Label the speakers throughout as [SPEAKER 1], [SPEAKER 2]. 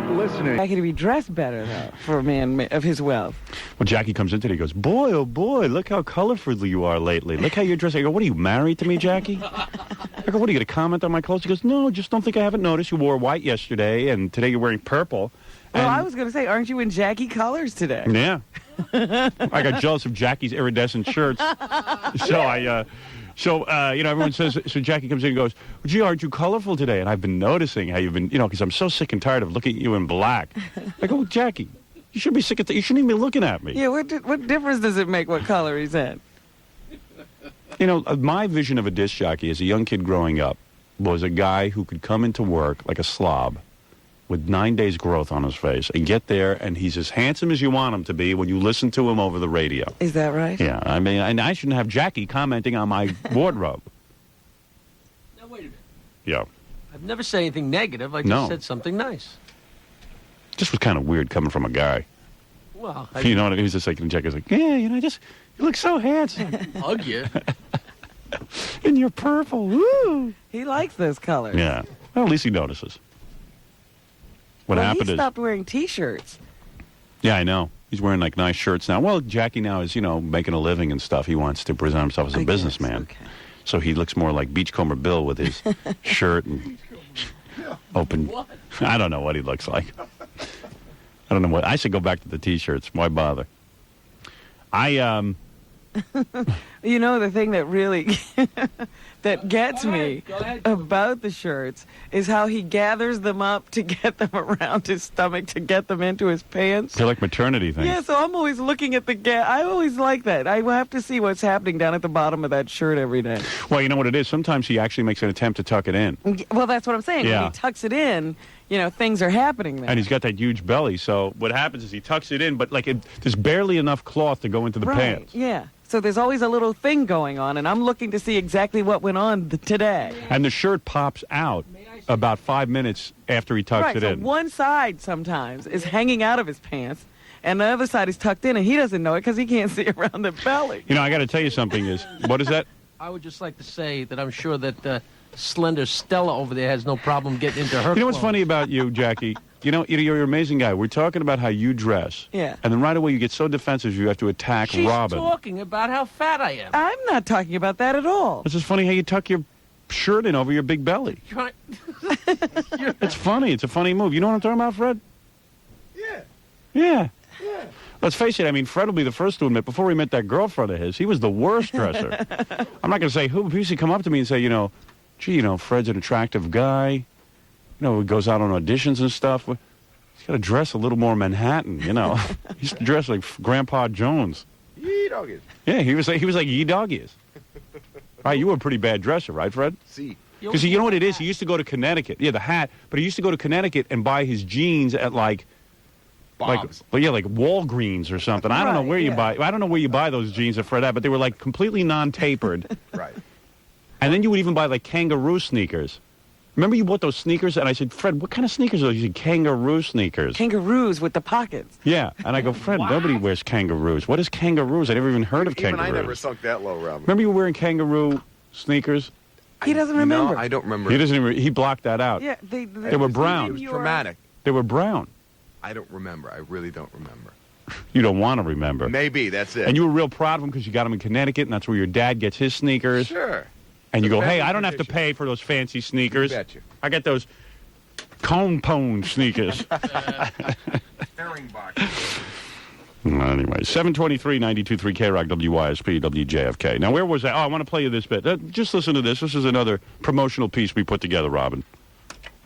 [SPEAKER 1] Keep listening.
[SPEAKER 2] I could be dressed better, though, for a man of his wealth.
[SPEAKER 3] Well, Jackie comes in today. He goes, boy, oh boy, look how colorful you are lately. Look how you're dressed. I go, what are you, married to me, Jackie? I go, what, are you going to comment on my clothes? He goes, no, just don't think I haven't noticed. You wore white yesterday, and today you're wearing purple.
[SPEAKER 2] Well, I was going to say, aren't you in Jackie colors today?
[SPEAKER 3] Yeah. I got jealous of Jackie's iridescent shirts. So everyone says, so Jackie comes in and goes, well, gee, aren't you colorful today? And I've been noticing how you've been, because I'm so sick and tired of looking at you in black. I go, well, Jackie, you should be sick of you shouldn't even be looking at me.
[SPEAKER 2] Yeah, what difference does it make what color he's in?
[SPEAKER 3] My vision of a disc jockey as a young kid growing up was a guy who could come into work like a slob with 9 days growth on his face and get there, and he's as handsome as you want him to be when you listen to him over the radio.
[SPEAKER 2] Is that right?
[SPEAKER 3] Yeah, I mean, and I shouldn't have Jackie commenting on my wardrobe.
[SPEAKER 4] Now, wait a minute.
[SPEAKER 3] Yeah.
[SPEAKER 4] I've never said anything negative. I just said something nice.
[SPEAKER 3] Just was kind of weird coming from a guy.
[SPEAKER 4] Well,
[SPEAKER 3] you know what I mean? He's just like, and Jackie's like, yeah, you look so handsome.
[SPEAKER 4] Hug you.
[SPEAKER 3] And you're purple. Woo!
[SPEAKER 2] He likes those colors.
[SPEAKER 3] Yeah. Well, at least he notices. What happened
[SPEAKER 2] he
[SPEAKER 3] is...
[SPEAKER 2] stopped wearing T-shirts.
[SPEAKER 3] Yeah, I know. He's wearing, like, nice shirts now. Well, Jackie now is, making a living and stuff. He wants to present himself as a businessman.
[SPEAKER 2] Okay.
[SPEAKER 3] So he looks more like Beachcomber Bill with his shirt and open...
[SPEAKER 4] What?
[SPEAKER 3] I don't know what he looks like. I don't know what... I should go back to the T-shirts. Why bother?
[SPEAKER 2] The thing that really that gets me about the shirts is how he gathers them up to get them around his stomach to get them into his pants.
[SPEAKER 3] They're like maternity things.
[SPEAKER 2] Yeah, so I'm always looking at the I always like that. I have to see what's happening down at the bottom of that shirt every day.
[SPEAKER 3] Well, you know what it is? Sometimes he actually makes an attempt to tuck it in.
[SPEAKER 2] Well, that's what I'm saying.
[SPEAKER 3] Yeah.
[SPEAKER 2] When he tucks it in, things are happening there.
[SPEAKER 3] And he's got that huge belly, so what happens is he tucks it in, but there's barely enough cloth to go into the pants.
[SPEAKER 2] Yeah. So there's always a little thing going on, and I'm looking to see exactly what went on today.
[SPEAKER 3] And the shirt pops out about 5 minutes after he tucks it
[SPEAKER 2] so
[SPEAKER 3] in.
[SPEAKER 2] One side sometimes is hanging out of his pants, and the other side is tucked in, and he doesn't know it because he can't see around the belly.
[SPEAKER 3] I got to tell you something is, what is that?
[SPEAKER 4] I would just like to say that I'm sure that slender Stella over there has no problem getting into her
[SPEAKER 3] You know what's
[SPEAKER 4] clothes.
[SPEAKER 3] funny about you, Jackie? You're an amazing guy. We're talking about how you dress.
[SPEAKER 2] Yeah.
[SPEAKER 3] And then right away you get so defensive you have to attack
[SPEAKER 4] She's
[SPEAKER 3] Robin.
[SPEAKER 4] talking about how fat I am.
[SPEAKER 2] I'm not talking about that at all.
[SPEAKER 3] It's just funny how you tuck your shirt in over your big belly. It's funny. It's a funny move. You know what I'm talking about, Fred? Yeah. Let's face it. I mean, Fred will be the first to admit, before he met that girlfriend of his, he was the worst dresser. I'm not going to say who, but he used to come up to me and say, gee, Fred's an attractive guy. He goes out on auditions and stuff. He's got to dress a little more Manhattan, He used to dress like Grandpa Jones.
[SPEAKER 1] Yee doggies.
[SPEAKER 3] Yeah, he was like Ye Doggies. Right, you were a pretty bad dresser, right, Fred?
[SPEAKER 1] See.
[SPEAKER 3] Because you know what it is? He used to go to Connecticut. Yeah, the hat. But he used to go to Connecticut and buy his jeans at like Walgreens or something. I don't know where you buy. I don't know where you buy those jeans at Fred had, but they were like completely non-tapered.
[SPEAKER 1] Right.
[SPEAKER 3] And then you would even buy like kangaroo sneakers. Remember you bought those sneakers? And I said, Fred, what kind of sneakers are those? You said, kangaroo sneakers.
[SPEAKER 2] Kangaroos with the pockets.
[SPEAKER 3] Yeah. And I go, Fred, nobody wears kangaroos. What is kangaroos? I never even heard of kangaroos.
[SPEAKER 1] Even I never sunk that low, Robin.
[SPEAKER 3] Remember you were wearing kangaroo sneakers?
[SPEAKER 2] He doesn't remember.
[SPEAKER 1] No, I don't remember.
[SPEAKER 3] He doesn't even, he blocked that out.
[SPEAKER 2] Yeah,
[SPEAKER 3] They were brown.
[SPEAKER 1] It was traumatic.
[SPEAKER 3] They were brown.
[SPEAKER 1] I don't remember. I really don't remember.
[SPEAKER 3] You don't want to remember.
[SPEAKER 1] Maybe, that's it.
[SPEAKER 3] And you were real proud of them because you got them in Connecticut, and that's where your dad gets his sneakers.
[SPEAKER 1] Sure.
[SPEAKER 3] And you
[SPEAKER 1] The
[SPEAKER 3] go, hey,
[SPEAKER 1] family
[SPEAKER 3] I don't have to
[SPEAKER 1] tradition.
[SPEAKER 3] pay for those fancy sneakers.
[SPEAKER 1] You betcha.
[SPEAKER 3] I got those cone sneakers.
[SPEAKER 1] Herring box.
[SPEAKER 3] Anyway, 723 92.3 KROC WYSP WJFK. Now, where was that? Oh, I want to play you this bit. Just listen to this. This is another promotional piece we put together, Robin.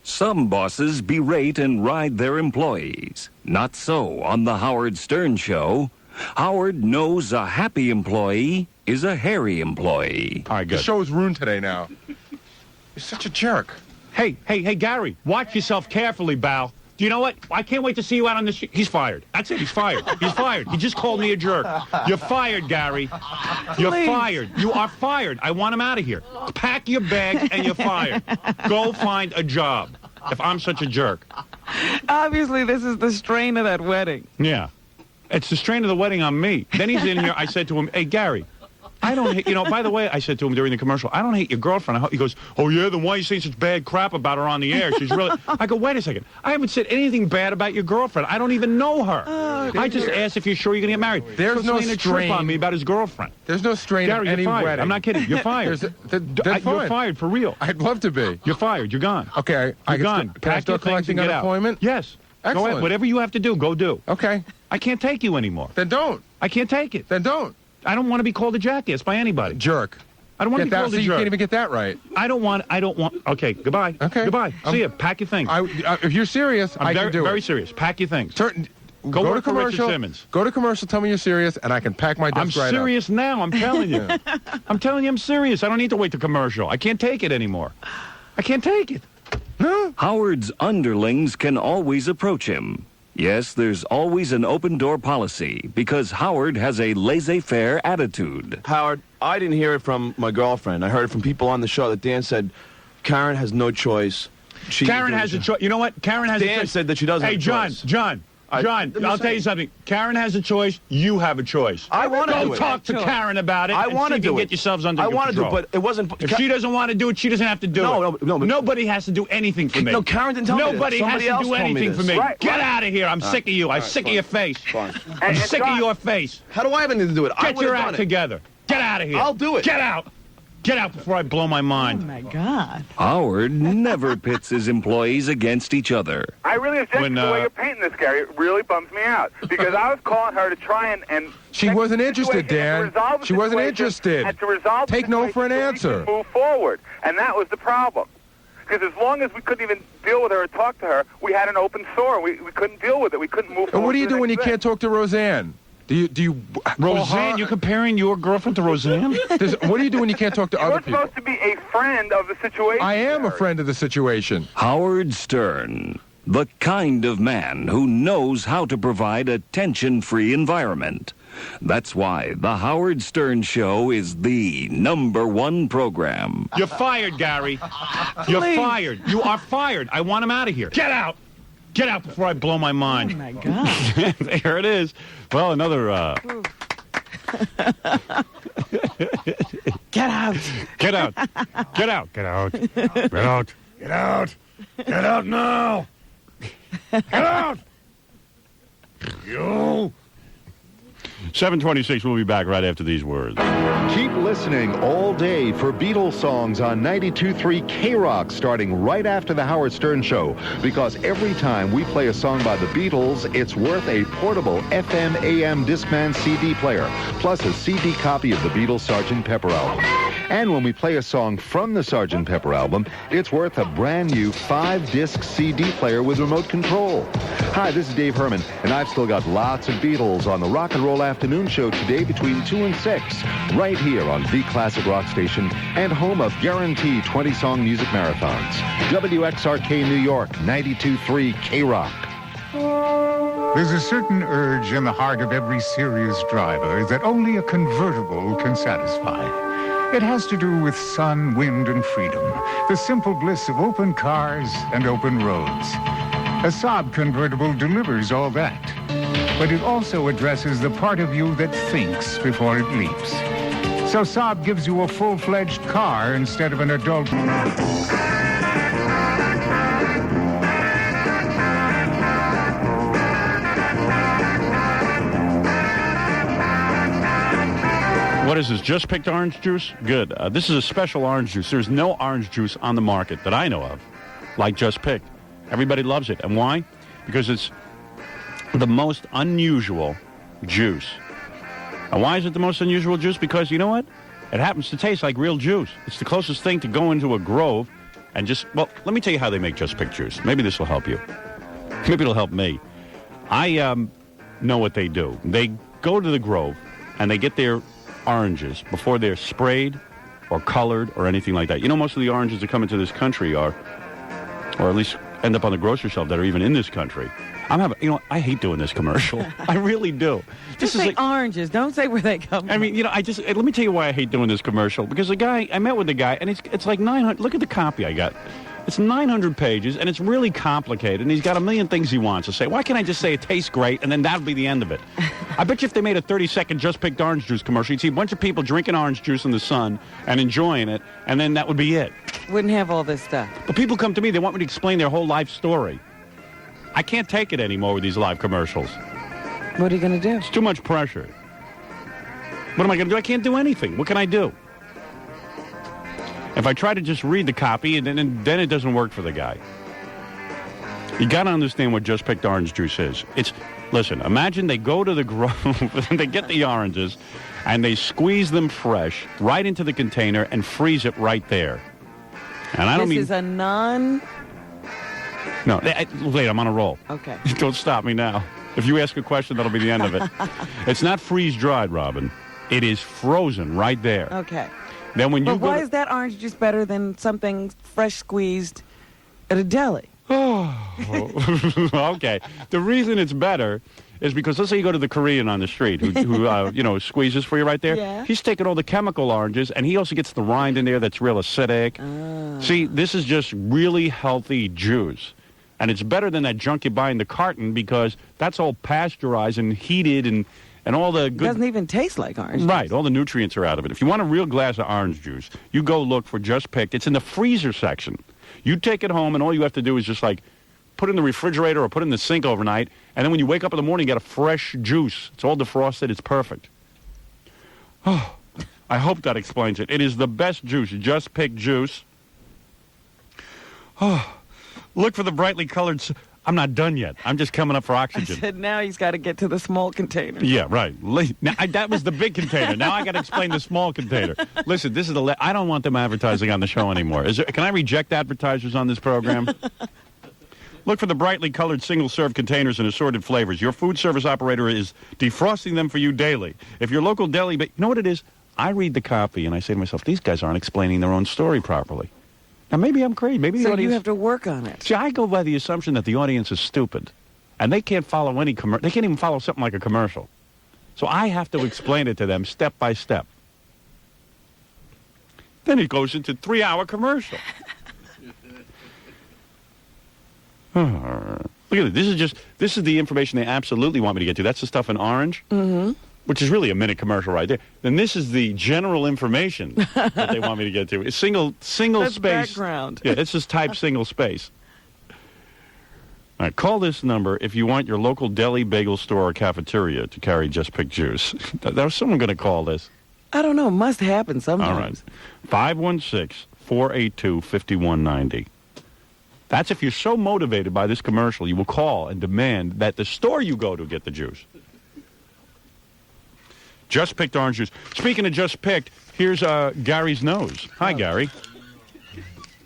[SPEAKER 5] Some bosses berate and ride their employees. Not so on the Howard Stern Show. Howard knows a happy employee is a hairy employee.
[SPEAKER 3] All right,
[SPEAKER 1] The
[SPEAKER 3] good.
[SPEAKER 1] show is ruined today now. You're such a jerk.
[SPEAKER 3] Hey, Gary, watch yourself carefully, Bal. Do you know what? I can't wait to see you out on the street. He's fired. That's it. He's fired. He's fired. He just called me a jerk. You're fired, Gary. You're fired. You are fired. I want him out of here. Pack your bags and you're fired. Go find a job if I'm such a jerk.
[SPEAKER 2] Obviously, this is the strain of that wedding.
[SPEAKER 3] Yeah. It's the strain of the wedding on me. Then he's in here. I said to him, hey, Gary, I don't hate, by the way, I said to him during the commercial, I don't hate your girlfriend. He goes, oh, yeah, then why are you saying such bad crap about her on the air? She's really... I go, wait a second. I haven't said anything bad about your girlfriend. I don't even know her. I just asked if you're sure you're going to get married.
[SPEAKER 1] There's no
[SPEAKER 3] strain
[SPEAKER 1] strain
[SPEAKER 3] on me about his girlfriend.
[SPEAKER 1] There's no strain
[SPEAKER 3] Gary,
[SPEAKER 1] of any
[SPEAKER 3] you're fired.
[SPEAKER 1] wedding.
[SPEAKER 3] I'm not kidding. You're fired.
[SPEAKER 1] That's fine.
[SPEAKER 3] You're fired for real.
[SPEAKER 1] I'd love to be.
[SPEAKER 3] You're fired. You're gone.
[SPEAKER 1] Okay,
[SPEAKER 3] You're gone.
[SPEAKER 1] Can I
[SPEAKER 3] Pack
[SPEAKER 1] start
[SPEAKER 3] your things
[SPEAKER 1] collecting
[SPEAKER 3] and get out.
[SPEAKER 1] unemployment?
[SPEAKER 3] Yes. Go
[SPEAKER 1] Excellent.
[SPEAKER 3] ahead. Whatever you have to do, go do.
[SPEAKER 1] Okay,
[SPEAKER 3] I can't take you anymore.
[SPEAKER 1] then don't.
[SPEAKER 3] I can't take it.
[SPEAKER 1] Then don't.
[SPEAKER 3] I don't want to be called a jackass by anybody.
[SPEAKER 1] Jerk.
[SPEAKER 3] I don't want to be called
[SPEAKER 1] So
[SPEAKER 3] a
[SPEAKER 1] you
[SPEAKER 3] jerk.
[SPEAKER 1] can't even get that right.
[SPEAKER 3] I don't want. Okay, goodbye.
[SPEAKER 1] Okay.
[SPEAKER 3] Goodbye. See ya. Pack your things.
[SPEAKER 1] If you're serious, I
[SPEAKER 3] I'm
[SPEAKER 1] can do
[SPEAKER 3] very
[SPEAKER 1] it.
[SPEAKER 3] serious. Pack your things.
[SPEAKER 1] Go
[SPEAKER 3] work
[SPEAKER 1] to
[SPEAKER 3] for Richard
[SPEAKER 1] commercial.
[SPEAKER 3] Simmons.
[SPEAKER 1] Go to commercial. Tell me you're serious, and I can pack my
[SPEAKER 3] I'm
[SPEAKER 1] desk right
[SPEAKER 3] serious now. I'm telling you. I'm telling you I'm serious. I don't need to wait to commercial. I can't take it anymore. I can't take it.
[SPEAKER 5] Howard's underlings can always approach him. Yes, there's always an open-door policy because Howard has a laissez-faire attitude.
[SPEAKER 6] Howard, I didn't hear it from my girlfriend. I heard it from people on the show that Dan said Karen has no choice.
[SPEAKER 3] Karen has a choice. You know what? Karen has a
[SPEAKER 6] Dan
[SPEAKER 3] choice.
[SPEAKER 6] said that she doesn't
[SPEAKER 3] Hey,
[SPEAKER 6] have a
[SPEAKER 3] John,
[SPEAKER 6] choice.
[SPEAKER 3] John, I'll tell you something. Karen has a choice. You have a choice.
[SPEAKER 6] I want to do
[SPEAKER 3] Go
[SPEAKER 6] it.
[SPEAKER 3] talk to Karen about it.
[SPEAKER 6] I
[SPEAKER 3] want to
[SPEAKER 6] do it.
[SPEAKER 3] Get yourselves under
[SPEAKER 6] I
[SPEAKER 3] control.
[SPEAKER 6] want to do it, but it wasn't.
[SPEAKER 3] If she doesn't want to do it, she doesn't have to do it.
[SPEAKER 6] No, but
[SPEAKER 3] Nobody has to do anything for me.
[SPEAKER 6] No, Karen didn't tell me this.
[SPEAKER 3] Nobody has
[SPEAKER 6] Somebody
[SPEAKER 3] to
[SPEAKER 6] else
[SPEAKER 3] do
[SPEAKER 6] told me
[SPEAKER 3] anything
[SPEAKER 6] this.
[SPEAKER 3] for me.
[SPEAKER 6] Right,
[SPEAKER 3] Get
[SPEAKER 6] right.
[SPEAKER 3] out of here. I'm sick of you. I'm sick of your face.
[SPEAKER 6] Fine.
[SPEAKER 3] I'm sick of your face.
[SPEAKER 6] How do I have anything to do with it? I
[SPEAKER 3] Get
[SPEAKER 6] would've
[SPEAKER 3] your
[SPEAKER 6] done
[SPEAKER 3] act
[SPEAKER 6] it.
[SPEAKER 3] together. Get out of here.
[SPEAKER 6] I'll do it.
[SPEAKER 3] Get out. Get out before I blow my
[SPEAKER 2] Oh,
[SPEAKER 3] mind.
[SPEAKER 2] my God.
[SPEAKER 5] Howard never pits his employees against each other.
[SPEAKER 7] I really object
[SPEAKER 3] When,
[SPEAKER 7] to the way you're painting this, Gary. It really bums me out because I was calling her to try and
[SPEAKER 1] She
[SPEAKER 7] fix
[SPEAKER 1] wasn't
[SPEAKER 7] the
[SPEAKER 1] interested,
[SPEAKER 7] situation and
[SPEAKER 1] Dan.
[SPEAKER 7] to resolve the
[SPEAKER 1] She wasn't
[SPEAKER 7] situation
[SPEAKER 1] interested.
[SPEAKER 7] And to resolve the
[SPEAKER 1] Take no for an
[SPEAKER 7] situation so we
[SPEAKER 1] answer.
[SPEAKER 7] can move forward, and that was the problem. Because as long as we couldn't even deal with her or talk to her, we had an open sore. We couldn't deal with it. We couldn't move forward.
[SPEAKER 1] And what do you
[SPEAKER 7] to the
[SPEAKER 1] do when you
[SPEAKER 7] next thing.
[SPEAKER 1] can't talk to Roseanne? Do you call
[SPEAKER 3] Roseanne,
[SPEAKER 1] her?
[SPEAKER 3] you're comparing your girlfriend to Roseanne?
[SPEAKER 1] What do you do when you can't talk to other
[SPEAKER 7] You're
[SPEAKER 1] people?
[SPEAKER 7] supposed to be a friend of the situation.
[SPEAKER 1] I am a
[SPEAKER 7] Gary.
[SPEAKER 1] friend of the situation.
[SPEAKER 5] Howard Stern, the kind of man who knows how to provide a tension-free environment. That's why the Howard Stern Show is the #1 program.
[SPEAKER 3] You're fired, Gary. You're
[SPEAKER 2] Please.
[SPEAKER 3] fired. You are fired. I want him out of here. Get out. Get out before I blow my
[SPEAKER 2] Oh,
[SPEAKER 3] mind.
[SPEAKER 2] my God.
[SPEAKER 3] There it is. Well, another...
[SPEAKER 2] Get out.
[SPEAKER 3] Get out. Get out. Get out. Get out. Get out. Get out now. Get out. You. 7:26. We'll be back right after these words.
[SPEAKER 8] Keep listening all day for Beatles songs on 92.3 K-Rock starting right after the Howard Stern Show. Because every time we play a song by the Beatles, it's worth a portable FM/AM Discman CD player, plus a CD copy of the Beatles Sgt. Pepper album. And when we play a song from the Sgt. Pepper album, it's worth a brand new 5-disc CD player with remote control. Hi, this is Dave Herman, and I've still got lots of Beatles on the Rock and Roll Afternoon Show today between 2 and 6, right here on the Classic Rock Station and home of guaranteed 20-song music marathons. WXRK New York, 92.3 K-Rock.
[SPEAKER 9] There's a certain urge in the heart of every serious driver that only a convertible can satisfy. It has to do with sun, wind, and freedom, the simple bliss of open cars and open roads. A Saab convertible delivers all that, but it also addresses the part of you that thinks before it leaps. So Saab gives you a full-fledged car instead of an adult.
[SPEAKER 3] What is this, just picked orange juice? Good. This is a special orange juice. There's no orange juice on the market that I know of like Just Picked. Everybody loves it. And why? Because it's the most unusual juice. And why is it the most unusual juice? Because you know what? It happens to taste like real juice. It's the closest thing to go into a Grove and just, well, let me tell you how they make Just Picked juice. Maybe this will help you. Maybe it'll help me. I know what they do. They go to the Grove and they get their oranges before they're sprayed or colored or anything like that. You know, most of the oranges that come into this country are, or at least end up on the grocery shelf that are even in this country. I hate doing this commercial. I really do.
[SPEAKER 2] Just say oranges. Don't say where they come from.
[SPEAKER 3] I mean, let me tell you why I hate doing this commercial. Because I met with the guy, and it's like 900. Look at the copy I got. It's 900 pages, and it's really complicated, and he's got a million things he wants to say. Why can't I just say it tastes great, and then that'll be the end of it? I bet you if they made a 30-second Just Picked Orange Juice commercial, you'd see a bunch of people drinking orange juice in the sun and enjoying it, and then that would be it.
[SPEAKER 2] Wouldn't have all this stuff.
[SPEAKER 3] But people come to me, they want me to explain their whole life story. I can't take it anymore with these live commercials.
[SPEAKER 2] What are you going to do?
[SPEAKER 3] It's too much pressure. What am I going to do? I can't do anything. What can I do? If I try to just read the copy, then it doesn't work for the guy. You got to understand what Just Picked Orange Juice is. Listen, imagine they go to the grove, they get the oranges, and they squeeze them fresh right into the container and freeze it right there. And I don't mean...
[SPEAKER 2] This is a non...
[SPEAKER 3] No, wait, I'm on a roll.
[SPEAKER 2] Okay.
[SPEAKER 3] Don't stop me now. If you ask a question, that'll be the end of it. It's not freeze-dried, Robin. It is frozen right there.
[SPEAKER 2] Okay.
[SPEAKER 3] Then when you
[SPEAKER 2] But why is that orange juice better than something fresh squeezed at a deli?
[SPEAKER 3] Okay. The reason it's better is because let's say you go to the Korean on the street who squeezes for you right there.
[SPEAKER 2] Yeah.
[SPEAKER 3] He's taking all the chemical oranges, and he also gets the rind in there that's real acidic. See, this is just really healthy juice. And it's better than that junk you buy in the carton because that's all pasteurized and heated and all the good...
[SPEAKER 2] It doesn't even taste like orange juice.
[SPEAKER 3] Right, all the nutrients are out of it. If you want a real glass of orange juice, you go look for Just Picked. It's in the freezer section. You take it home, and all you have to do is just, put it in the refrigerator or put it in the sink overnight, and then when you wake up in the morning, you get a fresh juice. It's all defrosted. It's perfect. Oh, I hope that explains it. It is the best juice, Just Picked juice. Oh, look for the brightly colored... I'm not done yet. I'm just coming up for
[SPEAKER 2] I
[SPEAKER 3] oxygen.
[SPEAKER 2] said now he's got to get to the small container.
[SPEAKER 3] Yeah, right. Now, that was the big container. Now I got to explain the small container. Listen, this is I don't want them advertising on the show anymore. Can I reject advertisers on this program? Look for the brightly colored single-serve containers in assorted flavors. Your food service operator is defrosting them for you daily. If your local deli... But you know what it is? I read the copy and I say to myself, these guys aren't explaining their own story properly. Now, maybe I'm crazy. Maybe the
[SPEAKER 2] So
[SPEAKER 3] audience...
[SPEAKER 2] you have to work on it.
[SPEAKER 3] See, I go by the assumption that the audience is stupid, and they can't follow any commercial. They can't even follow something like a commercial. So I have to explain it to them step by step. Then it goes into 3-hour commercial. Look at it. This is the information they absolutely want me to get to. That's the stuff in orange. Mm-hmm. Which is really a minute commercial right there. Then this is the general information that they want me to get to. It's single
[SPEAKER 2] That's
[SPEAKER 3] space.
[SPEAKER 2] background.
[SPEAKER 3] Yeah, it's just type single space. All right, call this number if you want your local deli, bagel store, or cafeteria to carry Just Picked juice. There's someone going to call this.
[SPEAKER 2] I don't know. It must happen sometimes.
[SPEAKER 3] All right. 516-482-5190. That's if you're so motivated by this commercial, you will call and demand that the store you go to get the juice. Just Picked orange juice. Speaking of Just Picked, here's Gary's nose. Hi, Gary.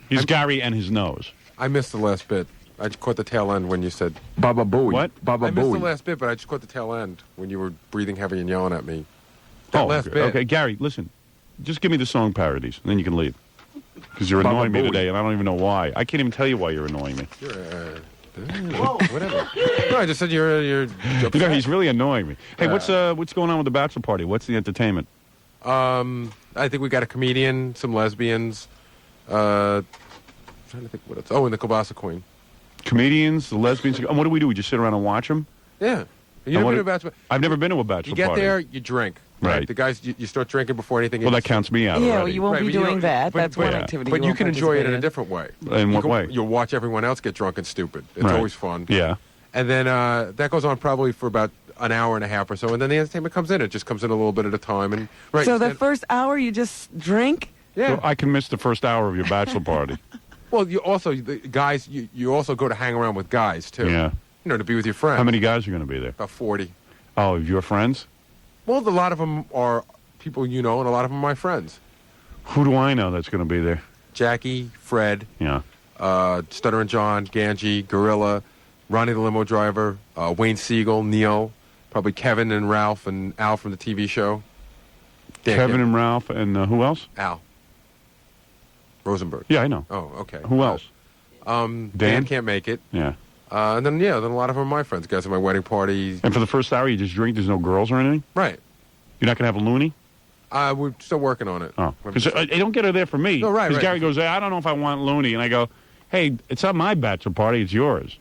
[SPEAKER 3] He's Gary and his nose.
[SPEAKER 1] I missed the last bit. I just caught the tail end when you said
[SPEAKER 8] Baba Booey.
[SPEAKER 3] What?
[SPEAKER 8] Baba
[SPEAKER 1] I missed the
[SPEAKER 8] Booey.
[SPEAKER 1] last bit, but I just caught the tail end when you were breathing heavy and yelling at me. That last
[SPEAKER 3] okay.
[SPEAKER 1] bit.
[SPEAKER 3] Okay, Gary, listen. Just give me the song parodies, and then you can leave. Because you're
[SPEAKER 8] Baba
[SPEAKER 3] annoying me
[SPEAKER 8] Booey.
[SPEAKER 3] today, and I don't even know why. I can't even tell you why you're annoying me.
[SPEAKER 1] Whatever. No, I just said you're
[SPEAKER 3] You know, he's really annoying me. Hey, what's going on with the bachelor party? What's the entertainment?
[SPEAKER 1] I think we got a comedian, some lesbians. Trying to think what else. Oh, and the Kielbasa Queen.
[SPEAKER 3] Comedians, the lesbians. And what do? We just sit around and watch them?
[SPEAKER 1] Yeah. You never been to a bachelor?
[SPEAKER 3] I've never been to a bachelor
[SPEAKER 1] You get
[SPEAKER 3] party.
[SPEAKER 1] there, you drink.
[SPEAKER 3] Right.
[SPEAKER 1] The guys, you start drinking before anything.
[SPEAKER 3] Well, that counts me out
[SPEAKER 2] Yeah, well,
[SPEAKER 3] already.
[SPEAKER 2] you won't
[SPEAKER 1] Right,
[SPEAKER 2] be
[SPEAKER 1] but you
[SPEAKER 2] doing
[SPEAKER 1] don't-
[SPEAKER 2] that.
[SPEAKER 1] but-
[SPEAKER 2] That's
[SPEAKER 1] but-
[SPEAKER 2] one
[SPEAKER 3] yeah.
[SPEAKER 2] activity.
[SPEAKER 1] But you
[SPEAKER 2] won't
[SPEAKER 1] can enjoy it in a
[SPEAKER 2] participate
[SPEAKER 1] different way.
[SPEAKER 3] In what way?
[SPEAKER 1] You'll watch everyone else get drunk and stupid. It's
[SPEAKER 3] Right.
[SPEAKER 1] always fun.
[SPEAKER 3] Yeah.
[SPEAKER 1] And then that goes on probably for about an hour and a half or so, and then the entertainment comes in. It just comes in a little bit at a time. And right.
[SPEAKER 2] So the
[SPEAKER 1] and-
[SPEAKER 2] first hour you just drink?
[SPEAKER 1] yeah.
[SPEAKER 3] So I can miss the first hour of your bachelor party.
[SPEAKER 1] Well, you also the guys. You also go to hang around with guys too.
[SPEAKER 3] Yeah.
[SPEAKER 1] You know, to be with your friends.
[SPEAKER 3] How many guys are going to be there?
[SPEAKER 1] About 40.
[SPEAKER 3] Oh, your friends?
[SPEAKER 1] Well, a lot of them are people you know, and a lot of them are my friends.
[SPEAKER 3] Who do I know that's going to be there?
[SPEAKER 1] Jackie, Fred,
[SPEAKER 3] Yeah.
[SPEAKER 1] Stutter and John, Ganji, Gorilla, Ronnie the limo driver, Wayne Siegel, Neo, probably Kevin and Ralph and Al from the TV show. Dan
[SPEAKER 3] Kevin
[SPEAKER 1] Kim-
[SPEAKER 3] and Ralph and who else?
[SPEAKER 1] Al Rosenberg.
[SPEAKER 3] Yeah, I know.
[SPEAKER 1] Oh, okay.
[SPEAKER 3] Who else?
[SPEAKER 1] Dan can't make it.
[SPEAKER 3] Yeah.
[SPEAKER 1] And then a lot of them are my friends. Guys at my wedding party.
[SPEAKER 3] And for the first hour, you just drink? There's no girls or anything?
[SPEAKER 1] Right.
[SPEAKER 3] You're not going to have a loony?
[SPEAKER 1] We're still working on it.
[SPEAKER 3] Oh. Because I don't get her there for me.
[SPEAKER 1] No, right,
[SPEAKER 3] Because
[SPEAKER 1] right.
[SPEAKER 3] Gary goes, hey, I don't know if I want loony. And I go, hey, it's not my bachelor party, it's yours.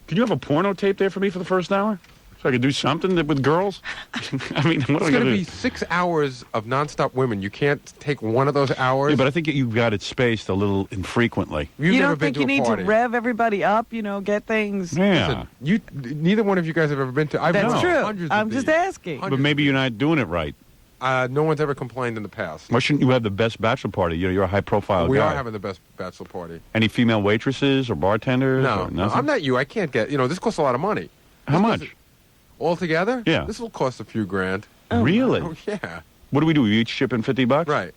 [SPEAKER 3] Can you have a porno tape there for me for the first hour? So I could do something with girls? I mean, what
[SPEAKER 1] It's
[SPEAKER 3] are we
[SPEAKER 1] going to
[SPEAKER 3] do?
[SPEAKER 1] be 6 hours of nonstop women. You can't take one of those hours.
[SPEAKER 3] Yeah, but I think you've got it spaced a little infrequently.
[SPEAKER 1] You've
[SPEAKER 2] You
[SPEAKER 1] never
[SPEAKER 2] don't
[SPEAKER 1] been
[SPEAKER 2] think you
[SPEAKER 1] to a
[SPEAKER 2] need
[SPEAKER 1] party.
[SPEAKER 2] to rev everybody up, get things...
[SPEAKER 3] Yeah.
[SPEAKER 1] Listen, neither one of you guys have ever been to. I've
[SPEAKER 2] That's
[SPEAKER 1] been to
[SPEAKER 2] true.
[SPEAKER 1] hundreds of
[SPEAKER 2] I'm just
[SPEAKER 1] these.
[SPEAKER 2] asking.
[SPEAKER 3] But maybe you're not doing it right.
[SPEAKER 1] No one's ever complained in the past.
[SPEAKER 3] Why shouldn't you have the best bachelor party? You're a high-profile
[SPEAKER 1] We
[SPEAKER 3] guy.
[SPEAKER 1] are having the best bachelor party.
[SPEAKER 3] Any female waitresses or bartenders?
[SPEAKER 1] No,
[SPEAKER 3] or nothing?
[SPEAKER 1] I'm not you. I can't get. This costs a lot of money.
[SPEAKER 3] How much?
[SPEAKER 1] Altogether?
[SPEAKER 3] Yeah.
[SPEAKER 1] This will cost a few grand.
[SPEAKER 3] Really?
[SPEAKER 1] Oh yeah.
[SPEAKER 3] What do we do? We each chip in $50?
[SPEAKER 1] Right.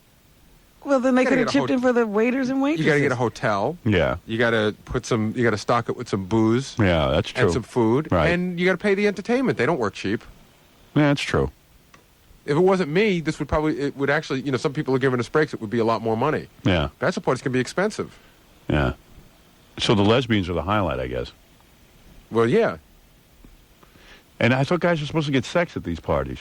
[SPEAKER 2] Well, then they
[SPEAKER 1] You gotta
[SPEAKER 2] could have
[SPEAKER 1] get a
[SPEAKER 2] chipped in for the waiters and waitresses.
[SPEAKER 1] You got to get a hotel.
[SPEAKER 3] Yeah.
[SPEAKER 1] You got to put some. You got to stock it with some booze
[SPEAKER 3] Yeah, that's true.
[SPEAKER 1] and some food.
[SPEAKER 3] Right.
[SPEAKER 1] And you got to pay the entertainment. They don't work cheap.
[SPEAKER 3] Yeah, that's true.
[SPEAKER 1] If it wasn't me, this would probably. It would actually. Some people are giving us breaks. It would be a lot more money.
[SPEAKER 3] Yeah.
[SPEAKER 1] Bachelor parties can be expensive.
[SPEAKER 3] Yeah. So the lesbians are the highlight, I guess.
[SPEAKER 1] Well, yeah.
[SPEAKER 3] And I thought guys were supposed to get sex at these parties.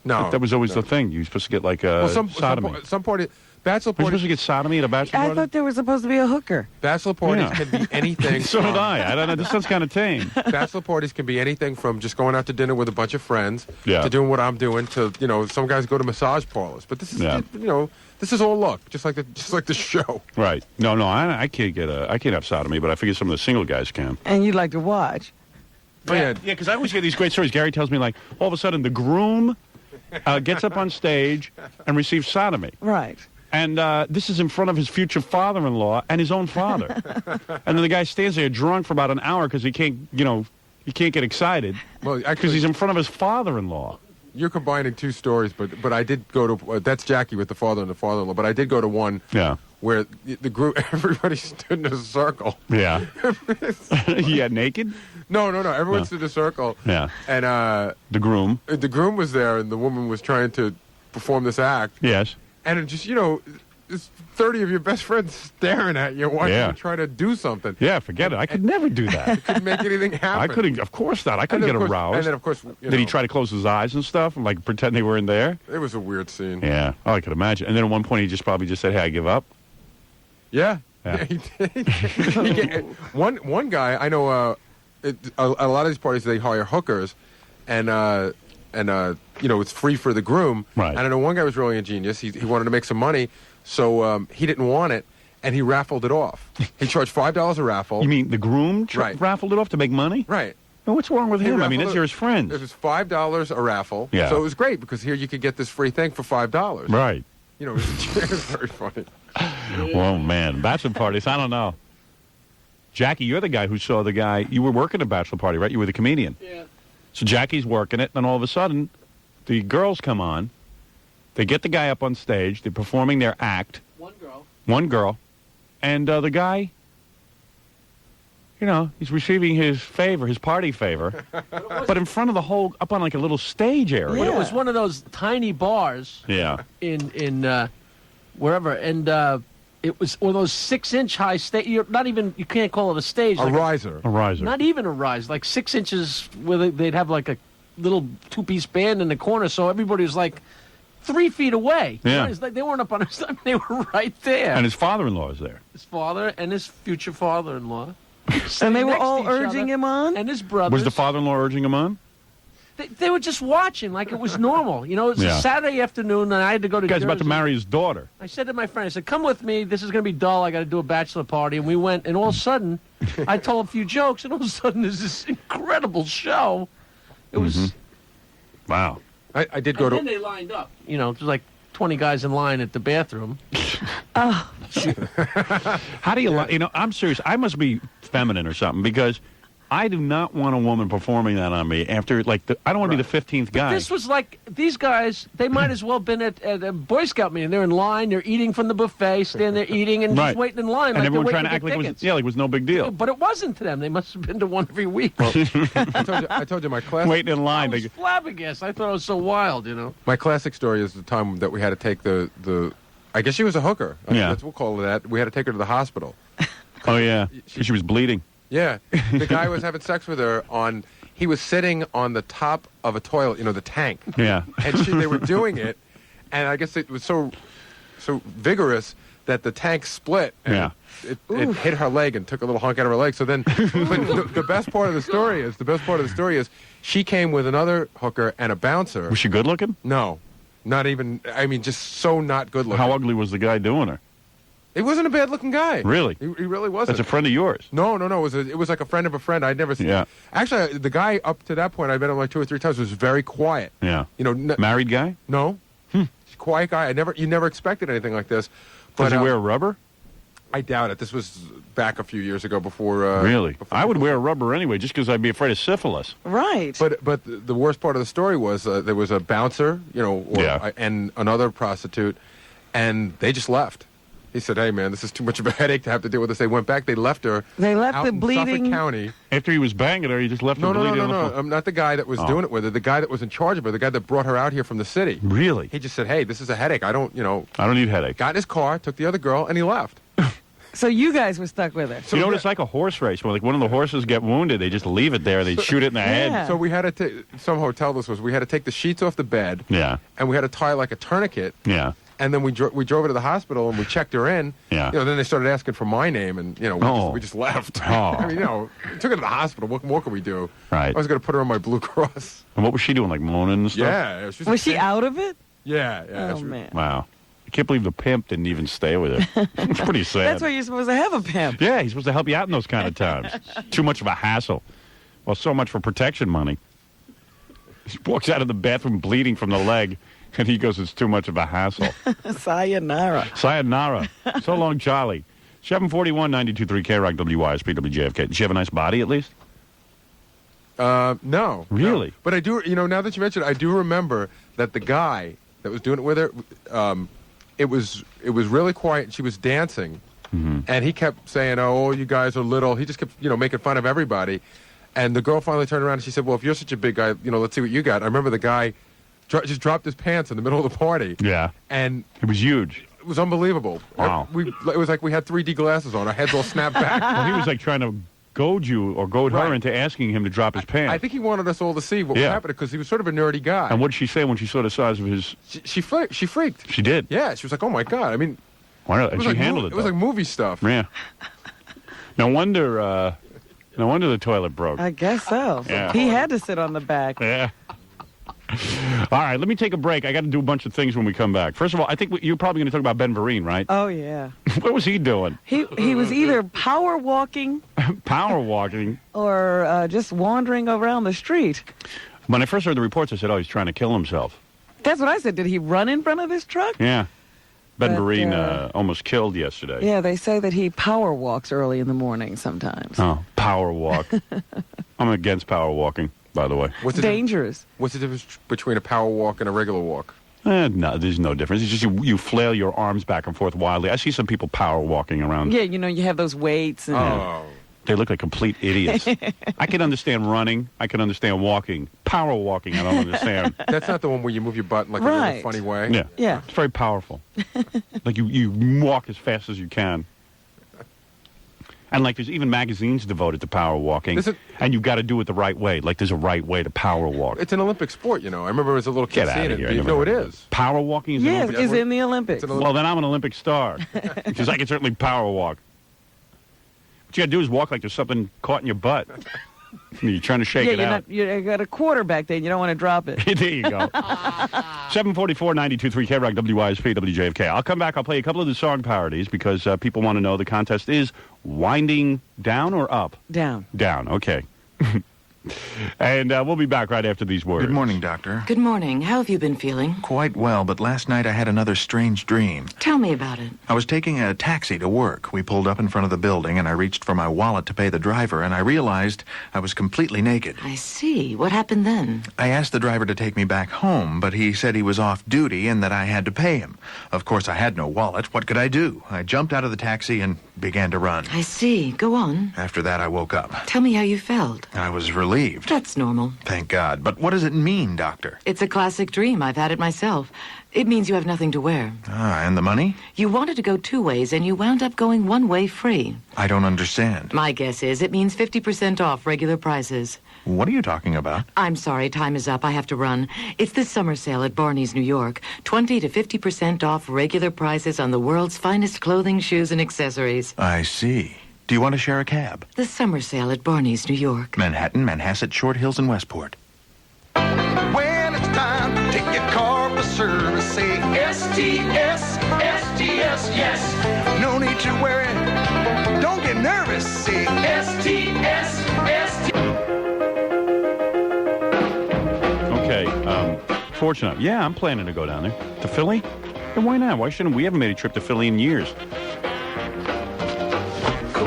[SPEAKER 1] No.
[SPEAKER 3] That was always
[SPEAKER 1] no.
[SPEAKER 3] the thing. You were supposed to get like
[SPEAKER 1] Well,
[SPEAKER 3] sodomy.
[SPEAKER 1] some party. Bachelor
[SPEAKER 3] Were you supposed
[SPEAKER 1] parties.
[SPEAKER 3] to get sodomy at a bachelor
[SPEAKER 2] I
[SPEAKER 3] party?
[SPEAKER 2] thought there was supposed to be a hooker.
[SPEAKER 1] Bachelor parties
[SPEAKER 3] Yeah.
[SPEAKER 1] can be anything.
[SPEAKER 3] So
[SPEAKER 1] from-
[SPEAKER 3] did I. I don't know. This sounds kind of tame.
[SPEAKER 1] Bachelor parties can be anything from just going out to dinner with a bunch of friends
[SPEAKER 3] Yeah.
[SPEAKER 1] to doing what I'm doing to some guys go to massage parlors. But this is
[SPEAKER 3] Yeah.
[SPEAKER 1] this is all luck, just like the show.
[SPEAKER 3] Right. No, I can't I can't have sodomy, but I figure some of the single guys can.
[SPEAKER 2] And you'd like to watch.
[SPEAKER 1] Oh, yeah.
[SPEAKER 3] Yeah, because I always hear these great stories. Gary tells me, like, all of a sudden the groom gets up on stage and receives sodomy.
[SPEAKER 2] Right.
[SPEAKER 3] And this is in front of his future father-in-law and his own father. And then the guy stands there drunk for about an hour because he can't get excited
[SPEAKER 1] Well,
[SPEAKER 3] because
[SPEAKER 1] actually,
[SPEAKER 3] he's in front of his father-in-law.
[SPEAKER 1] you're combining two stories, but I did go to that's Jackie with the father and the father-in-law. But I did go to one
[SPEAKER 3] Yeah.
[SPEAKER 1] where the group everybody stood in a circle.
[SPEAKER 3] Yeah. Yeah, naked?
[SPEAKER 1] No, everyone stood in a circle.
[SPEAKER 3] Yeah.
[SPEAKER 1] And
[SPEAKER 3] The groom.
[SPEAKER 1] the groom was there, and the woman was trying to perform this act.
[SPEAKER 3] Yes.
[SPEAKER 1] And it just, there's 30 of your best friends staring at you watching
[SPEAKER 3] Yeah.
[SPEAKER 1] you try to do something.
[SPEAKER 3] Yeah, forget it. I could never do that.
[SPEAKER 1] Couldn't make anything happen.
[SPEAKER 3] I couldn't, of course not. I couldn't
[SPEAKER 1] And
[SPEAKER 3] get
[SPEAKER 1] then, of course-
[SPEAKER 3] aroused.
[SPEAKER 1] And then, of course,
[SPEAKER 3] Did he try to close his eyes and stuff and, like, pretend they weren't there?
[SPEAKER 1] It was a weird scene.
[SPEAKER 3] Yeah. Oh, I could imagine. And then at one point he probably just said, hey, I give up.
[SPEAKER 1] Yeah.
[SPEAKER 3] Yeah.
[SPEAKER 1] He did. One guy, I know, a lot of these parties, they hire hookers, and it's free for the groom.
[SPEAKER 3] Right.
[SPEAKER 1] And I know one guy was really ingenious. He wanted to make some money, so he didn't want it, and he raffled it off. He charged $5 a raffle.
[SPEAKER 3] You mean the groom
[SPEAKER 1] Right.
[SPEAKER 3] raffled it off to make money?
[SPEAKER 1] Right.
[SPEAKER 3] No, what's wrong with
[SPEAKER 1] He
[SPEAKER 3] him? I mean,
[SPEAKER 1] raffled
[SPEAKER 3] these
[SPEAKER 1] it-
[SPEAKER 3] are his friends.
[SPEAKER 1] It was $5 a raffle.
[SPEAKER 3] Yeah.
[SPEAKER 1] So it was great because here you could get this free thing for $5.
[SPEAKER 3] Right.
[SPEAKER 1] It was very funny.
[SPEAKER 3] Oh, man. Bachelor parties, I don't know. Jackie, you're the guy who saw the guy. You were working a bachelor party, right? You were the comedian.
[SPEAKER 4] Yeah.
[SPEAKER 3] So Jackie's working it, and all of a sudden, the girls come on. They get the guy up on stage. They're performing their act. One girl. And the guy, he's receiving his favor, his party favor, but in front of the whole, up on like a little stage area.
[SPEAKER 4] But it was one of those tiny bars
[SPEAKER 3] Yeah.
[SPEAKER 4] in wherever, and it was one of those 6-inch high stage. You can't call it a stage.
[SPEAKER 1] A
[SPEAKER 4] like
[SPEAKER 1] riser.
[SPEAKER 3] A riser.
[SPEAKER 4] Not even a rise, like 6 inches where they'd have like a little 2-piece band in the corner, so everybody was like 3 feet away.
[SPEAKER 3] Yeah.
[SPEAKER 4] It's like they weren't up on his side, they were right there.
[SPEAKER 3] And his father-in-law is there.
[SPEAKER 4] His father and his future father-in-law.
[SPEAKER 2] And they were all urging him on?
[SPEAKER 4] And his brothers.
[SPEAKER 3] Was the father-in-law urging him on?
[SPEAKER 4] They were just watching like it was normal. It was
[SPEAKER 3] Yeah.
[SPEAKER 4] a Saturday afternoon, and I had to go to
[SPEAKER 3] The guy's about to
[SPEAKER 4] Jersey.
[SPEAKER 3] marry his daughter.
[SPEAKER 4] I said to my friend, I said, come with me. This is going to be dull. I got to do a bachelor party. And we went, and all of a sudden, I told a few jokes, and all of a sudden, there's this incredible show. It was...
[SPEAKER 3] Wow.
[SPEAKER 1] I did go
[SPEAKER 4] And then
[SPEAKER 1] to.
[SPEAKER 4] they lined up. There's like 20 guys in line at the bathroom.
[SPEAKER 3] How do you I'm serious. I must be feminine or something because I do not want a woman performing that on me after, I don't want to be the 15th guy.
[SPEAKER 4] This was like, these guys, they might as well have been at a Boy Scout meeting. They're in line, they're eating from the buffet, standing there eating and
[SPEAKER 3] Right.
[SPEAKER 4] just waiting in line.
[SPEAKER 3] and
[SPEAKER 4] like
[SPEAKER 3] everyone
[SPEAKER 4] they're
[SPEAKER 3] trying to
[SPEAKER 4] waiting
[SPEAKER 3] act
[SPEAKER 4] to
[SPEAKER 3] like
[SPEAKER 4] get
[SPEAKER 3] it was,
[SPEAKER 4] tickets.
[SPEAKER 3] like it was no big deal.
[SPEAKER 4] But it wasn't to them. They must have been to one every week.
[SPEAKER 1] I told you my class.
[SPEAKER 3] Waiting in
[SPEAKER 4] I
[SPEAKER 3] line.
[SPEAKER 4] was flabbergasted. I thought it was so wild,
[SPEAKER 1] My classic story is the time that we had to take the I guess she was a hooker.
[SPEAKER 3] Yeah.
[SPEAKER 1] We'll call it that. We had to take her to the hospital.
[SPEAKER 3] Oh, yeah. She was bleeding.
[SPEAKER 1] Yeah. The guy was having sex with her he was sitting on the top of a toilet, the tank.
[SPEAKER 3] Yeah.
[SPEAKER 1] And they were doing it, and I guess it was so vigorous that the tank split. And
[SPEAKER 3] Yeah.
[SPEAKER 1] It hit her leg and took a little hunk out of her leg. So then, but the best part of the story is, she came with another hooker and a bouncer.
[SPEAKER 3] Was she good looking?
[SPEAKER 1] No, not even. I mean, just so not good looking.
[SPEAKER 3] How ugly was the guy doing her?
[SPEAKER 1] He wasn't a bad looking guy.
[SPEAKER 3] Really?
[SPEAKER 1] He really wasn't.
[SPEAKER 3] That's a friend of yours.
[SPEAKER 1] No. It was like a friend of a friend. I'd never seen.
[SPEAKER 3] Yeah.
[SPEAKER 1] Actually, the guy up to that point, I met him like 2 or 3 times, was very quiet.
[SPEAKER 3] Yeah.
[SPEAKER 1] You know,
[SPEAKER 3] Married guy?
[SPEAKER 1] no, quiet guy. You never expected anything like this.
[SPEAKER 3] Does he
[SPEAKER 1] But,
[SPEAKER 3] wear a rubber?
[SPEAKER 1] I doubt it. This was back a few years ago before.
[SPEAKER 3] Really?
[SPEAKER 1] before-
[SPEAKER 3] I would wear a rubber anyway, just because I'd be afraid of syphilis.
[SPEAKER 2] Right.
[SPEAKER 1] But the worst part of the story was there was a bouncer, and another prostitute, and they just left. He said, "Hey man, this is too much of a headache to have to deal with this." They went back. They left her.
[SPEAKER 2] They left
[SPEAKER 1] out
[SPEAKER 2] the
[SPEAKER 1] in
[SPEAKER 2] bleeding-
[SPEAKER 1] Suffolk County.
[SPEAKER 3] After he was banging her, he just left her
[SPEAKER 1] No.
[SPEAKER 3] bleeding on the floor.
[SPEAKER 1] Not the guy that was doing it with her. The guy that was in charge of her. The guy that brought her out here from the city.
[SPEAKER 3] Really?
[SPEAKER 1] He just said, "Hey, this is a headache. I don't
[SPEAKER 3] need headache.
[SPEAKER 1] Got in his car, took the other girl, and he left.
[SPEAKER 2] So you guys were stuck with her.
[SPEAKER 3] You know what it's like a horse race where like one of the horses get wounded, they just leave it there, they shoot it in the head.
[SPEAKER 2] Yeah.
[SPEAKER 1] So we had to take some hotel. This was we had to take the sheets off the bed.
[SPEAKER 3] Yeah.
[SPEAKER 1] And we had to tie like a tourniquet.
[SPEAKER 3] Yeah.
[SPEAKER 1] And then we drove her to the hospital and we checked her in.
[SPEAKER 3] Yeah.
[SPEAKER 1] Then they started asking for my name and we just left.
[SPEAKER 3] Oh.
[SPEAKER 1] I mean, we took her to the hospital. What more could we do?
[SPEAKER 3] Right.
[SPEAKER 1] I was going to put her on my Blue Cross.
[SPEAKER 3] And what was she doing, like moaning and stuff?
[SPEAKER 1] Yeah.
[SPEAKER 2] Was she out of it?
[SPEAKER 1] Yeah.
[SPEAKER 2] Oh, man.
[SPEAKER 3] Wow. I can't believe the pimp didn't even stay with her. It's pretty sad.
[SPEAKER 2] That's why you're supposed to have a pimp.
[SPEAKER 3] Yeah, he's supposed to help you out in those kind of times. Too much of a hassle. Well, so much for protection money. He walks out of the bathroom bleeding from the leg, and he goes, it's too much of a hassle.
[SPEAKER 2] Sayonara.
[SPEAKER 3] Sayonara. So long, Charlie. 741 92.3 KROC WYSP WJFK. Did she have a nice body, at least?
[SPEAKER 1] No.
[SPEAKER 3] Really?
[SPEAKER 1] No. But I do, now that you mention it, I do remember that the guy that was doing it with her, it was really quiet. She was dancing, and he kept saying, "Oh, you guys are little." He just kept, making fun of everybody. And the girl finally turned around and she said, "Well, if you're such a big guy, let's see what you got." I remember the guy just dropped his pants in the middle of the party.
[SPEAKER 3] Yeah.
[SPEAKER 1] And
[SPEAKER 3] it was huge.
[SPEAKER 1] It was unbelievable.
[SPEAKER 3] Wow.
[SPEAKER 1] It was like we had 3D glasses on. Our heads all snapped back.
[SPEAKER 3] Well, he was like trying to goad her into asking him to drop his pants.
[SPEAKER 1] I think he wanted us all to see what was happening because he was sort of a nerdy guy.
[SPEAKER 3] And what did she say when she saw the size of his...
[SPEAKER 1] She freaked.
[SPEAKER 3] She did?
[SPEAKER 1] Yeah, she was like, "Oh, my God." I mean...
[SPEAKER 3] And she handled it,
[SPEAKER 1] It was like movie stuff.
[SPEAKER 3] Yeah. No wonder the toilet broke.
[SPEAKER 2] I guess so.
[SPEAKER 3] Yeah.
[SPEAKER 2] He had to sit on the back.
[SPEAKER 3] Yeah. All right, let me take a break. I got to do a bunch of things when we come back. First of all, I think you're probably going to talk about Ben Vereen, right?
[SPEAKER 2] Oh, yeah.
[SPEAKER 3] What was he doing?
[SPEAKER 2] He was either power walking
[SPEAKER 3] Power walking.
[SPEAKER 2] or just wandering around the street.
[SPEAKER 3] When I first heard the reports, I said, "Oh, he's trying to kill himself."
[SPEAKER 2] That's what I said. Did he run in front of this truck?
[SPEAKER 3] Yeah. Ben
[SPEAKER 2] But,
[SPEAKER 3] Vereen almost killed yesterday.
[SPEAKER 2] Yeah, they say that he power walks early in the morning sometimes.
[SPEAKER 3] Oh, power walk. I'm against power walking, by the way.
[SPEAKER 1] What's
[SPEAKER 2] Dangerous.
[SPEAKER 1] What's the difference between a power walk and a regular walk?
[SPEAKER 3] No, there's no difference. It's just you flail your arms back and forth wildly. I see some people power walking around.
[SPEAKER 2] Yeah, you have those weights. And
[SPEAKER 3] They look like complete idiots. I can understand running. I can understand walking. Power walking, I don't understand.
[SPEAKER 1] That's not the one where you move your butt in like a really
[SPEAKER 2] Right.
[SPEAKER 1] funny way.
[SPEAKER 3] Yeah.
[SPEAKER 2] Yeah.
[SPEAKER 3] It's very powerful. Like you walk as fast as you can. And like there's even magazines devoted to power walking. And you got to do it the right way. Like there's a right way to power walk.
[SPEAKER 1] It's an Olympic sport, I remember as a little kid
[SPEAKER 3] Get
[SPEAKER 1] seeing
[SPEAKER 3] out of
[SPEAKER 1] it.
[SPEAKER 3] here. I
[SPEAKER 1] You
[SPEAKER 3] never
[SPEAKER 1] know it
[SPEAKER 3] heard of
[SPEAKER 1] is.
[SPEAKER 3] Power walking is an
[SPEAKER 2] Yes,
[SPEAKER 3] Olympic
[SPEAKER 2] is
[SPEAKER 3] sport?
[SPEAKER 2] in the Olympics.
[SPEAKER 3] Well, then I'm an Olympic star. Because I can certainly power walk. What you got to do is walk like there's something caught in your butt. You're trying to shake it out.
[SPEAKER 2] You got a quarterback there and you don't want to drop it.
[SPEAKER 3] There you go. 744 92.3 KROC WYSP WJFK. I'll come back. I'll play a couple of the song parodies because people want to know the contest is winding down or up?
[SPEAKER 2] Down.
[SPEAKER 3] Down. Okay. And we'll be back right after these words.
[SPEAKER 10] Good morning, Doctor.
[SPEAKER 11] Good morning. How have you been feeling?
[SPEAKER 10] Quite well, but last night I had another strange dream.
[SPEAKER 11] Tell me about it.
[SPEAKER 10] I was taking a taxi to work. We pulled up in front of the building, and I reached for my wallet to pay the driver, and I realized I was completely naked.
[SPEAKER 11] I see. What happened then?
[SPEAKER 10] I asked the driver to take me back home, but he said he was off duty and that I had to pay him. Of course, I had no wallet. What could I do? I jumped out of the taxi and began to run.
[SPEAKER 11] I see. Go on.
[SPEAKER 10] After that, I woke up.
[SPEAKER 11] Tell me how you felt.
[SPEAKER 10] I was relieved.
[SPEAKER 11] That's normal.
[SPEAKER 10] Thank God. But what does it mean, Doctor?
[SPEAKER 11] It's a classic dream. I've had it myself. It means you have nothing to wear.
[SPEAKER 10] Ah, and the money?
[SPEAKER 11] You wanted to go 2 ways, and you wound up going 1 way free.
[SPEAKER 10] I don't understand.
[SPEAKER 11] My guess is it means 50% off regular prices.
[SPEAKER 10] What are you talking about?
[SPEAKER 11] I'm sorry, time is up. I have to run. It's the summer sale at Barney's, New York. 20 to 50% off regular prices on the world's finest clothing, shoes, and accessories.
[SPEAKER 10] I see. Do you want to share a cab?
[SPEAKER 11] The summer sale at Barney's, New York.
[SPEAKER 10] Manhattan, Manhasset, Short Hills, and Westport.
[SPEAKER 12] When it's time to take your car for service, say STS, STS, yes. No need to worry, don't get nervous, say STS, STS.
[SPEAKER 3] Okay, Fortunate. Yeah, I'm planning to go down there. To Philly? And why not? Why shouldn't we? Haven't made a trip to Philly in years.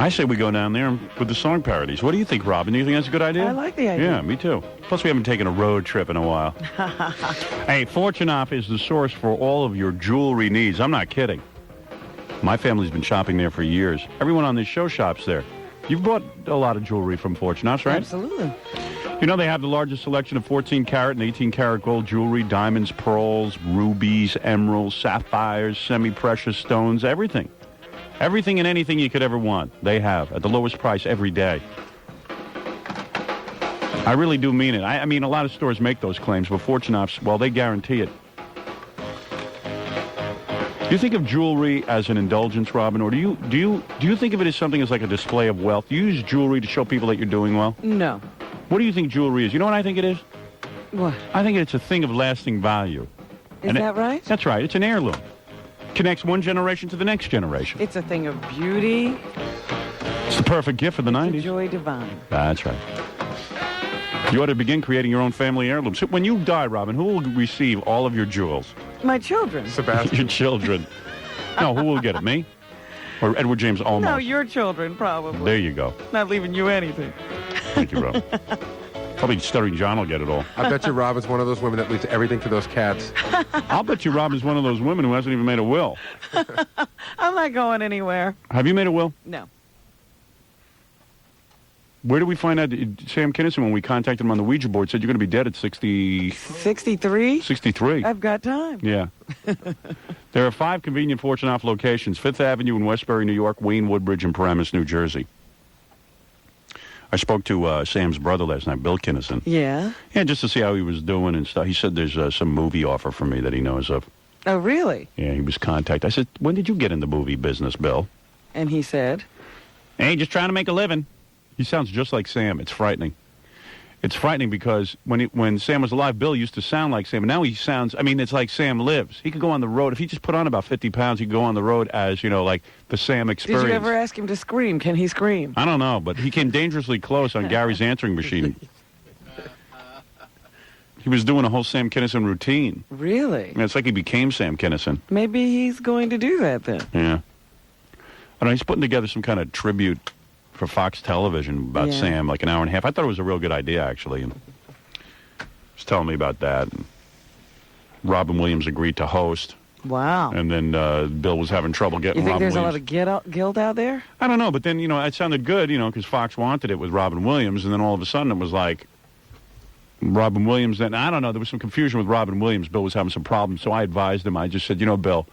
[SPEAKER 3] I say we go down there with the song parodies. What do you think, Robin? Do you think that's a good idea?
[SPEAKER 2] I like the idea.
[SPEAKER 3] Yeah, me too. Plus, we haven't taken a road trip in a while. Hey, Fortunoff is the source for all of your jewelry needs. I'm not kidding. My family's been shopping there for years. Everyone on this show shops there. You've bought a lot of jewelry from Fortunoff's, right?
[SPEAKER 2] Absolutely.
[SPEAKER 3] You know they have the largest selection of 14-karat and 18-karat gold jewelry, diamonds, pearls, rubies, emeralds, sapphires, semi-precious stones, everything. Everything and anything you could ever want, they have at the lowest price every day. I really do mean it. I mean, a lot of stores make those claims, but Fortunoff's, well, they guarantee it. Do you think of jewelry as an indulgence, Robin, or do you think of it as something as like a display of wealth? Do you use jewelry to show people that you're doing well?
[SPEAKER 2] No.
[SPEAKER 3] What do you think jewelry is? You know what I think it is?
[SPEAKER 2] What?
[SPEAKER 3] I think it's a thing of lasting value.
[SPEAKER 2] Is that right?
[SPEAKER 3] That's right. It's an heirloom. Connects one generation to the next generation.
[SPEAKER 2] It's a thing of beauty.
[SPEAKER 3] It's the perfect gift for the 90s.
[SPEAKER 2] It's a joy divine.
[SPEAKER 3] That's right. You ought to begin creating your own family heirloom. So when you die, Robin, who will receive all of your jewels?
[SPEAKER 2] My children.
[SPEAKER 1] Sebastian.
[SPEAKER 3] Your children. No, who will get it? Me? Or Edward James Olmos?
[SPEAKER 2] No, your children, probably.
[SPEAKER 3] There you go.
[SPEAKER 2] Not leaving you anything.
[SPEAKER 3] Thank you, Robin. Probably Stuttering John will get it all.
[SPEAKER 1] I bet you Robin's one of those women that leaves everything to those cats.
[SPEAKER 3] I'll bet you Robin's one of those women who hasn't even made a will.
[SPEAKER 2] I'm not going anywhere.
[SPEAKER 3] Have you made a will?
[SPEAKER 2] No.
[SPEAKER 3] Where did we find out? Sam Kinison, when we contacted him on the Ouija board, said you're going to be dead at 60...
[SPEAKER 2] 63?
[SPEAKER 3] 63.
[SPEAKER 2] I've got time.
[SPEAKER 3] Yeah. There are 5 convenient Fortunoff locations: 5th Avenue in Westbury, New York, Wayne, Woodbridge, and Paramus, New Jersey. I spoke to Sam's brother last night, Bill Kinison.
[SPEAKER 2] Yeah?
[SPEAKER 3] Yeah, just to see how he was doing and stuff. He said there's some movie offer for me that he knows of.
[SPEAKER 2] Oh, really?
[SPEAKER 3] Yeah, he was contacted. I said, when did you get in the movie business, Bill?
[SPEAKER 2] And he said?
[SPEAKER 3] Hey, just trying to make a living. He sounds just like Sam. It's frightening. It's frightening because when Sam was alive, Bill used to sound like Sam. And now he sounds, I mean, it's like Sam lives. He could go on the road. If he just put on about 50 pounds, he could go on the road as, you know, like the Sam experience.
[SPEAKER 2] Did you ever ask him to scream? Can he scream?
[SPEAKER 3] I don't know, but he came dangerously close on Gary's answering machine. He was doing a whole Sam Kinison routine.
[SPEAKER 2] Really?
[SPEAKER 3] Yeah, it's like he became Sam Kinison.
[SPEAKER 2] Maybe he's going to do that then.
[SPEAKER 3] Yeah. I don't know, he's putting together some kind of tribute for Fox Television about Sam, like an hour and a half. I thought it was a real good idea, actually. And he was telling me about that. And Robin Williams agreed to host.
[SPEAKER 2] Wow.
[SPEAKER 3] And then Bill was having trouble getting
[SPEAKER 2] You think
[SPEAKER 3] Robin
[SPEAKER 2] there's
[SPEAKER 3] Williams.
[SPEAKER 2] a lot of guilt out there?
[SPEAKER 3] I don't know, but then, you know, it sounded good, you know, because Fox wanted it with Robin Williams, and then all of a sudden it was like Robin Williams. Then, I don't know, there was some confusion with Robin Williams. Bill was having some problems, so I advised him. I just said, you know, Bill,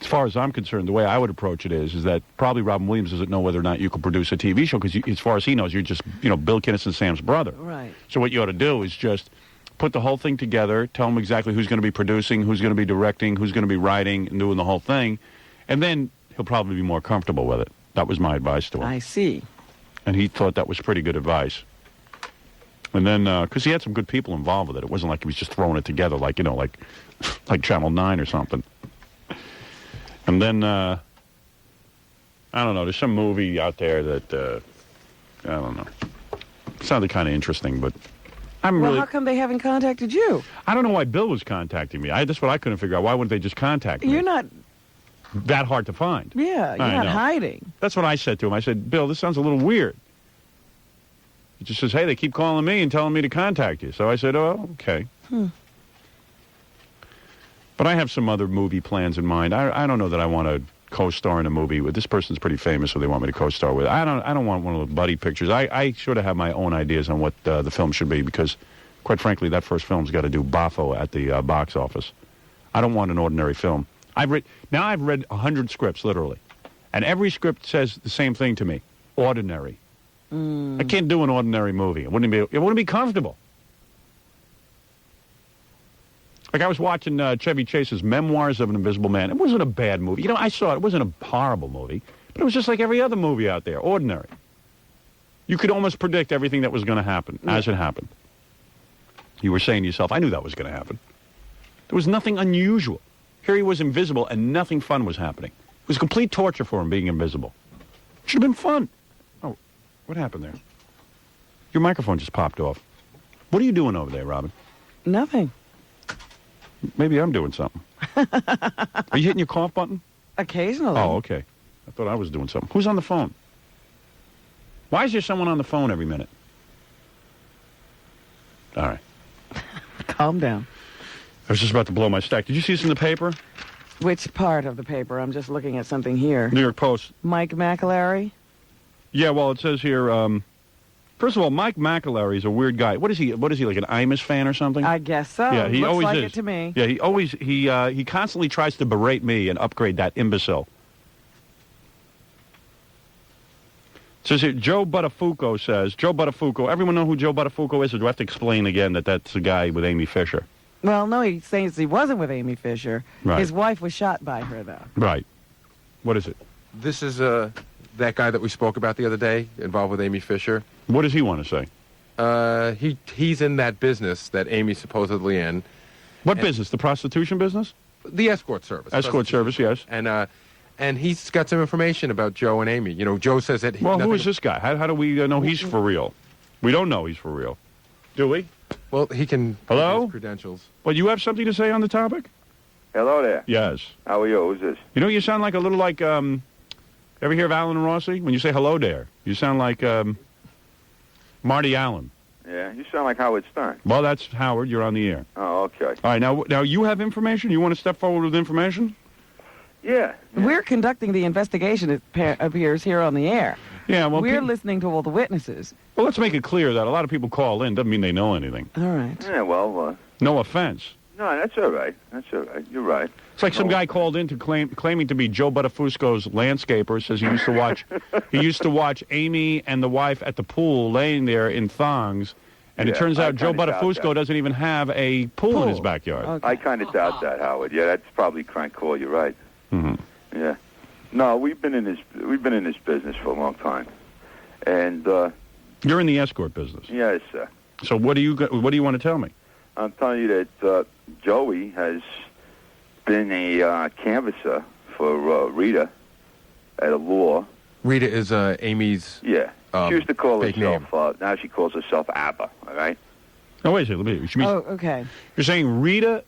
[SPEAKER 3] as far as I'm concerned, the way I would approach it is that probably Robin Williams doesn't know whether or not you could produce a TV show because, as far as he knows, you're just, you know, Bill Kinison, Sam's brother.
[SPEAKER 2] Right.
[SPEAKER 3] So what you ought to do is just put the whole thing together, tell him exactly who's going to be producing, who's going to be directing, who's going to be writing and doing the whole thing, and then he'll probably be more comfortable with it. That was my advice to him.
[SPEAKER 2] I see.
[SPEAKER 3] And he thought that was pretty good advice. And then, because he had some good people involved with it. It wasn't like he was just throwing it together like, you know, like Channel 9 or something. And then, I don't know, there's some movie out there that, I don't know. It sounded kind of interesting, but
[SPEAKER 2] Well, how come they haven't contacted you?
[SPEAKER 3] I don't know why Bill was contacting me. That's what I couldn't figure out. Why wouldn't they just contact me?
[SPEAKER 2] You're not...
[SPEAKER 3] That hard to find.
[SPEAKER 2] Yeah, you're
[SPEAKER 3] I
[SPEAKER 2] not
[SPEAKER 3] know.
[SPEAKER 2] hiding.
[SPEAKER 3] That's what I said to him. I said, Bill, this sounds a little weird. He just says, hey, they keep calling me and telling me to contact you. So I said, oh, okay. But I have some other movie plans in mind. I don't know that I want to co-star in a movie with this person's pretty famous, so they want me to co-star with. I don't want one of those buddy pictures. I sort of have my own ideas on what the film should be because, quite frankly, that first film's got to do boffo at the box office. I don't want an ordinary film. I've read 100 scripts, literally. And every script says the same thing to me. Ordinary. I can't do an ordinary movie. It wouldn't be comfortable. Like I was watching Chevy Chase's Memoirs of an Invisible Man. It wasn't a bad movie. You know, I saw it. It wasn't a horrible movie. But it was just like every other movie out there. Ordinary. You could almost predict everything that was going to happen as it happened. You were saying to yourself, I knew that was going to happen. There was nothing unusual. Here he was invisible and nothing fun was happening. It was complete torture for him being invisible. It should have been fun. Oh, what happened there? Your microphone just popped off. What are you doing over there, Robin?
[SPEAKER 2] Nothing.
[SPEAKER 3] Maybe I'm doing something. Are you hitting your cough button?
[SPEAKER 2] Occasionally.
[SPEAKER 3] Oh, okay. I thought I was doing something. Who's on the phone? Why is there someone on the phone every minute? All right.
[SPEAKER 2] Calm down.
[SPEAKER 3] I was just about to blow my stack. Did you see this in the paper?
[SPEAKER 2] Which part of the paper? I'm just looking at something here.
[SPEAKER 3] New York Post.
[SPEAKER 2] Mike McAlery?
[SPEAKER 3] Yeah, well, it says here, first of all, Mike McAlery is a weird guy. What is he, like an Imus fan or something?
[SPEAKER 2] I guess so.
[SPEAKER 3] Yeah, he
[SPEAKER 2] Looks
[SPEAKER 3] always
[SPEAKER 2] like
[SPEAKER 3] is.
[SPEAKER 2] it to me.
[SPEAKER 3] Yeah, he constantly tries to berate me and upgrade that imbecile. It says here, Joe Buttafuoco, everyone know who Joe Buttafuoco is, or do I have to explain again that that's the guy with Amy Fisher?
[SPEAKER 2] Well, no, he says he wasn't with Amy Fisher.
[SPEAKER 3] Right.
[SPEAKER 2] His wife was shot by her, though.
[SPEAKER 3] Right. What is it?
[SPEAKER 1] This is that guy that we spoke about the other day, involved with Amy Fisher.
[SPEAKER 3] What does he want to say?
[SPEAKER 1] He's in that business that Amy's supposedly in.
[SPEAKER 3] What business? The prostitution business?
[SPEAKER 1] The escort service.
[SPEAKER 3] Escort service, yes.
[SPEAKER 1] And he's got some information about Joe and Amy. You know, Joe says that.
[SPEAKER 3] Well, who is this guy? How do we know he's for real? We don't know he's for real. Do we?
[SPEAKER 1] Well, he can.
[SPEAKER 3] Hello?
[SPEAKER 1] His credentials.
[SPEAKER 3] Well, you have something to say on the topic?
[SPEAKER 13] Hello there.
[SPEAKER 3] Yes.
[SPEAKER 13] How are you? Who's this?
[SPEAKER 3] You know, you sound like a little like, ever hear of Alan and Rossi? When you say hello there, you sound like Marty Allen.
[SPEAKER 13] Yeah, you sound like Howard Stern.
[SPEAKER 3] Well, that's Howard. You're on the air.
[SPEAKER 13] Oh, okay.
[SPEAKER 3] All right, now you have information? You want to step forward with information?
[SPEAKER 13] Yeah.
[SPEAKER 2] We're conducting the investigation, it appears, here on the air.
[SPEAKER 3] Yeah, well,
[SPEAKER 2] we're listening to all the witnesses.
[SPEAKER 3] Well, let's make it clear that a lot of people call in. Doesn't mean they know anything.
[SPEAKER 2] All right.
[SPEAKER 13] Yeah, well...
[SPEAKER 3] No offense.
[SPEAKER 13] No, that's all right. That's all right. You're right.
[SPEAKER 3] It's like some guy called in to claiming to be Joe Buttafuoco's landscaper. Says he used to watch Amy and the wife at the pool laying there in thongs, and it turns out Joe Buttafuoco doesn't even have a pool in his backyard.
[SPEAKER 2] Okay.
[SPEAKER 13] I kind of doubt that, Howard. Yeah, that's probably crank call. You're right.
[SPEAKER 3] Mm-hmm.
[SPEAKER 13] Yeah. No, we've been in this business for a long time, and
[SPEAKER 3] you're in the escort business.
[SPEAKER 13] Yes, sir.
[SPEAKER 3] So what do you want to tell me?
[SPEAKER 13] I'm telling you that Joey has been a canvasser for Rita at a law.
[SPEAKER 1] Rita is Amy's.
[SPEAKER 13] Yeah. She used to call
[SPEAKER 1] fake
[SPEAKER 13] herself. Now she calls herself ABBA. All right.
[SPEAKER 3] Oh, wait a second.
[SPEAKER 2] Okay.
[SPEAKER 3] You're saying Rita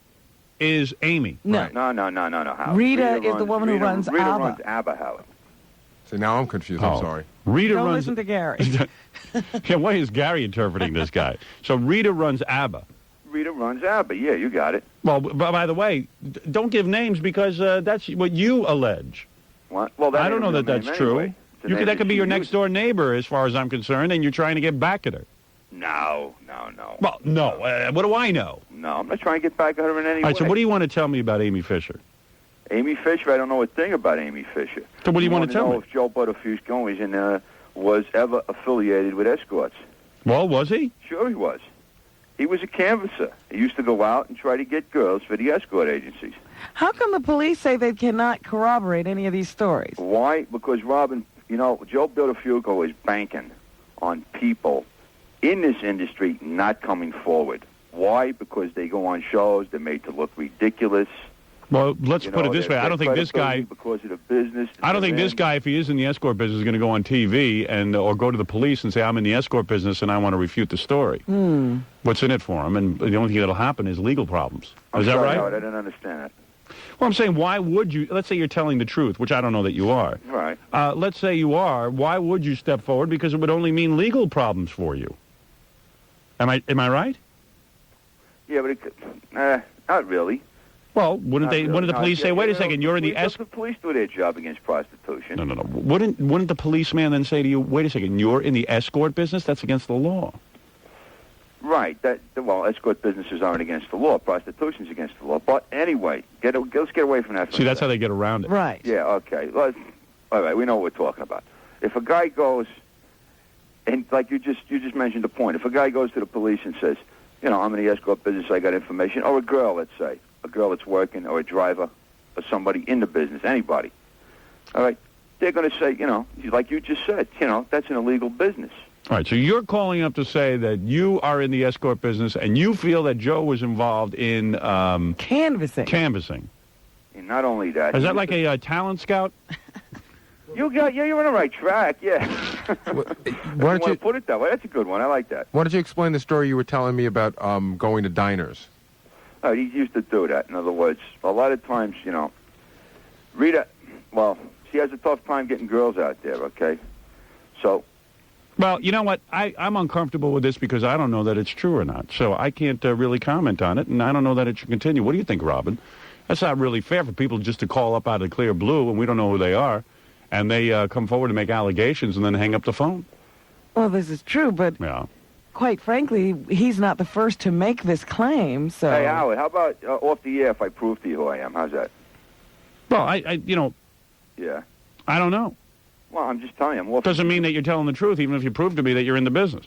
[SPEAKER 3] is Amy?
[SPEAKER 2] No.
[SPEAKER 3] Right.
[SPEAKER 13] No, Howard.
[SPEAKER 2] Rita is the woman who runs
[SPEAKER 13] Rita
[SPEAKER 2] ABBA.
[SPEAKER 13] runs ABBA, Howard.
[SPEAKER 1] So now I'm confused. I'm sorry.
[SPEAKER 3] Rita
[SPEAKER 2] Don't
[SPEAKER 3] runs.
[SPEAKER 2] listen to Gary.
[SPEAKER 3] Yeah, why is Gary interpreting this guy? So Rita runs ABBA.
[SPEAKER 13] Rita runs ABBA. Yeah, you got it.
[SPEAKER 3] Well, by the way, don't give names because that's what you allege.
[SPEAKER 13] What? Well, that
[SPEAKER 3] I don't know that that's true.
[SPEAKER 13] Anyway.
[SPEAKER 3] That could be your next door neighbor, as far as I'm concerned, and you're trying to get back at her.
[SPEAKER 13] No.
[SPEAKER 3] Well, no. What do I know?
[SPEAKER 13] No, I'm not trying to get back at her in any way.
[SPEAKER 3] All right, so what do you want to tell me about Amy Fisher?
[SPEAKER 13] Amy Fisher, I don't know a thing about Amy Fisher.
[SPEAKER 3] So what do you want to tell me?
[SPEAKER 13] If Joe Buttafuoco was ever affiliated with escorts.
[SPEAKER 3] Well, was he?
[SPEAKER 13] Sure he was. He was a canvasser. He used to go out and try to get girls for the escort agencies.
[SPEAKER 2] How come the police say they cannot corroborate any of these stories?
[SPEAKER 13] Why? Because, Robin, Joe Buttafuoco is banking on people in this industry not coming forward. Why? Because they go on shows, they're made to look ridiculous.
[SPEAKER 3] Well, let's put it this way. I don't think this guy...
[SPEAKER 13] Because of the business...
[SPEAKER 3] I don't think this guy, if he is in the escort business, is going to go on TV or go to the police and say, I'm in the escort business and I want to refute the story. What's in it for him? And the only thing that'll happen is legal problems. Is that right?
[SPEAKER 13] Howard, I didn't understand that.
[SPEAKER 3] Well, I'm saying, why would you... Let's say you're telling the truth, which I don't know that you are.
[SPEAKER 13] Right.
[SPEAKER 3] Let's say you are. Why would you step forward? Because it would only mean legal problems for you. Am I right?
[SPEAKER 13] Yeah, but not really.
[SPEAKER 3] Well, wouldn't the police say, wait a second, you're in the
[SPEAKER 13] escort... The police do their job against prostitution.
[SPEAKER 3] No. Wouldn't the policeman then say to you, wait a second, you're in the escort business? That's against the law.
[SPEAKER 13] Right. Well, escort businesses aren't against the law. Prostitution's against the law. But anyway, let's get away from that.
[SPEAKER 3] See, that's how they get around it.
[SPEAKER 2] Right.
[SPEAKER 13] Yeah, okay. All right, we know what we're talking about. If a guy goes, and like you just mentioned the point, if a guy goes to the police and says, you know, I'm in the escort business, I got information, or a girl, let's say, a girl that's working, or a driver, or somebody in the business, anybody, all right, they're going to say, you know, like you just said, you know, that's an illegal business.
[SPEAKER 3] All right, so you're calling up to say that you are in the escort business and you feel that Joe was involved in
[SPEAKER 2] canvassing.
[SPEAKER 3] Canvassing.
[SPEAKER 13] And not only that.
[SPEAKER 3] Is that like a talent scout?
[SPEAKER 13] You're on the right track, yeah.
[SPEAKER 1] Why don't you
[SPEAKER 13] put it that way? That's a good one. I like that.
[SPEAKER 1] Why don't you explain the story you were telling me about going to diners?
[SPEAKER 13] He used to do that. In other words, a lot of times, you know, Rita, well, she has a tough time getting girls out there, okay? So.
[SPEAKER 3] Well, you know what? I'm uncomfortable with this because I don't know that it's true or not. So I can't really comment on it, and I don't know that it should continue. What do you think, Robin? That's not really fair for people just to call up out of the clear blue, and we don't know who they are, and they come forward and make allegations and then hang up the phone.
[SPEAKER 2] Well, this is true, but quite frankly, he's not the first to make this claim, so...
[SPEAKER 13] Hey, Howard, how about off the air if I prove to you who I am? How's that?
[SPEAKER 3] Well, I you know...
[SPEAKER 13] Yeah.
[SPEAKER 3] I don't know.
[SPEAKER 13] Well, I'm just telling you.
[SPEAKER 3] Doesn't mean that you're telling the truth, even if you prove to me that you're in the business.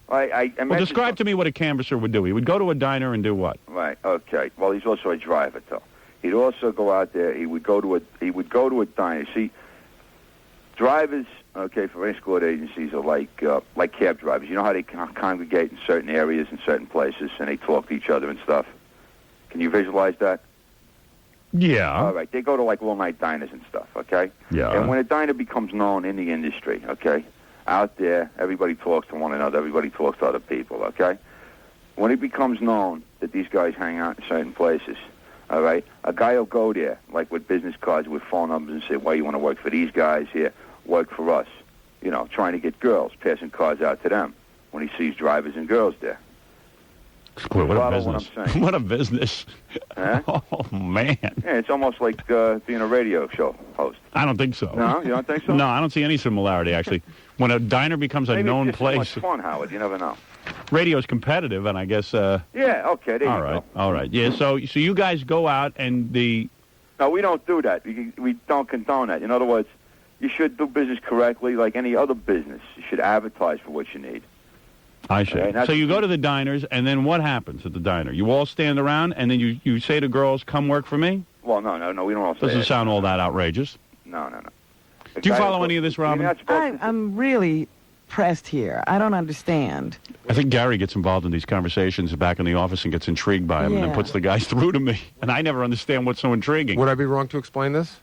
[SPEAKER 13] Well,
[SPEAKER 3] describe to me what a canvasser would do. He would go to a diner and do what?
[SPEAKER 13] Right. Okay. Well, he's also a driver, though. He'd also go out there. He would go to a diner. See, drivers, okay, for escort agencies are like cab drivers. You know how they congregate in certain areas and certain places, and they talk to each other and stuff. Can you visualize that?
[SPEAKER 3] Yeah.
[SPEAKER 13] All right. They go to like all-night diners and stuff, okay?
[SPEAKER 3] Yeah.
[SPEAKER 13] And when a diner becomes known in the industry, okay, out there, everybody talks to one another. Everybody talks to other people, okay? When it becomes known that these guys hang out in certain places, all right, a guy will go there, like with business cards, with phone numbers, and say, well, you want to work for these guys here, work for us. You know, trying to get girls, passing cards out to them when he sees drivers and girls there.
[SPEAKER 3] What a business. What a business.
[SPEAKER 13] Huh?
[SPEAKER 3] Oh, man.
[SPEAKER 13] Yeah, it's almost like being a radio show host.
[SPEAKER 3] I don't think so.
[SPEAKER 13] No, you don't think so?
[SPEAKER 3] No, I don't see any similarity, actually. When a diner becomes a known
[SPEAKER 13] Maybe
[SPEAKER 3] place...
[SPEAKER 13] it's just so much fun, Howard. You never know.
[SPEAKER 3] Radio's competitive, and I guess...
[SPEAKER 13] Yeah, okay, there you go.
[SPEAKER 3] All right. Yeah, so you guys go out and the...
[SPEAKER 13] No, we don't do that. We don't condone that. In other words, you should do business correctly like any other business. You should advertise for what you need.
[SPEAKER 3] I see.
[SPEAKER 13] Okay,
[SPEAKER 3] so you go to the diners, and then what happens at the diner? You all stand around, and then you say to girls, come work for me?
[SPEAKER 13] Well, no, we don't all say
[SPEAKER 3] Doesn't
[SPEAKER 13] that.
[SPEAKER 3] sound all that outrageous.
[SPEAKER 13] No.
[SPEAKER 3] Do you follow any of this, Robin?
[SPEAKER 2] I'm really pressed here. I don't understand.
[SPEAKER 3] I think Gary gets involved in these conversations back in the office and gets intrigued by them and then puts the guys through to me. And I never understand what's so intriguing.
[SPEAKER 1] Would I be wrong to explain this?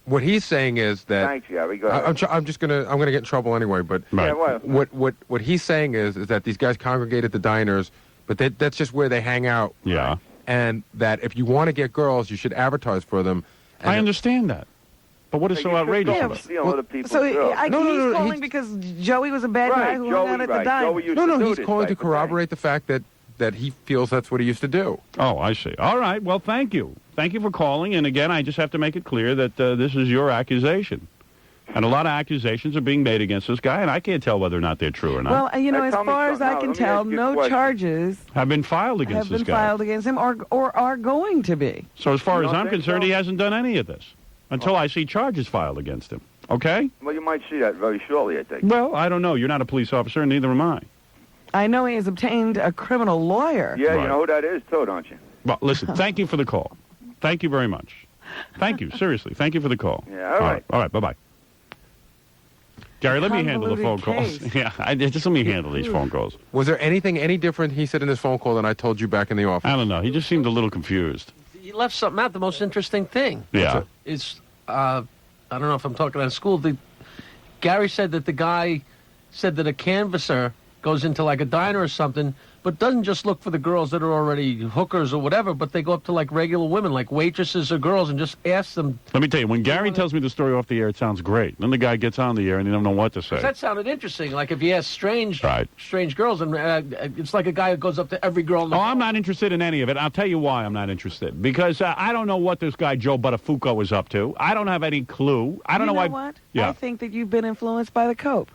[SPEAKER 1] What he's saying is that...
[SPEAKER 13] Thanks, Gary. Go ahead.
[SPEAKER 1] I'm gonna get in trouble anyway. But
[SPEAKER 13] Yeah, well.
[SPEAKER 1] what he's saying is that these guys congregate at the diners, but that's just where they hang out.
[SPEAKER 3] Yeah.
[SPEAKER 1] And that if you want to get girls, you should advertise for them. And
[SPEAKER 3] I understand that. But what is so outrageous about it?
[SPEAKER 13] Steal other people's
[SPEAKER 2] So
[SPEAKER 13] girls.
[SPEAKER 2] he's calling because Joey was a bad guy who hung out at the diner.
[SPEAKER 1] He's calling to corroborate the fact that he feels that's what he used to do.
[SPEAKER 3] Oh, I see. All right. Well, thank you. Thank you for calling. And again, I just have to make it clear that this is your accusation. And a lot of accusations are being made against this guy, and I can't tell whether or not they're true or not.
[SPEAKER 2] Well, you know, as far as I can tell, no charges
[SPEAKER 3] have been filed against this guy.
[SPEAKER 2] filed against him or are going to be.
[SPEAKER 3] So as far as I'm concerned, he hasn't done any of this until I see charges filed against him. Okay?
[SPEAKER 13] Well, you might see that very shortly, I think.
[SPEAKER 3] Well, I don't know. You're not a police officer, and neither am I.
[SPEAKER 2] I know he has obtained a criminal lawyer.
[SPEAKER 13] Yeah, you know who that is, too, don't you?
[SPEAKER 3] Well, listen, thank you for the call. Thank you very much. Thank you, seriously. Thank you for the call.
[SPEAKER 13] Yeah, all right.
[SPEAKER 3] All right, bye-bye. Gary, let me handle the phone calls. Yeah, just let me handle these phone calls.
[SPEAKER 1] Was there anything any different he said in his phone call than I told you back in the office?
[SPEAKER 3] I don't know. He just seemed a little confused.
[SPEAKER 4] He left something out. The most interesting thing.
[SPEAKER 3] Yeah.
[SPEAKER 4] Is I don't know if I'm talking out of school. Gary said that the guy said that a canvasser goes into like a diner or something, but doesn't just look for the girls that are already hookers or whatever, but they go up to like regular women, like waitresses or girls, and just ask them.
[SPEAKER 3] Let me tell you, when Gary tells me the story off the air, it sounds great. Then the guy gets on the air and he doesn't know what to say.
[SPEAKER 4] That sounded interesting. Like if you ask strange girls, and it's like a guy who goes up to every girl.
[SPEAKER 3] I'm not interested in any of it. I'll tell you why I'm not interested. Because I don't know what this guy Joe Buttafuoco is up to. I don't have any clue. I don't know why.
[SPEAKER 2] What?
[SPEAKER 3] Yeah.
[SPEAKER 2] I think that you've been influenced by the Cope.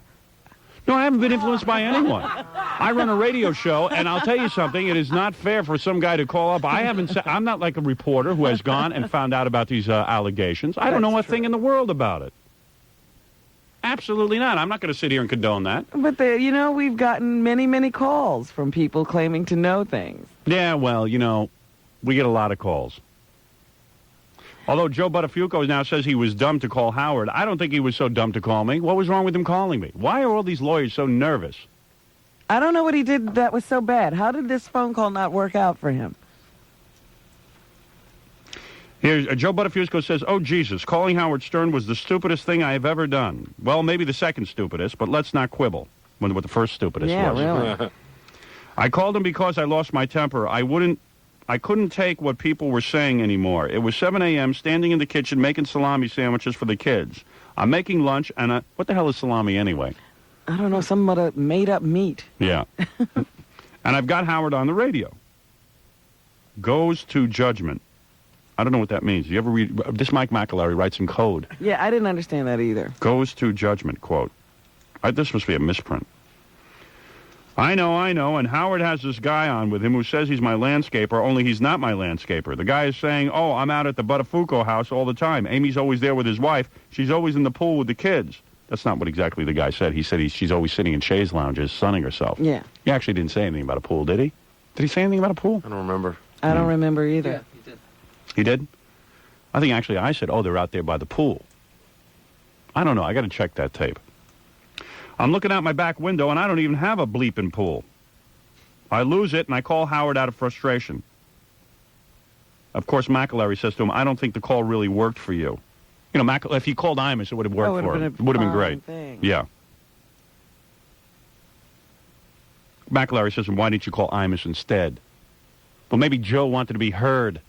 [SPEAKER 3] No, I haven't been influenced by anyone. I run a radio show, and I'll tell you something. It is not fair for some guy to call up. I'm not like a reporter who has gone and found out about these allegations. I don't know a thing in the world about it. Absolutely not. I'm not going to sit here and condone that.
[SPEAKER 2] But, we've gotten many, many calls from people claiming to know things.
[SPEAKER 3] Yeah, well, we get a lot of calls. Although Joe Buttafuoco now says he was dumb to call Howard, I don't think he was so dumb to call me. What was wrong with him calling me? Why are all these lawyers so nervous?
[SPEAKER 2] I don't know what he did that was so bad. How did this phone call not work out for him?
[SPEAKER 3] Here's Joe Buttafuoco says, "Oh, Jesus, calling Howard Stern was the stupidest thing I have ever done." Well, maybe the second stupidest, but let's not quibble with what the first stupidest was.
[SPEAKER 2] Really.
[SPEAKER 3] I called him because I lost my temper. I couldn't take what people were saying anymore. It was 7 a.m., standing in the kitchen making salami sandwiches for the kids. I'm making lunch, and what the hell is salami anyway?
[SPEAKER 2] I don't know, some made-up meat.
[SPEAKER 3] Yeah. And I've got Howard on the radio. Goes to judgment. I don't know what that means. You ever read? This Mike McAlery writes in code.
[SPEAKER 2] Yeah, I didn't understand that either.
[SPEAKER 3] Goes to judgment, quote. This must be a misprint. I know, and Howard has this guy on with him who says he's my landscaper, only he's not my landscaper. The guy is saying, oh, I'm out at the Buttafuoco house all the time. Amy's always there with his wife. She's always in the pool with the kids. That's not what exactly the guy said. He said she's always sitting in chaise lounges, sunning herself.
[SPEAKER 2] Yeah.
[SPEAKER 3] He actually didn't say anything about a pool, did he? Did he say anything about a pool?
[SPEAKER 1] I don't remember.
[SPEAKER 2] I don't remember either.
[SPEAKER 4] Yeah, he did.
[SPEAKER 3] He did? I think actually I said, oh, they're out there by the pool. I don't know. I got to check that tape. I'm looking out my back window, and I don't even have a bleeping pool. I lose it, and I call Howard out of frustration. Of course, McAlery says to him, I don't think the call really worked for you. If he called Imus, it would have worked for him. It would have been great.
[SPEAKER 2] Thing.
[SPEAKER 3] Yeah. McAlery says, why didn't you call Imus instead? Well, maybe Joe wanted to be heard.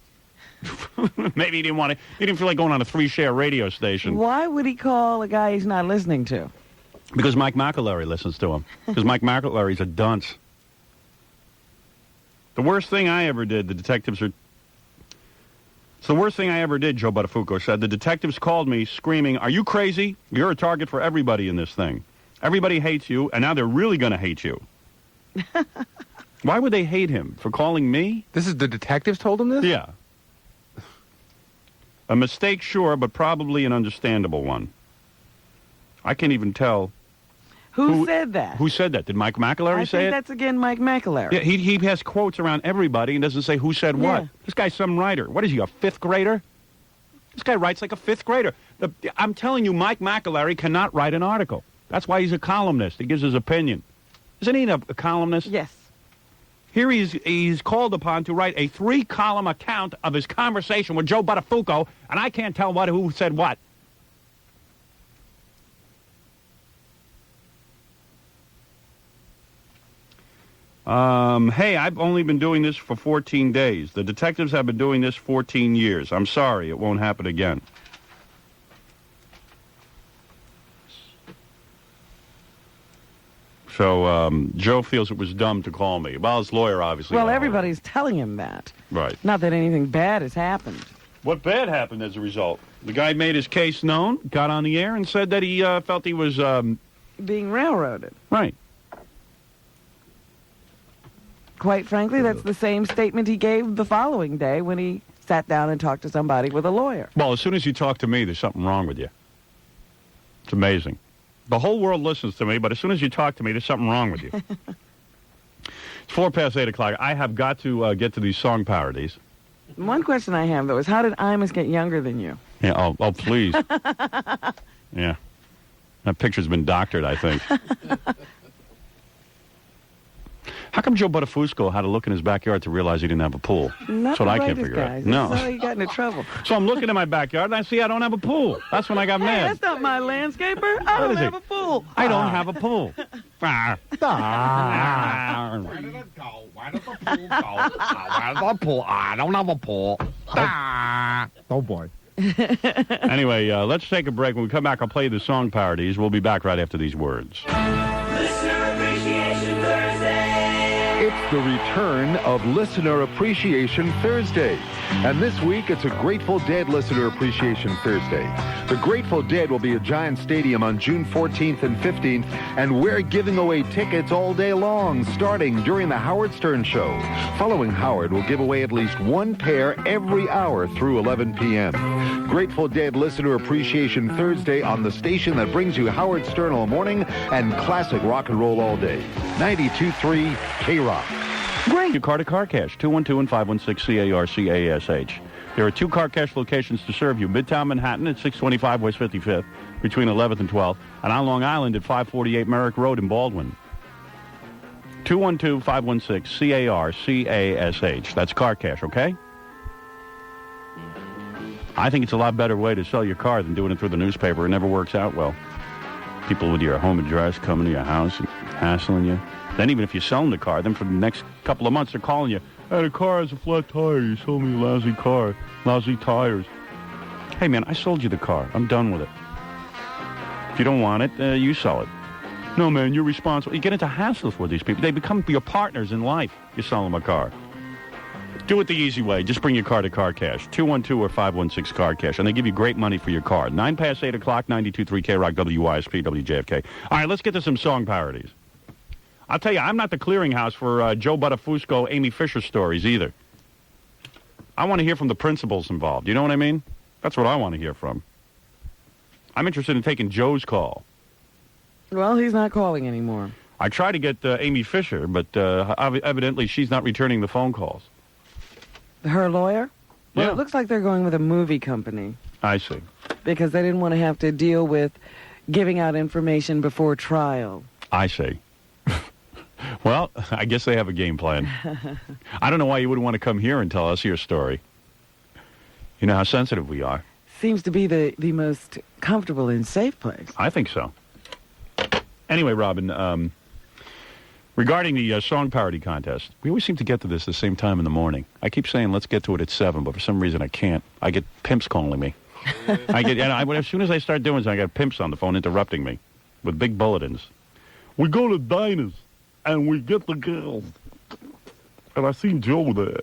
[SPEAKER 3] Maybe he didn't feel like going on a 3-share radio station.
[SPEAKER 2] Why would he call a guy he's not listening to?
[SPEAKER 3] Because Mike McAlery listens to him. Because Mike McAlery's a dunce. The worst thing I ever did, It's the worst thing I ever did, Joe Buttafuoco said. The detectives called me screaming, are you crazy? You're a target for everybody in this thing. Everybody hates you, and now they're really going to hate you. Why would they hate him? For calling me?
[SPEAKER 1] This is the detectives told him this?
[SPEAKER 3] Yeah. A mistake, sure, but probably an understandable one. I can't even tell.
[SPEAKER 2] Who said that?
[SPEAKER 3] Who said that? Did Mike McAlery say it?
[SPEAKER 2] I think that's, again, Mike McAlery.
[SPEAKER 3] Yeah, he has quotes around everybody and doesn't say who said what. This guy's some writer. What is he, a 5th grader? This guy writes like a 5th grader. I'm telling you, Mike McAlery cannot write an article. That's why he's a columnist. He gives his opinion. Isn't he a columnist?
[SPEAKER 2] Yes.
[SPEAKER 3] Here he's called upon to write a 3-column account of his conversation with Joe Buttafuoco, and I can't tell who said what. Hey, I've only been doing this for 14 days. The detectives have been doing this 14 years. I'm sorry, it won't happen again. So, Joe feels it was dumb to call me. Well, his lawyer obviously.
[SPEAKER 2] Well, everybody's telling him that.
[SPEAKER 3] Right.
[SPEAKER 2] Not that anything bad has happened.
[SPEAKER 3] What bad happened as a result? The guy made his case known, got on the air, and said that he felt he was...
[SPEAKER 2] being railroaded.
[SPEAKER 3] Right.
[SPEAKER 2] Quite frankly, that's the same statement he gave the following day when he sat down and talked to somebody with a lawyer.
[SPEAKER 3] Well, as soon as you talk to me, there's something wrong with you. It's amazing. The whole world listens to me, but as soon as you talk to me, there's something wrong with you. It's 8:04. I have got to get to these song parodies.
[SPEAKER 2] One question I have, though, is how did Imus get younger than you?
[SPEAKER 3] Yeah. Oh, please. Yeah. That picture's been doctored, I think. How come Joe Buttafuoco had to look in his backyard to realize he didn't have a pool?
[SPEAKER 2] Not
[SPEAKER 3] That's what
[SPEAKER 2] the
[SPEAKER 3] I can't
[SPEAKER 2] brightest
[SPEAKER 3] figure
[SPEAKER 2] guys.
[SPEAKER 3] out. No.
[SPEAKER 2] That's how he got into trouble.
[SPEAKER 3] So I'm looking in my backyard and I see I don't have a pool. That's when I got
[SPEAKER 2] Hey,
[SPEAKER 3] mad.
[SPEAKER 2] that's not my landscaper. I don't
[SPEAKER 3] is
[SPEAKER 2] have
[SPEAKER 3] it?
[SPEAKER 2] a pool.
[SPEAKER 3] I don't have a pool.
[SPEAKER 12] Where did it go? Where did the pool go? Where did the pool? I don't have a pool.
[SPEAKER 1] Oh, boy.
[SPEAKER 3] Anyway, let's take a break. When we come back, I'll play the song parodies. We'll be back right after these words.
[SPEAKER 14] Listener Appreciation Thursday.
[SPEAKER 8] It's the return of Listener Appreciation Thursday. And this week, it's a Grateful Dead Listener Appreciation Thursday. The Grateful Dead will be at Giant Stadium on June 14th and 15th, and we're giving away tickets all day long, starting during the Howard Stern Show. Following Howard, we'll give away at least one pair every hour through 11 p.m. Grateful Dead Listener Appreciation Thursday on the station that brings you Howard Stern all morning and classic rock and roll all day. 92.3 K-Rock.
[SPEAKER 3] Great. Your car to Car Cash, 212 and 516 CARCASH. There are 2 Car Cash locations to serve you. Midtown Manhattan at 625 West 55th between 11th and 12th, and on Long Island at 548 Merrick Road in Baldwin. 212-516-CARCASH. That's Car Cash, okay? I think it's a lot better way to sell your car than doing it through the newspaper. It never works out well. People with your home address coming to your house and hassling you. Then even if you sell them the car, then for the next couple of months they're calling you, hey, the car has a flat tire. You sold me a lousy car. Lousy tires. Hey, man, I sold you the car. I'm done with it. If you don't want it, you sell it. No, man, you're responsible. You get into hassles with these people. They become your partners in life. You sell them a car. Do it the easy way. Just bring your car to Car Cash. 212 or 516 Car Cash. And they give you great money for your car. 9 past 8 o'clock, 92.3 K-Rock, WYSP, WJFK. All right, let's get to some song parodies. I'll tell you, I'm not the clearinghouse for Joe Buttafusco, Amy Fisher stories either. I want to hear from the principals involved. You know what I mean? That's what I want to hear from. I'm interested in taking Joe's call.
[SPEAKER 2] Well, he's not calling anymore.
[SPEAKER 3] I tried to get Amy Fisher, but evidently she's not returning the phone calls.
[SPEAKER 2] Her lawyer? Well,
[SPEAKER 3] Yeah.
[SPEAKER 2] it looks like they're going with a movie company
[SPEAKER 3] I see.
[SPEAKER 2] because they didn't want to have to deal with giving out information before trial.
[SPEAKER 3] I see. Well, I guess they have a game plan. I don't know why you wouldn't want to come here and tell us your story. You know how sensitive we are.
[SPEAKER 2] Seems to be the most comfortable and safe place.
[SPEAKER 3] I think so. Anyway, Robin, regarding the song parody contest, we always seem to get to this the same time in the morning. I keep saying let's get to it at 7, but for some reason I can't. I get pimps calling me. As soon as I start doing something, I got pimps on the phone interrupting me with big bulletins. We go to diners and we get the girls. And I seen Joe there.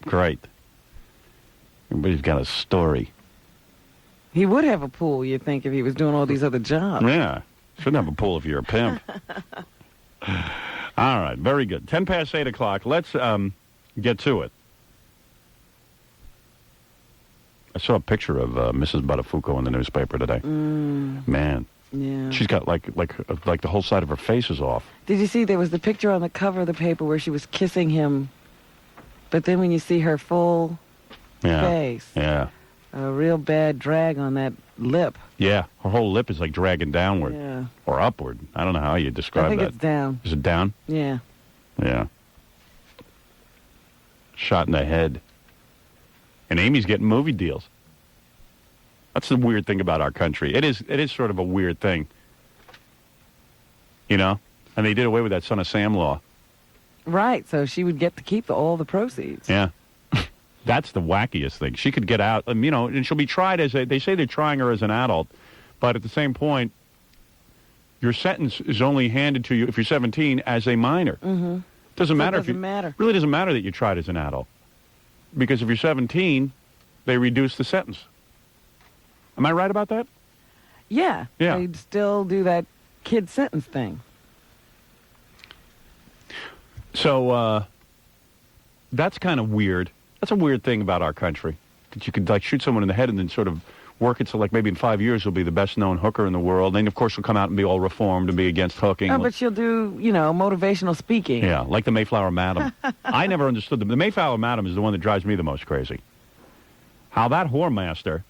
[SPEAKER 3] Great. Everybody's got a story.
[SPEAKER 2] He would have a pool, you'd think, if he was doing all these other jobs.
[SPEAKER 3] Yeah. Shouldn't have a pool if you're a pimp. All right. Very good. 10 past 8 o'clock. Let's get to it. I saw a picture of Mrs. Buttafuoco in the newspaper today. Man.
[SPEAKER 2] Yeah.
[SPEAKER 3] She's got like the whole side of her face is off.
[SPEAKER 2] Did you see there was the picture on the cover of the paper where she was kissing him, but then when you see her full face,
[SPEAKER 3] Yeah.
[SPEAKER 2] a real bad drag on that lip.
[SPEAKER 3] Yeah. Her whole lip is like dragging downward.
[SPEAKER 2] Yeah.
[SPEAKER 3] Or upward. I don't know how you describe
[SPEAKER 2] I think
[SPEAKER 3] that.
[SPEAKER 2] it's down.
[SPEAKER 3] Is it down?
[SPEAKER 2] Yeah.
[SPEAKER 3] Yeah. Shot in the head. And Amy's getting movie deals. That's the weird thing about our country. It is sort of a weird thing. You know? And they did away with that Son of Sam law.
[SPEAKER 2] Right, so she would get to keep all the proceeds.
[SPEAKER 3] Yeah. That's the wackiest thing. She could get out, you know, and she'll be tried they say they're trying her as an adult, but at the same point, your sentence is only handed to you, if you're 17, as a minor.
[SPEAKER 2] Mm-hmm.
[SPEAKER 3] Doesn't matter
[SPEAKER 2] if you...
[SPEAKER 3] Really doesn't matter that you're tried as an adult. Because if you're 17, they reduce the sentence. Am I right about that?
[SPEAKER 2] Yeah.
[SPEAKER 3] Yeah.
[SPEAKER 2] They'd still do that kid sentence thing.
[SPEAKER 3] So, that's kind of weird. That's a weird thing about our country. That you could, like, shoot someone in the head and then sort of work it so, like, maybe in 5 years you'll be the best-known hooker in the world. Then, of course, she'll come out and be all reformed and be against hooking.
[SPEAKER 2] Oh, but she'll do, motivational speaking.
[SPEAKER 3] Yeah, like the Mayflower Madam. I never understood them. The Mayflower Madam is the one that drives me the most crazy. How that whore master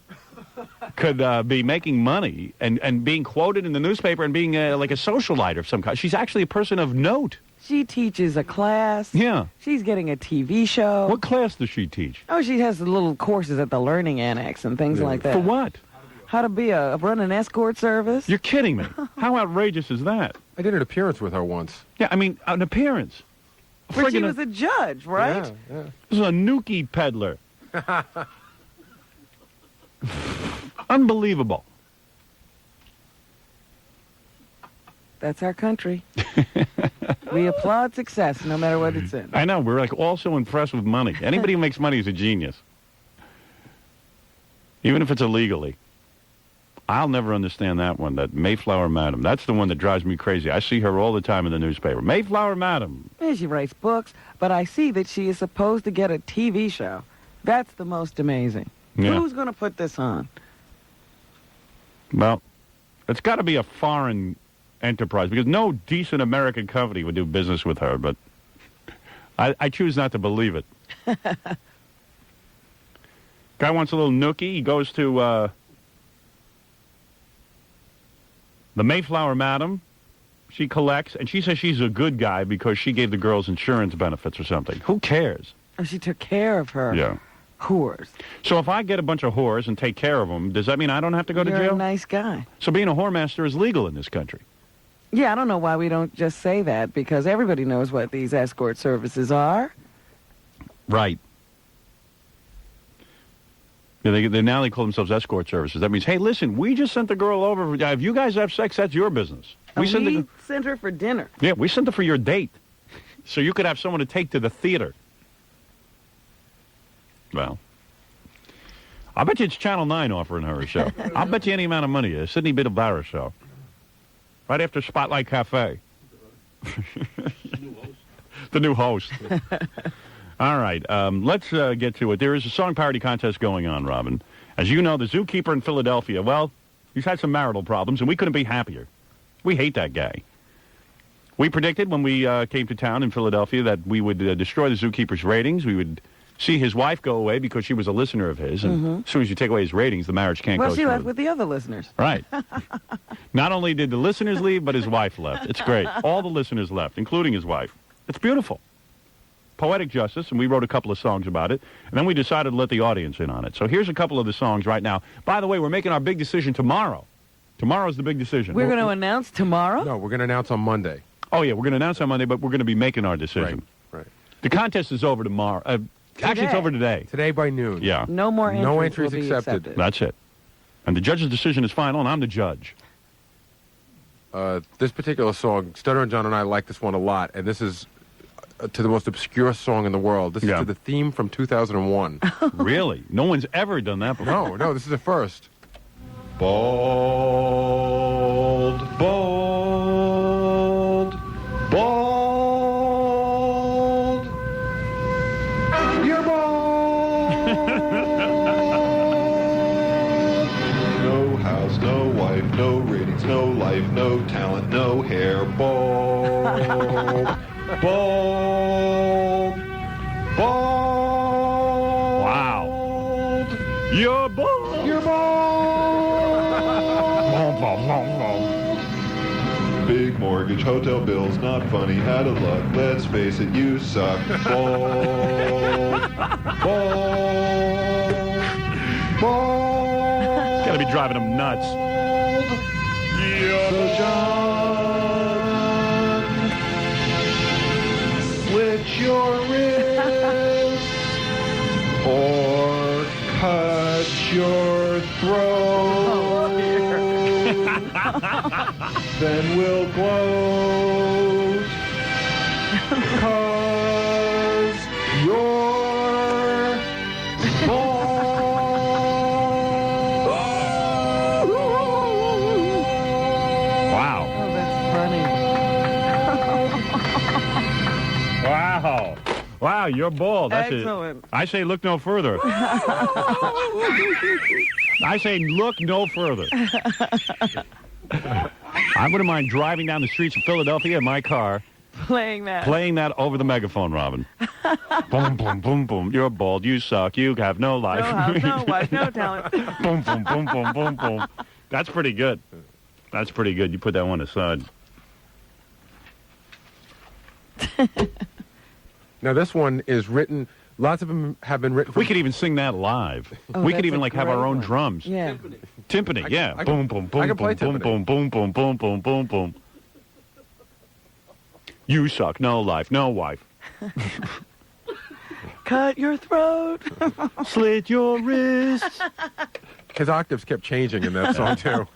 [SPEAKER 3] could be making money and being quoted in the newspaper and being like a socialite of some kind. She's actually a person of note.
[SPEAKER 2] She teaches a class.
[SPEAKER 3] Yeah.
[SPEAKER 2] She's getting a TV show.
[SPEAKER 3] What class does she teach?
[SPEAKER 2] Oh, she has the little courses at the Learning Annex and things like that.
[SPEAKER 3] For what?
[SPEAKER 2] How to run an escort service.
[SPEAKER 3] You're kidding me. How outrageous is that?
[SPEAKER 1] I did an appearance with her once.
[SPEAKER 3] Yeah, I mean, an appearance.
[SPEAKER 2] Where she was a judge, right?
[SPEAKER 1] Yeah.
[SPEAKER 3] This is a nookie peddler. Unbelievable.
[SPEAKER 2] That's our country. We applaud success no matter what it's in.
[SPEAKER 3] I know. We're like also impressed with money. Anybody who makes money is a genius. Even if it's illegally. I'll never understand that one, that Mayflower Madam. That's the one that drives me crazy. I see her all the time in the newspaper. Mayflower Madam.
[SPEAKER 2] Yeah, she writes books, but I see that she is supposed to get a TV show. That's the most amazing.
[SPEAKER 3] Yeah.
[SPEAKER 2] Who's going to put this on?
[SPEAKER 3] Well, it's got to be a foreign enterprise because no decent American company would do business with her, but I choose not to believe it. Guy wants a little nookie. He goes to the Mayflower Madam. She collects, and she says she's a good guy because she gave the girls insurance benefits or something. Who cares?
[SPEAKER 2] Or she took care of her
[SPEAKER 3] Yeah.
[SPEAKER 2] whores.
[SPEAKER 3] So if I get a bunch of whores and take care of them, does that mean I don't have to go to
[SPEAKER 2] You're
[SPEAKER 3] jail?
[SPEAKER 2] a nice guy.
[SPEAKER 3] So being a whoremaster is legal in this country.
[SPEAKER 2] Yeah, I don't know why we don't just say that, because everybody knows what these escort services are.
[SPEAKER 3] Right. Yeah, now they call themselves escort services. That means, hey, listen, we just sent the girl over. If you guys have sex, that's your business.
[SPEAKER 2] We sent her for dinner.
[SPEAKER 3] Yeah, we sent her for your date. So you could have someone to take to the theater. Well, I bet you it's Channel 9 offering her a show. I'll bet you any amount of money. A Sidney Biddle-Barra show. Right after Spotlight Cafe. The new host. All right, let's get to it. There is a song parody contest going on, Robin. As you know, the zookeeper in Philadelphia, well, he's had some marital problems, and we couldn't be happier. We hate that guy. We predicted when we came to town in Philadelphia that we would destroy the zookeeper's ratings. We would see his wife go away because she was a listener of his, and as soon as you take away his ratings, the marriage can't go
[SPEAKER 2] Well, she
[SPEAKER 3] through.
[SPEAKER 2] left with the other listeners.
[SPEAKER 3] Right. Not only did the listeners leave, but his wife left. It's great. All the listeners left, including his wife. It's beautiful. Poetic justice, and we wrote a couple of songs about it, and then we decided to let the audience in on it. So here's a couple of the songs right now. By the way, we're making our big decision tomorrow. Tomorrow's the big decision.
[SPEAKER 2] We're going to announce tomorrow?
[SPEAKER 1] No, we're going to announce on Monday.
[SPEAKER 3] Oh, yeah, we're going to announce on Monday, but we're going to be making our decision.
[SPEAKER 1] Right.
[SPEAKER 3] The contest is over tomorrow. Actually, it's over today.
[SPEAKER 1] Today by noon.
[SPEAKER 3] Yeah.
[SPEAKER 2] No more entries,
[SPEAKER 1] No entries
[SPEAKER 2] will be
[SPEAKER 1] accepted.
[SPEAKER 3] That's it. And the judge's decision is final, and I'm the judge.
[SPEAKER 1] This particular song, Stutter and John and I like this one a lot, and this is to the most obscure song in the world. This is to the theme from 2001.
[SPEAKER 3] Really? No one's ever done that before.
[SPEAKER 1] No, this is a first.
[SPEAKER 6] Bald, bald, bald. You're bald. No house, no wife, no ratings, no life, no talent, no hair. Bald, bald, bald.
[SPEAKER 3] Wow. You're bald.
[SPEAKER 6] You're bald. Big mortgage, hotel bills, not funny, out of luck. Let's face it, you suck. Bald, bald, bald.
[SPEAKER 3] Gotta be driving him nuts.
[SPEAKER 6] So John, slit your wrist or cut your throat. Then we'll gloat, 'cause you're
[SPEAKER 3] Wow.
[SPEAKER 2] Oh, that's funny.
[SPEAKER 3] Wow. Wow, you're bald. That's
[SPEAKER 2] Excellent.
[SPEAKER 3] it. I say look no further. I say look no further. I wouldn't mind driving down the streets of Philadelphia in my car,
[SPEAKER 2] Playing that.
[SPEAKER 3] over the megaphone, Robin. Boom, boom, boom, boom. You're bald. You suck. You have no life.
[SPEAKER 2] No house, no wife, no talent.
[SPEAKER 3] Boom, boom, boom, boom, boom, boom. That's pretty good. That's pretty good. You put that one aside.
[SPEAKER 1] Now, this one is written, lots of them have been written.
[SPEAKER 3] We could even sing that live.
[SPEAKER 2] Oh,
[SPEAKER 3] we could
[SPEAKER 2] that's
[SPEAKER 3] even
[SPEAKER 2] a
[SPEAKER 3] like have
[SPEAKER 2] great
[SPEAKER 3] our own
[SPEAKER 2] one.
[SPEAKER 3] drums.
[SPEAKER 2] Yeah.
[SPEAKER 3] Timpani, yeah.
[SPEAKER 1] I
[SPEAKER 3] Boom,
[SPEAKER 1] can-
[SPEAKER 3] boom,
[SPEAKER 1] I
[SPEAKER 3] boom,
[SPEAKER 1] can play
[SPEAKER 3] boom, boom,
[SPEAKER 1] timpani.
[SPEAKER 3] boom, boom, boom, boom, boom, boom. You suck. No life. No wife.
[SPEAKER 2] Cut your throat.
[SPEAKER 3] Slit your wrists.
[SPEAKER 1] His octaves kept changing in that song, too.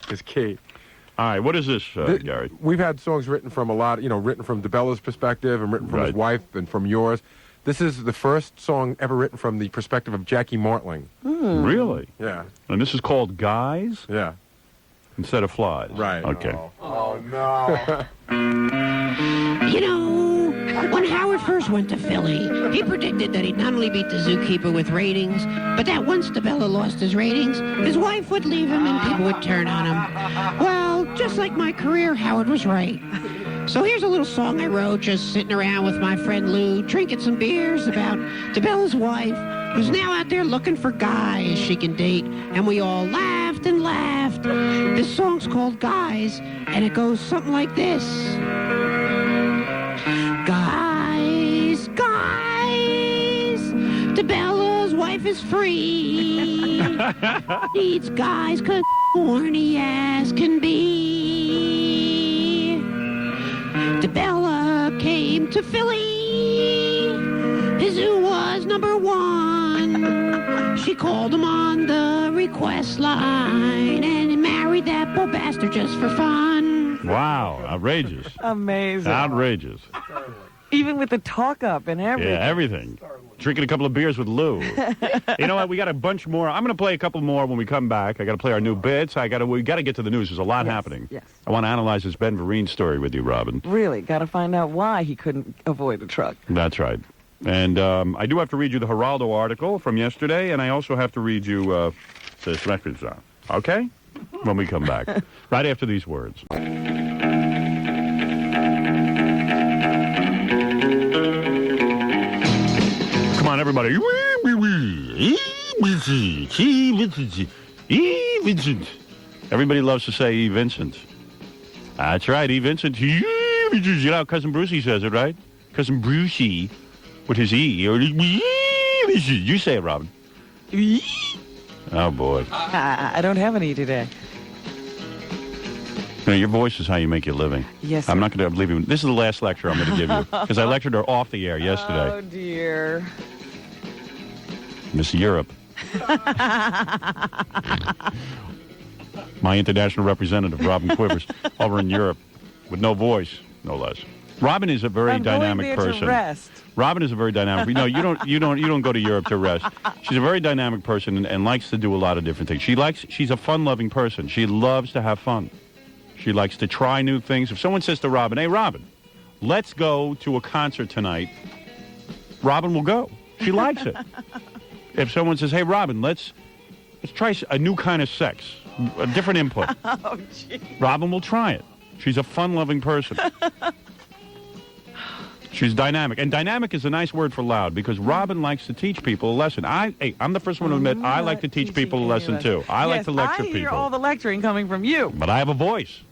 [SPEAKER 1] His key.
[SPEAKER 3] All right, what is this, Gary?
[SPEAKER 1] We've had songs written from a lot, written from DeBella's perspective and written from his
[SPEAKER 3] Right.
[SPEAKER 1] wife and from yours. This is the first song ever written from the perspective of Jackie Mortling.
[SPEAKER 3] Really?
[SPEAKER 1] Yeah.
[SPEAKER 3] And this is called Guys
[SPEAKER 1] Yeah.
[SPEAKER 3] instead of Flies.
[SPEAKER 1] Right.
[SPEAKER 3] Okay.
[SPEAKER 1] Oh, no.
[SPEAKER 15] You know, when Howard first went to Philly, he predicted that he'd not only beat the Zookeeper with ratings, but that once DeBella lost his ratings, his wife would leave him and people would turn on him. Well, just like my career, Howard was right. So here's a little song I wrote just sitting around with my friend Lou, drinking some beers about DeBella's wife, who's now out there looking for guys she can date. And we all laughed and laughed. This song's called Guys, and it goes something like this. Guys, guys, DeBella's wife is free. Needs guys 'cause horny as can be. DeBella came to Philly. His zoo was number one. She called him on the request line and married that poor bastard just for fun.
[SPEAKER 3] Wow. Outrageous.
[SPEAKER 2] Amazing.
[SPEAKER 3] Outrageous.
[SPEAKER 2] Even with the talk up and everything.
[SPEAKER 3] Yeah, everything. Drinking a couple of beers with Lou. You know what? We got a bunch more. I'm going to play a couple more when we come back. I got to play our new bits. We got to get to the news. There's a lot happening.
[SPEAKER 2] Yes.
[SPEAKER 3] I want to analyze this Ben Vereen story with you, Robin.
[SPEAKER 2] Really, got to find out why he couldn't avoid the truck.
[SPEAKER 3] That's right. And I do have to read you the Geraldo article from yesterday, and I also have to read you this record song. Okay? When we come back. Right after these words. Come on, everybody. Everybody loves to say E. Vincent. That's right, E. Vincent. You know how Cousin Brucey says it, right? Cousin Brucey with his E. You say it, Robin. Oh, boy.
[SPEAKER 2] I don't have any today.
[SPEAKER 3] You know, your voice is how you make your living.
[SPEAKER 2] Yes,
[SPEAKER 3] I'm not going to leave you. This is the last lecture I'm going to give you because I lectured her off the air yesterday.
[SPEAKER 2] Oh, dear.
[SPEAKER 3] Miss Europe. My international representative, Robin Quivers, over in Europe with no voice, no less. Robin is a very dynamic person.
[SPEAKER 2] To rest.
[SPEAKER 3] Robin is a very dynamic. No, you don't go to Europe to rest. She's a very dynamic person and likes to do a lot of different things. She's a fun-loving person. She loves to have fun. She likes to try new things. If someone says to Robin, "Hey, Robin, let's go to a concert tonight," Robin will go. She likes it. If someone says, "Hey, Robin, let's try a new kind of sex, a different input,"
[SPEAKER 2] Oh, gee.
[SPEAKER 3] Robin will try it. She's a fun-loving person. She's dynamic. And dynamic is a nice word for loud because Robin likes to teach people a lesson. I'm the first one to admit I like to teach people a lesson, too. I like to lecture people.
[SPEAKER 2] I hear all the lecturing coming from you.
[SPEAKER 3] But I have a voice.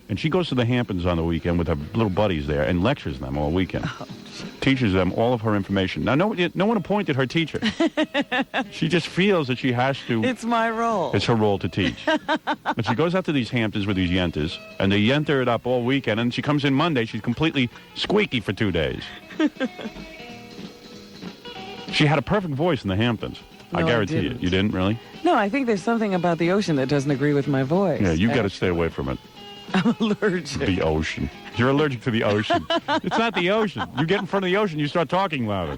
[SPEAKER 3] And she goes to the Hamptons on the weekend with her little buddies there and lectures them all weekend. Teaches them all of her information. Now, no one appointed her teacher. She just feels that she has to.
[SPEAKER 2] It's my role.
[SPEAKER 3] It's her role to teach. And she goes out to these Hamptons with these yentas, and they yenter it up all weekend, and she comes in Monday, she's completely squeaky for 2 days. She had a perfect voice in the Hamptons.
[SPEAKER 2] No,
[SPEAKER 3] I
[SPEAKER 2] I
[SPEAKER 3] guarantee
[SPEAKER 2] didn't.
[SPEAKER 3] it. You didn't, really?
[SPEAKER 2] No, I think there's something about the ocean that doesn't agree with my voice.
[SPEAKER 3] Yeah, you've got to stay away from it.
[SPEAKER 2] I'm allergic.
[SPEAKER 3] The ocean. You're allergic to the ocean. It's not the ocean. You get in front of the ocean, you start talking louder.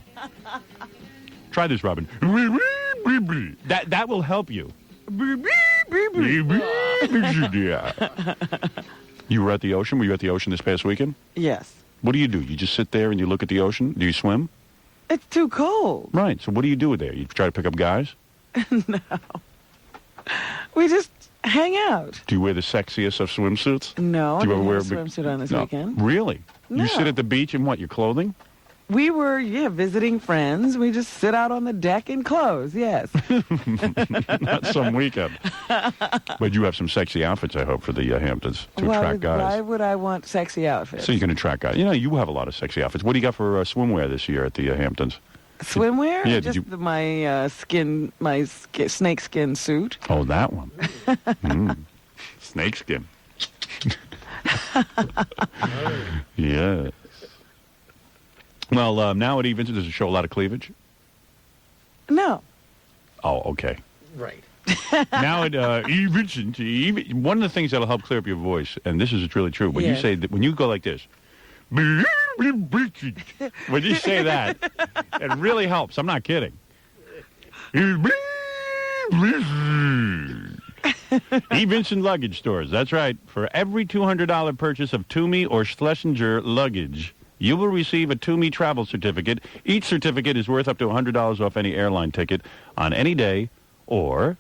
[SPEAKER 3] Try this, Robin. That will help you. Yeah. You were at the ocean? Were you at the ocean this past weekend?
[SPEAKER 2] Yes.
[SPEAKER 3] What do? You just sit there and you look at the ocean? Do you swim?
[SPEAKER 2] It's too cold.
[SPEAKER 3] Right. So what do you do there? You try to pick up guys?
[SPEAKER 2] No. We just hang out.
[SPEAKER 3] Do you wear the sexiest of swimsuits?
[SPEAKER 2] No, I
[SPEAKER 3] Do you
[SPEAKER 2] didn't
[SPEAKER 3] ever wear
[SPEAKER 2] have a swimsuit on this
[SPEAKER 3] No.
[SPEAKER 2] weekend.
[SPEAKER 3] Really?
[SPEAKER 2] No.
[SPEAKER 3] You sit at the beach in what, your clothing?
[SPEAKER 2] We were, visiting friends. We just sit out on the deck in clothes, yes.
[SPEAKER 3] Not some weekend. But you have some sexy outfits, I hope, for the Hamptons to attract guys.
[SPEAKER 2] Why would I want sexy outfits?
[SPEAKER 3] So you can attract guys. You know, you have a lot of sexy outfits. What do you got for swimwear this year at the Hamptons?
[SPEAKER 2] Swimwear?
[SPEAKER 3] Yeah,
[SPEAKER 2] Just my snake skin suit.
[SPEAKER 3] Oh, that one. Snake skin. Yeah. Well, now at E. Vincent, does it show a lot of cleavage?
[SPEAKER 2] No.
[SPEAKER 3] Oh, okay.
[SPEAKER 4] Right.
[SPEAKER 3] Now at E. Vincent, one of the things that'll help clear up your voice, and this is really true, when you
[SPEAKER 2] Yes.
[SPEAKER 3] say that, when you go like this, When you say that, it really helps. I'm not kidding. E. Vincent Luggage Stores. That's right. For every $200 purchase of Toomey or Schlesinger luggage, you will receive a Toomey travel certificate. Each certificate is worth up to $100 off any airline ticket on any day or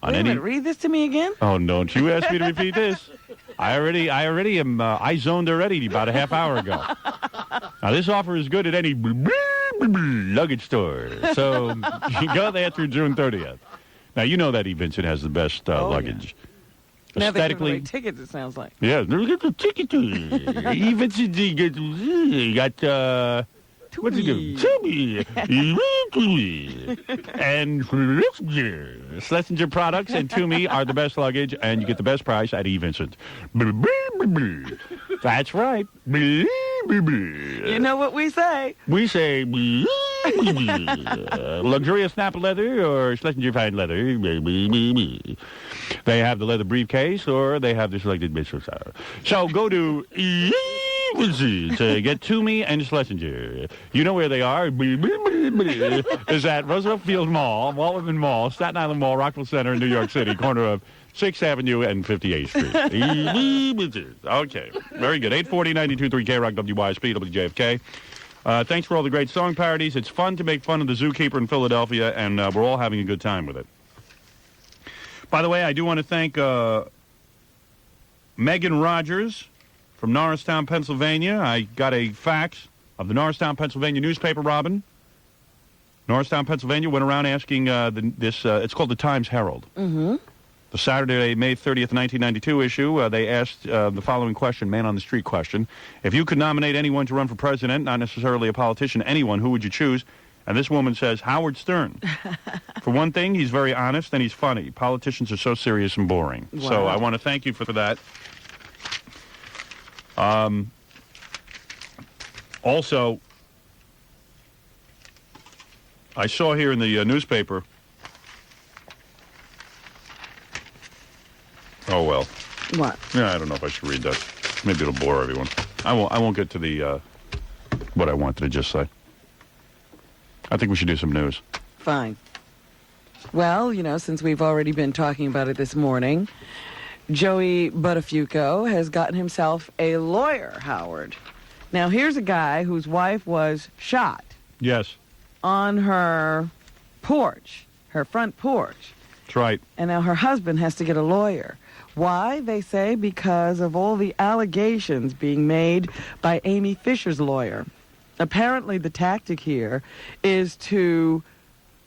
[SPEAKER 3] on
[SPEAKER 2] Wait a
[SPEAKER 3] any...
[SPEAKER 2] minute, read this to me again?
[SPEAKER 3] Oh, don't you ask me to repeat this. I already am, I zoned already about a half hour ago. Now, this offer is good at any luggage store. So you go there through June 30th. Now, you know that E. Vincent has the best luggage.
[SPEAKER 2] Yeah. Now they're giving away
[SPEAKER 3] Aesthetically,
[SPEAKER 2] tickets, it sounds like.
[SPEAKER 3] yeah, look at the ticket. E. Vincent, you got, what's it give? Toomey. And Schlesinger products and Toomey are the best luggage, and you get the best price at E. Vincent. That's right.
[SPEAKER 2] You know what we say.
[SPEAKER 3] We say luxurious snap leather or Schlesinger fine leather. They have the leather briefcase or they have the selected business. So go to to get Toomey and Schlesinger. You know where they are. Is at Roosevelt Field Mall, Walt Whitman Mall, Staten Island Mall, Rockville Center in New York City, corner of 6th Avenue and 58th Street. Okay, very good. 840 92.3 KROC WYSP WJFK. Thanks for all the great song parodies. It's fun to make fun of the zookeeper in Philadelphia, and we're all having a good time with it. By the way, I do want to thank Megan Rogers from Norristown, Pennsylvania. I got a fax of the Norristown, Pennsylvania newspaper, Robin. Norristown, Pennsylvania went around asking it's called the Times Herald.
[SPEAKER 2] Mm-hmm.
[SPEAKER 3] The Saturday, May 30th, 1992 issue, they asked the following question, man-on-the-street question. If you could nominate anyone to run for president, not necessarily a politician, anyone, who would you choose? And this woman says, Howard Stern. For one thing, he's very honest and he's funny. Politicians are so serious and boring.
[SPEAKER 2] Wow.
[SPEAKER 3] So I want to thank you for that. Also, I saw here in the newspaper... Oh, well.
[SPEAKER 2] What?
[SPEAKER 3] Yeah, I don't know if I should read that. Maybe it'll bore everyone. I won't get to the what I wanted to just say. I think we should do some news.
[SPEAKER 2] Fine. Well, you know, since we've already been talking about it this morning, Joey Buttafuoco has gotten himself a lawyer, Howard. Now, here's a guy whose wife was shot.
[SPEAKER 3] Yes.
[SPEAKER 2] On her porch, her front porch.
[SPEAKER 3] That's right.
[SPEAKER 2] And now her husband has to get a lawyer. Why? They say because of all the allegations being made by Amy Fisher's lawyer. Apparently the tactic here is to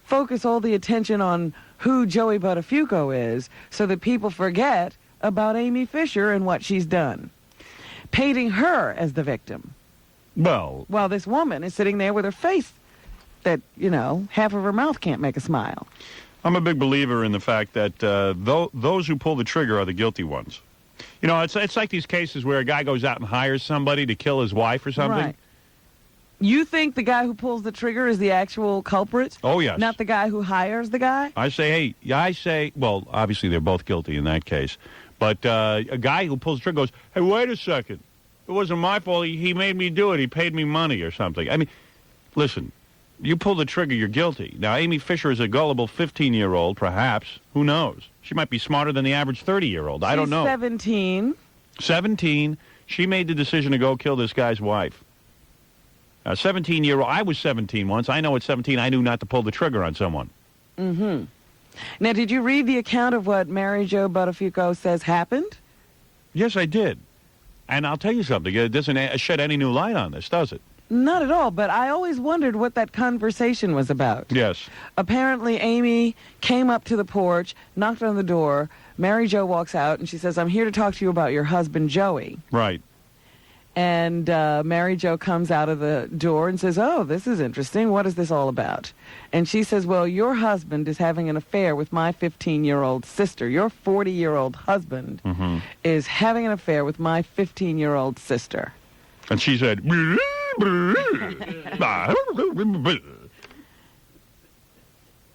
[SPEAKER 2] focus all the attention on who Joey Buttafuoco is so that people forget about Amy Fisher and what she's done, painting her as the victim.
[SPEAKER 3] Well,
[SPEAKER 2] while this woman is sitting there with her face that, you know, half of her mouth can't make a smile.
[SPEAKER 3] I'm a big believer in the fact that those who pull the trigger are the guilty ones. You know, it's like these cases where a guy goes out and hires somebody to kill his wife or something.
[SPEAKER 2] Right. You think the guy who pulls the trigger is the actual culprit?
[SPEAKER 3] Oh, yes.
[SPEAKER 2] Not the guy who hires the guy?
[SPEAKER 3] Well, obviously they're both guilty in that case. But a guy who pulls the trigger goes, hey, wait a second. It wasn't my fault. He made me do it. He paid me money or something. I mean, listen. You pull the trigger, you're guilty. Now, Amy Fisher is a gullible 15-year-old, perhaps. Who knows? She might be smarter than the average 30-year-old. I don't know.
[SPEAKER 2] 17.
[SPEAKER 3] 17. She made the decision to go kill this guy's wife. 17-year-old. I was 17 once. I know at 17 I knew not to pull the trigger on someone.
[SPEAKER 2] Mm-hmm. Now, did you read the account of what Mary Jo Buttafuoco says happened?
[SPEAKER 3] Yes, I did. And I'll tell you something. It doesn't shed any new light on this, does it?
[SPEAKER 2] Not at all, but I always wondered what that conversation was about.
[SPEAKER 3] Yes.
[SPEAKER 2] Apparently, Amy came up to the porch, knocked on the door. Mary Jo walks out, and she says, I'm here to talk to you about your husband, Joey.
[SPEAKER 3] Right.
[SPEAKER 2] And Mary Jo comes out of the door and says, oh, this is interesting. What is this all about? And she says, well, your husband is having an affair with my 15-year-old sister. Your 40-year-old husband is having an affair with my 15-year-old sister.
[SPEAKER 3] And she said...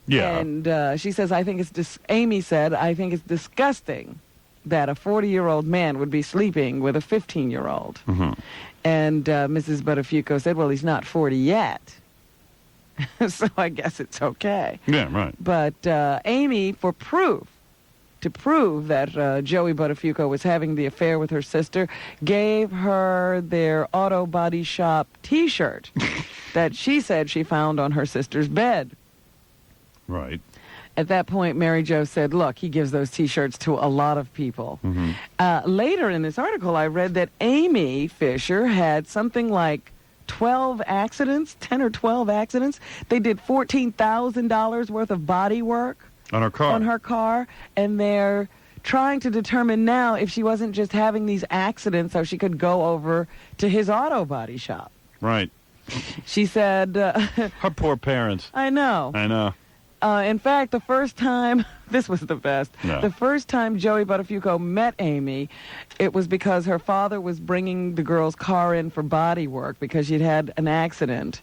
[SPEAKER 3] Yeah.
[SPEAKER 2] And she says, Amy said, I think it's disgusting that a 40-year-old man would be sleeping with a 15-year-old. And Mrs. Buttafuoco said, well, he's not 40 yet. So I guess it's okay.
[SPEAKER 3] Yeah, right.
[SPEAKER 2] But Amy, to prove that Joey Buttafuoco was having the affair with her sister, gave her their auto body shop T-shirt that she said she found on her sister's bed.
[SPEAKER 3] Right.
[SPEAKER 2] At that point, Mary Jo said, look, he gives those T-shirts to a lot of people. Later in this article, I read that Amy Fisher had something like 12 accidents, 10 or 12 accidents. They did $14,000 worth of body work
[SPEAKER 3] on her car.
[SPEAKER 2] On her car, and they're trying to determine now if she wasn't just having these accidents so she could go over to his auto body shop.
[SPEAKER 3] Right.
[SPEAKER 2] She said...
[SPEAKER 3] her poor parents.
[SPEAKER 2] I know.
[SPEAKER 3] I know.
[SPEAKER 2] In fact, the first time, this was the best, the first time Joey Buttafuoco met Amy, it was because her father was bringing the girl's car in for body work because she'd had an accident.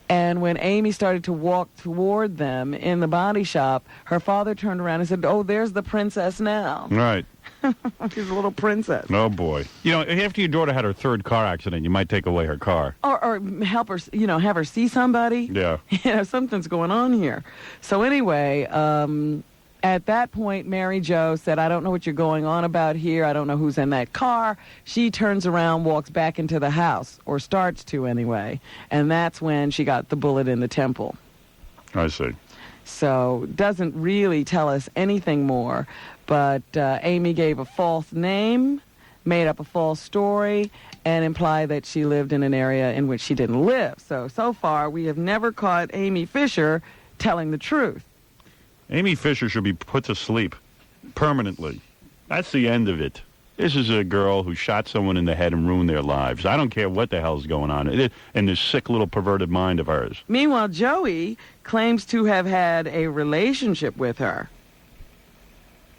[SPEAKER 2] And when Amy started to walk toward them in the body shop, her father turned around and said, oh, there's the princess now.
[SPEAKER 3] Right.
[SPEAKER 2] She's a little princess.
[SPEAKER 3] Oh, boy. You know, after your daughter had her third car accident, you might take away her car.
[SPEAKER 2] Or help her, have her see somebody.
[SPEAKER 3] Yeah.
[SPEAKER 2] Something's going on here. So anyway, at that point, Mary Jo said, I don't know what you're going on about here. I don't know who's in that car. She turns around, walks back into the house, or starts to anyway. And that's when she got the bullet in the temple.
[SPEAKER 3] I see.
[SPEAKER 2] So doesn't really tell us anything more. But Amy gave a false name, made up a false story, and implied that she lived in an area in which she didn't live. So far, we have never caught Amy Fisher telling the truth.
[SPEAKER 3] Amy Fisher should be put to sleep permanently. That's the end of it. This is a girl who shot someone in the head and ruined their lives. I don't care what the hell's going on in this sick little perverted mind of hers.
[SPEAKER 2] Meanwhile, Joey claims to have had a relationship with her,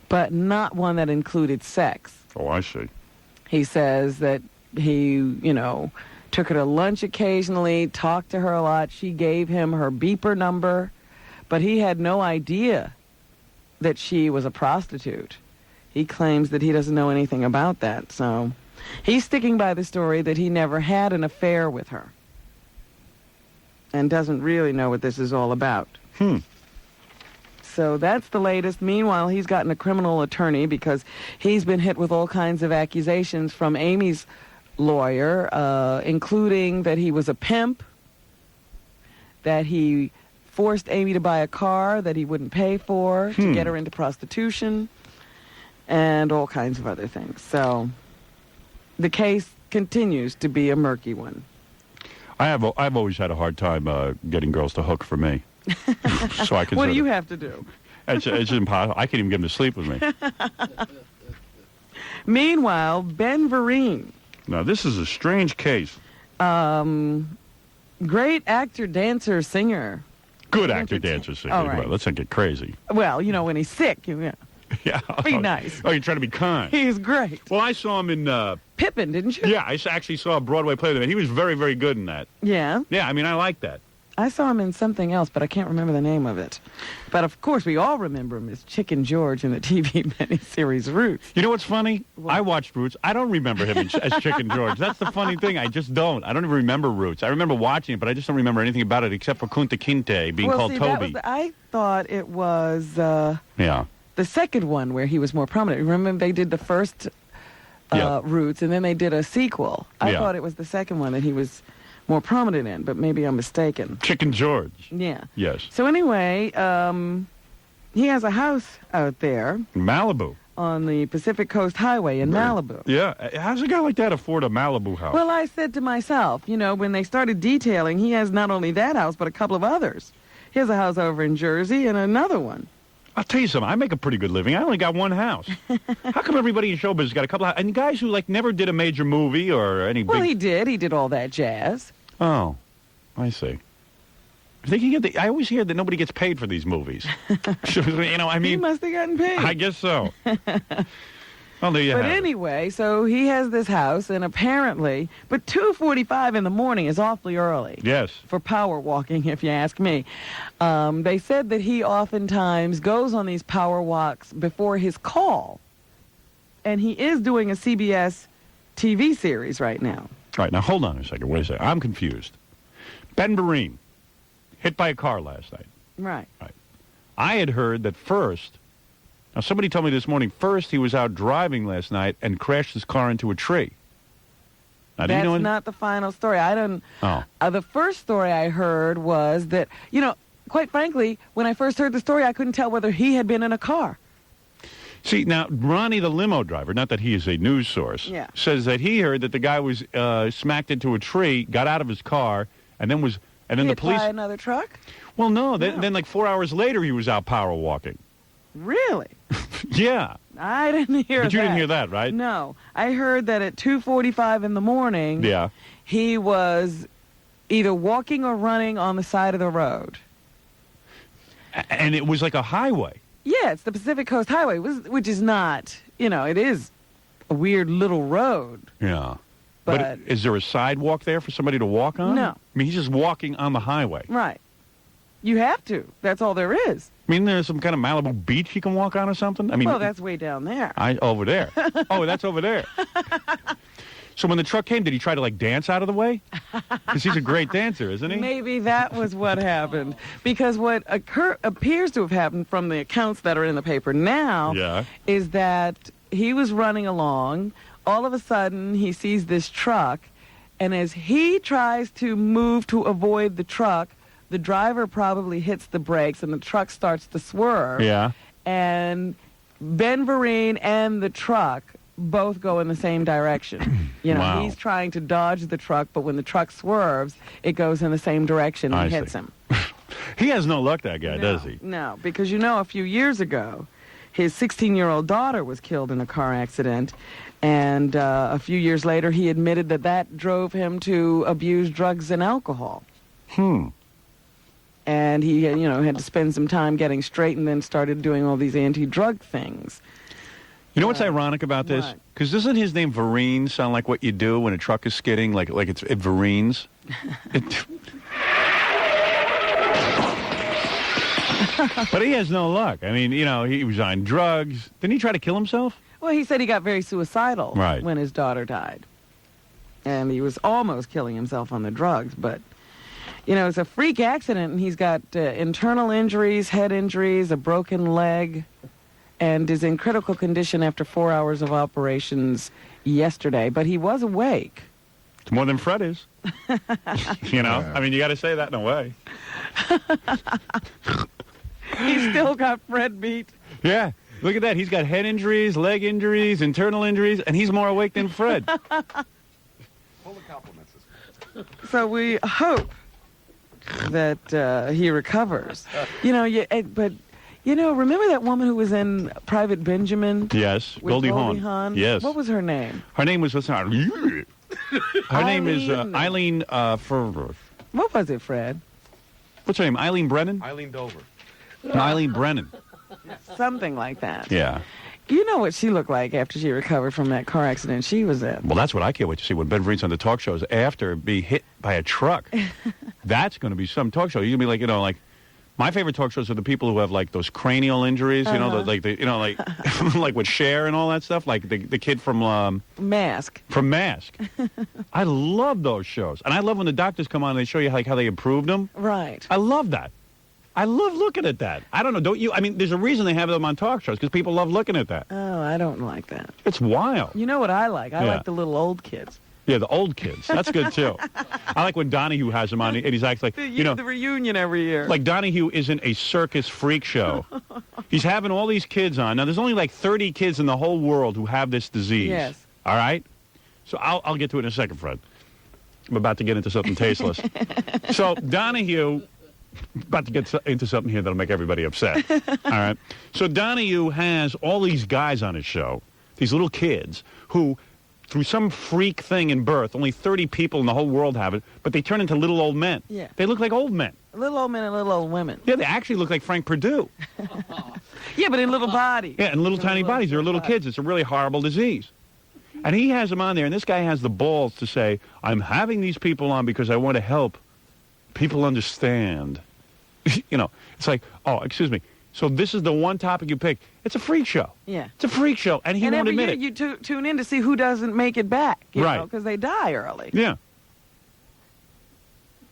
[SPEAKER 2] but not one that included sex.
[SPEAKER 3] Oh, I see.
[SPEAKER 2] He says that he, took her to lunch occasionally, talked to her a lot. She gave him her beeper number, but he had no idea that she was a prostitute. He claims that he doesn't know anything about that, so he's sticking by the story that he never had an affair with her and doesn't really know what this is all about. So that's the latest. Meanwhile, he's gotten a criminal attorney because he's been hit with all kinds of accusations from Amy's lawyer, including that he was a pimp, that he forced Amy to buy a car that he wouldn't pay for to get her into prostitution, and all kinds of other things. So the case continues to be a murky one.
[SPEAKER 3] I've always had a hard time getting girls to hook for me. So I
[SPEAKER 2] what do you have to do?
[SPEAKER 3] It's impossible. I can't even get them to sleep with me.
[SPEAKER 2] Meanwhile, Ben Vereen.
[SPEAKER 3] Now, this is a strange case.
[SPEAKER 2] Great actor, dancer, singer.
[SPEAKER 3] Good actor, dancer, singer.
[SPEAKER 2] All right.
[SPEAKER 3] Well, let's not get crazy.
[SPEAKER 2] Well, when he's sick, yeah. Be nice.
[SPEAKER 3] Oh, you're trying to be kind.
[SPEAKER 2] He's great.
[SPEAKER 3] Well, I saw him in...
[SPEAKER 2] Pippin, didn't you?
[SPEAKER 3] Yeah, I actually saw a Broadway play with him. He was very, very good in that.
[SPEAKER 2] Yeah?
[SPEAKER 3] Yeah, I mean, I like that.
[SPEAKER 2] I saw him in something else, but I can't remember the name of it. But, of course, we all remember him as Chicken George in the TV miniseries Roots.
[SPEAKER 3] You know what's funny? What? I watched Roots. I don't remember him as Chicken George. That's the funny thing. I just don't. I don't even remember Roots. I remember watching it, but I just don't remember anything about it except for Kunta Kinte being called Toby.
[SPEAKER 2] I thought it was
[SPEAKER 3] yeah.
[SPEAKER 2] the second one where he was more prominent. Remember they did the first Roots, and then they did a sequel. I thought it was the second one that he was more prominent in, but maybe I'm mistaken.
[SPEAKER 3] Chicken George.
[SPEAKER 2] Yeah.
[SPEAKER 3] Yes.
[SPEAKER 2] So anyway, he has a house out there.
[SPEAKER 3] Malibu.
[SPEAKER 2] On the Pacific Coast Highway in Malibu.
[SPEAKER 3] Yeah. How's a guy like that afford a Malibu house?
[SPEAKER 2] Well, I said to myself, when they started detailing, he has not only that house, but a couple of others. He has a house over in Jersey and another one.
[SPEAKER 3] I'll tell you something. I make a pretty good living. I only got one house. How come everybody in showbiz has got a couple of... And guys who, never did a major movie or any
[SPEAKER 2] Well, he did. He did all that jazz.
[SPEAKER 3] Oh, I see. I always hear that nobody gets paid for these movies. I mean...
[SPEAKER 2] He must have gotten paid.
[SPEAKER 3] I guess so. Well, there you have it.
[SPEAKER 2] But anyway, so he has this house, and apparently... But 2:45 in the morning is awfully early.
[SPEAKER 3] Yes.
[SPEAKER 2] For power walking, if you ask me. They said that he oftentimes goes on these power walks before his call. And he is doing a CBS TV series right now.
[SPEAKER 3] All right, now hold on a second. Wait a second. I'm confused. Ben Vereen, hit by a car last night.
[SPEAKER 2] Right.
[SPEAKER 3] I had heard that first, now somebody told me this morning, first he was out driving last night and crashed his car into a tree. Now, do you know
[SPEAKER 2] That's not the final story. I don't.
[SPEAKER 3] Oh.
[SPEAKER 2] The first story I heard was that, quite frankly, when I first heard the story, I couldn't tell whether he had been in a car.
[SPEAKER 3] See, now, Ronnie, the limo driver, not that he is a news source,
[SPEAKER 2] Yeah.
[SPEAKER 3] says that he heard that the guy was smacked into a tree, got out of his car, and then the
[SPEAKER 2] Hit
[SPEAKER 3] police...
[SPEAKER 2] by another truck?
[SPEAKER 3] Well, no, then like 4 hours later he was out power walking.
[SPEAKER 2] Really?
[SPEAKER 3] Yeah.
[SPEAKER 2] I didn't hear that.
[SPEAKER 3] But you didn't hear that, right?
[SPEAKER 2] No. I heard that at 2:45 in the morning,
[SPEAKER 3] Yeah.
[SPEAKER 2] he was either walking or running on the side of the road.
[SPEAKER 3] And it was like a highway.
[SPEAKER 2] Yeah, it's the Pacific Coast Highway, which is not, it is a weird little road.
[SPEAKER 3] Yeah.
[SPEAKER 2] But
[SPEAKER 3] is there a sidewalk there for somebody to walk on?
[SPEAKER 2] No.
[SPEAKER 3] I mean, he's just walking on the highway.
[SPEAKER 2] Right. You have to. That's all there is.
[SPEAKER 3] I mean, there's some kind of Malibu beach he can walk on or something? I mean,
[SPEAKER 2] Well, that's way down there.
[SPEAKER 3] over there. Oh, that's over there. So when the truck came, did he try to, dance out of the way? Because he's a great dancer, isn't he?
[SPEAKER 2] Maybe that was what happened. Because what appears to have happened from the accounts that are in the paper now
[SPEAKER 3] Yeah.
[SPEAKER 2] is that he was running along. All of a sudden, he sees this truck. And as he tries to move to avoid the truck, the driver probably hits the brakes and the truck starts to swerve.
[SPEAKER 3] Yeah.
[SPEAKER 2] And Ben Vereen and the truck both go in the same direction.
[SPEAKER 3] Wow.
[SPEAKER 2] He's trying to dodge the truck, but when the truck swerves, it goes in the same direction and
[SPEAKER 3] I
[SPEAKER 2] hits
[SPEAKER 3] see.
[SPEAKER 2] him.
[SPEAKER 3] He has no luck, that guy, does he?
[SPEAKER 2] No, because a few years ago, his 16-year-old daughter was killed in a car accident, and a few years later, he admitted that drove him to abuse drugs and alcohol. And he, had to spend some time getting straight and then started doing all these anti-drug things.
[SPEAKER 3] You know what's ironic about this?
[SPEAKER 2] What?
[SPEAKER 3] Because doesn't his name Vereen sound like what you do when a truck is skidding, like it Vereens? But he has no luck. I mean, he was on drugs. Didn't he try to kill himself?
[SPEAKER 2] Well, he said he got very suicidal
[SPEAKER 3] Right.
[SPEAKER 2] when his daughter died. And he was almost killing himself on the drugs, but... it's a freak accident, and he's got internal injuries, head injuries, a broken leg, and is in critical condition after 4 hours of operations yesterday. But he was awake.
[SPEAKER 3] It's more than Fred is. I mean, you got to say that in a way.
[SPEAKER 2] He's still got Fred beat.
[SPEAKER 3] Yeah. Look at that. He's got head injuries, leg injuries, internal injuries, and he's more awake than Fred.
[SPEAKER 2] So we hope that he recovers. But remember that woman who was in Private Benjamin?
[SPEAKER 3] Yes,
[SPEAKER 2] with
[SPEAKER 3] Goldie Hawn. Yes.
[SPEAKER 2] What was her name?
[SPEAKER 3] Her name was, her name is Eileen Ferber.
[SPEAKER 2] What was it, Fred?
[SPEAKER 3] What's her name? Eileen Brennan?
[SPEAKER 1] Eileen Dover.
[SPEAKER 3] Eileen Brennan.
[SPEAKER 2] Something like that.
[SPEAKER 3] Yeah.
[SPEAKER 2] You know what she looked like after she recovered from that car accident she was in.
[SPEAKER 3] Well, that's what I can't wait to see when Ben Vereen's on the talk shows after being hit by a truck. That's going to be some talk show. You're going to be like, my favorite talk shows are the people who have those cranial injuries, like with Cher and all that stuff, like the kid from
[SPEAKER 2] Mask.
[SPEAKER 3] From Mask. I love those shows. And I love when the doctors come on and they show you how they improved them.
[SPEAKER 2] Right.
[SPEAKER 3] I love that. I love looking at that. I don't know, don't you? I mean, there's a reason they have them on talk shows, because people love looking at that.
[SPEAKER 2] Oh, I don't like that.
[SPEAKER 3] It's wild.
[SPEAKER 2] You know what I like? I
[SPEAKER 3] Yeah.
[SPEAKER 2] like the little old kids.
[SPEAKER 3] Yeah, the old kids. That's good, too. I like when Donahue has them on, and he's actually,
[SPEAKER 2] The reunion every year.
[SPEAKER 3] like Donahue isn't a circus freak show. He's having all these kids on. Now, there's only 30 kids in the whole world who have this disease.
[SPEAKER 2] Yes.
[SPEAKER 3] All right? So I'll get to it in a second, Fred. I'm about to get into something tasteless. So Donahue... About to get into something here that'll make everybody upset. All right. So Donahue has all these guys on his show, these little kids who, through some freak thing in birth, only 30 people in the whole world have it, but they turn into little old men.
[SPEAKER 2] Yeah.
[SPEAKER 3] They look like old men.
[SPEAKER 2] Little old men and little old women.
[SPEAKER 3] Yeah, they actually look like Frank Perdue.
[SPEAKER 2] Yeah, but in little bodies.
[SPEAKER 3] Yeah, and little tiny bodies. They're little kids. It's a really horrible disease. And he has them on there, and this guy has the balls to say, I'm having these people on because I want to help people understand. It's like, oh, excuse me, So this is the one topic you pick. It's a freak show.
[SPEAKER 2] Yeah.
[SPEAKER 3] It's a freak show, and he
[SPEAKER 2] and
[SPEAKER 3] won't
[SPEAKER 2] every
[SPEAKER 3] admit
[SPEAKER 2] year
[SPEAKER 3] it.
[SPEAKER 2] you tune in to see who doesn't make it back,
[SPEAKER 3] Right.
[SPEAKER 2] because they die early.
[SPEAKER 3] Yeah.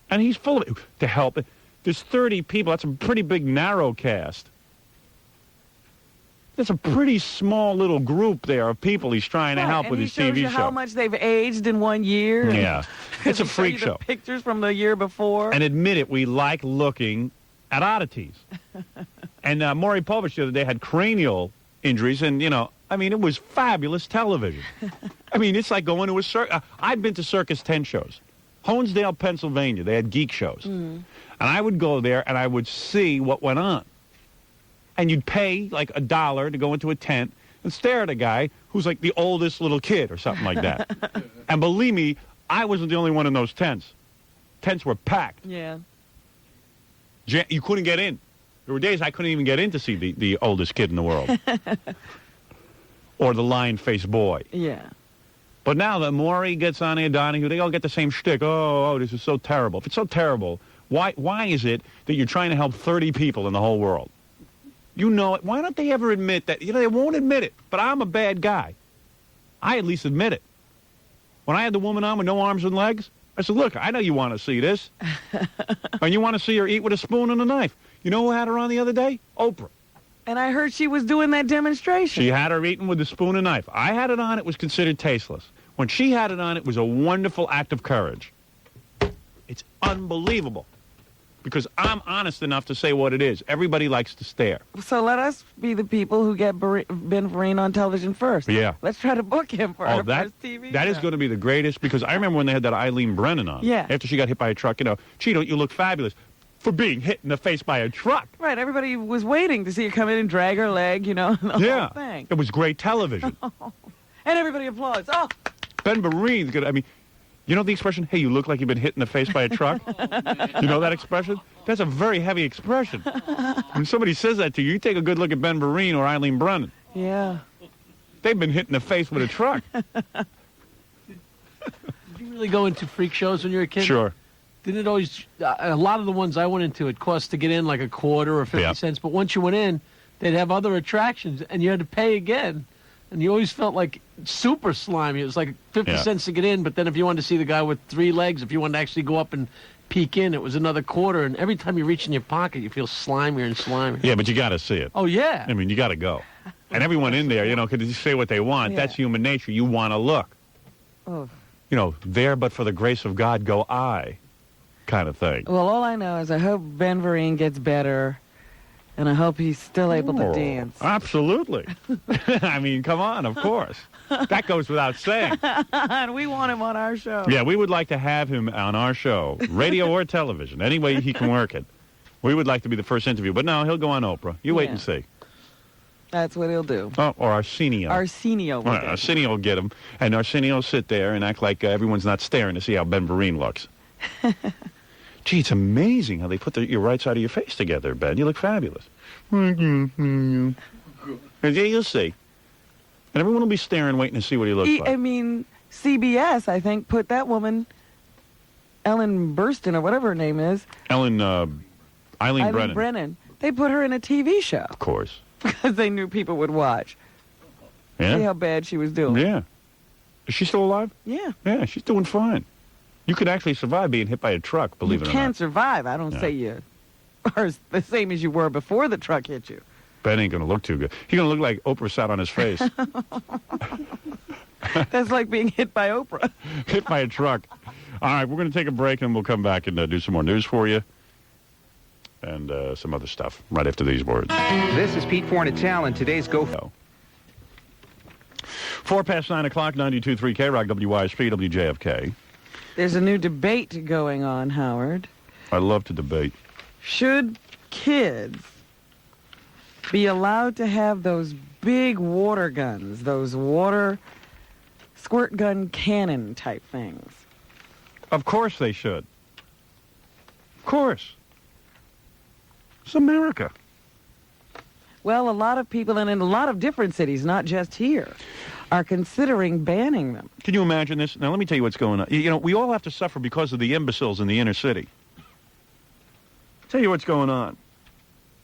[SPEAKER 3] And he's full of it. To help it. There's 30 people. That's a pretty big narrow cast. That's a pretty small little group there of people he's trying to help
[SPEAKER 2] and
[SPEAKER 3] with
[SPEAKER 2] he
[SPEAKER 3] his
[SPEAKER 2] shows
[SPEAKER 3] TV
[SPEAKER 2] you
[SPEAKER 3] show.
[SPEAKER 2] how much they've aged in 1 year.
[SPEAKER 3] Yeah. It's a
[SPEAKER 2] Show
[SPEAKER 3] freak
[SPEAKER 2] you
[SPEAKER 3] show.
[SPEAKER 2] The pictures from the year before.
[SPEAKER 3] And admit it, we like looking at oddities. And Maury Povich the other day had cranial injuries, and, I mean, it was fabulous television. I mean, it's like going to a circus. I've been to Circus 10 shows. Honesdale, Pennsylvania, they had geek shows. And I would go there, and I would see what went on. And you'd pay, like, $1 to go into a tent and stare at a guy who's, like, the oldest little kid or something like that. And believe me, I wasn't the only one in those tents. Tents were packed.
[SPEAKER 2] Yeah.
[SPEAKER 3] You couldn't get in. There were days I couldn't even get in to see the oldest kid in the world. Or the lion-faced boy.
[SPEAKER 2] Yeah.
[SPEAKER 3] But now that Maury gets on there, Donahue, they all get the same shtick. Oh, this is so terrible. If it's so terrible, why is it that you're trying to help 30 people in the whole world? You know it. Why don't they ever admit that? They won't admit it. But I'm a bad guy. I at least admit it. When I had the woman on with no arms and legs, I said, look, I know you want to see this. And you want to see her eat with a spoon and a knife. You know who had her on the other day? Oprah.
[SPEAKER 2] And I heard she was doing that demonstration.
[SPEAKER 3] She had her eating with a spoon and knife. I had it on, it was considered tasteless. When she had it on, it was a wonderful act of courage. It's unbelievable. Because I'm honest enough to say what it is. Everybody likes to stare.
[SPEAKER 2] So let us be the people who get Ben Vereen on television first.
[SPEAKER 3] Yeah.
[SPEAKER 2] Let's try to book him for our first TV
[SPEAKER 3] that
[SPEAKER 2] show.
[SPEAKER 3] is going to be the greatest, because I remember when they had that Eileen Brennan on.
[SPEAKER 2] Yeah.
[SPEAKER 3] After she got hit by a truck, gee, don't you look fabulous for being hit in the face by a truck.
[SPEAKER 2] Right, everybody was waiting to see her come in and drag her leg, the whole thing.
[SPEAKER 3] It was great television.
[SPEAKER 2] And everybody applauds. Oh,
[SPEAKER 3] Ben Vereen's good. I mean, you know the expression, hey, you look like you've been hit in the face by a truck? You know that expression? That's a very heavy expression. When somebody says that to you, you take a good look at Ben Vereen or Eileen Brennan.
[SPEAKER 2] yeah.
[SPEAKER 3] They've been hit in the face with a truck.
[SPEAKER 4] Did you really go into freak shows when you were a kid?
[SPEAKER 3] Sure.
[SPEAKER 4] Didn't it always, a lot of the ones I went into, it cost to get in like a quarter or 50 cents, but once you went in, they'd have other attractions, and you had to pay again. And you always felt like super slimy. It was like 50 cents to get in, but then if you wanted to see the guy with 3 legs, if you wanted to actually go up and peek in, it was another quarter. And every time you reach in your pocket, you feel slimier and slimier.
[SPEAKER 3] Yeah, but you got to see it.
[SPEAKER 4] Oh, yeah.
[SPEAKER 3] I mean, you got to go. And everyone in there, could say what they want.
[SPEAKER 2] Yeah.
[SPEAKER 3] That's human nature. You want to look.
[SPEAKER 2] Oh.
[SPEAKER 3] There but for the grace of God go I kind of thing.
[SPEAKER 2] Well, all I know is I hope Ben Vereen gets better, and I hope he's still able to dance.
[SPEAKER 3] Absolutely. I mean, come on, of course. That goes without saying.
[SPEAKER 2] And we want him on our show.
[SPEAKER 3] Yeah, we would like to have him on our show, radio or television, any way he can work it. We would like to be the first interview, but no, he'll go on Oprah. You wait
[SPEAKER 2] Yeah.
[SPEAKER 3] and see.
[SPEAKER 2] That's what he'll do.
[SPEAKER 3] Oh, or Arsenio.
[SPEAKER 2] Arsenio will
[SPEAKER 3] Right,
[SPEAKER 2] do.
[SPEAKER 3] Arsenio will get him, and Arsenio will sit there and act like everyone's not staring to see how Ben Vereen looks. Gee, it's amazing how they put your right side of your face together, Ben. You look fabulous. And yeah, you'll see. And everyone will be staring, waiting to see what he looks
[SPEAKER 2] I
[SPEAKER 3] like.
[SPEAKER 2] mean, CBS, I think, put that woman, Ellen Burstyn, or whatever her name is,
[SPEAKER 3] Eileen Brennan.
[SPEAKER 2] They put her in a TV show
[SPEAKER 3] Of course.
[SPEAKER 2] because they knew people would watch. See
[SPEAKER 3] Yeah?
[SPEAKER 2] how bad she was doing.
[SPEAKER 3] Yeah. Is she still alive?
[SPEAKER 2] Yeah.
[SPEAKER 3] Yeah, she's doing fine. You could actually survive being hit by a truck, believe
[SPEAKER 2] You
[SPEAKER 3] it or
[SPEAKER 2] can
[SPEAKER 3] not.
[SPEAKER 2] survive. I don't say you are the same as you were before the truck hit you.
[SPEAKER 3] Ben ain't going to look too good. He's going to look like Oprah sat on his face.
[SPEAKER 2] That's like being hit by Oprah.
[SPEAKER 3] Hit by a truck. All right, we're going to take a break, and we'll come back and do some more news for you and some other stuff right after these words.
[SPEAKER 16] This is Pete Fornatale, and today's Go.
[SPEAKER 3] 4 past 9 o'clock, 92.3 K-Rock, WYSP, WJFK.
[SPEAKER 2] There's a new debate going on, Howard.
[SPEAKER 3] I love to debate.
[SPEAKER 2] Should kids be allowed to have those big water guns, those water squirt gun cannon type things?
[SPEAKER 3] Of course they should. Of course. It's America.
[SPEAKER 2] Well, a lot of people, and in a lot of different cities, not just here, are considering banning them.
[SPEAKER 3] Can you imagine this? Now, let me tell you what's going on. We all have to suffer because of the imbeciles in the inner city. Tell you what's going on.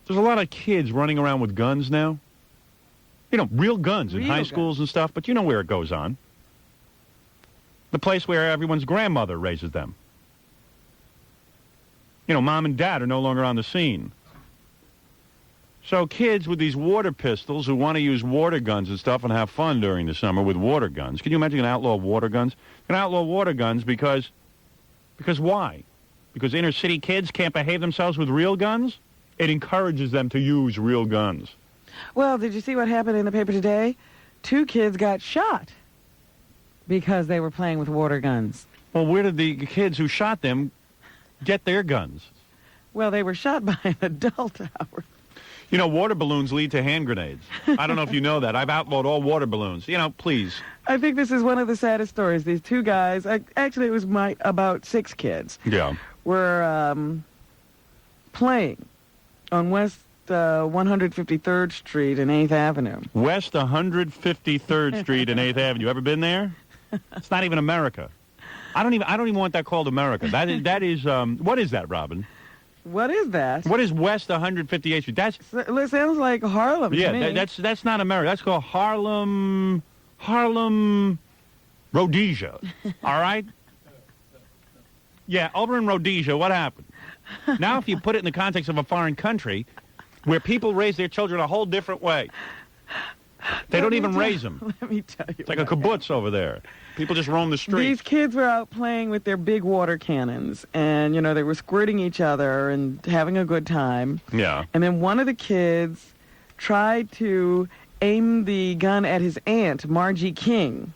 [SPEAKER 3] There's a lot of kids running around with guns now. You know, real guns in high schools and stuff, but you know where it goes on. The place where everyone's grandmother raises them. You know, mom and dad are no longer on the scene. So kids with these water pistols who want to use water guns and stuff and have fun during the summer with water guns. Can you imagine an outlaw water guns? An outlaw water guns because why? Because inner city kids can't behave themselves with real guns? It encourages them to use real guns.
[SPEAKER 2] Well, did you see what happened in the paper today? 2 kids got shot because they were playing with water guns.
[SPEAKER 3] Well, where did the kids who shot them get their guns?
[SPEAKER 2] Well, they were shot by an adult, Howard.
[SPEAKER 3] You know, water balloons lead to hand grenades. I don't know if you know that. I've outlawed all water balloons. You know, please.
[SPEAKER 2] I think this is one of the saddest stories. These 2 guys, actually it was about 6 kids, were playing on West 153rd Street and 8th Avenue.
[SPEAKER 3] West 153rd Street and 8th Avenue. You ever been there? It's not even America. I don't even want that called America. That is what is that, Robin?
[SPEAKER 2] What is that?
[SPEAKER 3] What is West 158th Street?
[SPEAKER 2] It sounds like Harlem to me.
[SPEAKER 3] That's not America. That's called Harlem Rhodesia. All right? Yeah, over in Rhodesia, what happened? Now if you put it in the context of a foreign country where people raise their children a whole different way. They don't even raise them.
[SPEAKER 2] Let me tell you.
[SPEAKER 3] It's like a kibbutz over there. People just roam the streets.
[SPEAKER 2] These kids were out playing with their big water cannons, and, you know, they were squirting each other and having a good time.
[SPEAKER 3] Yeah.
[SPEAKER 2] And then one of the kids tried to aim the gun at his aunt, Margie King,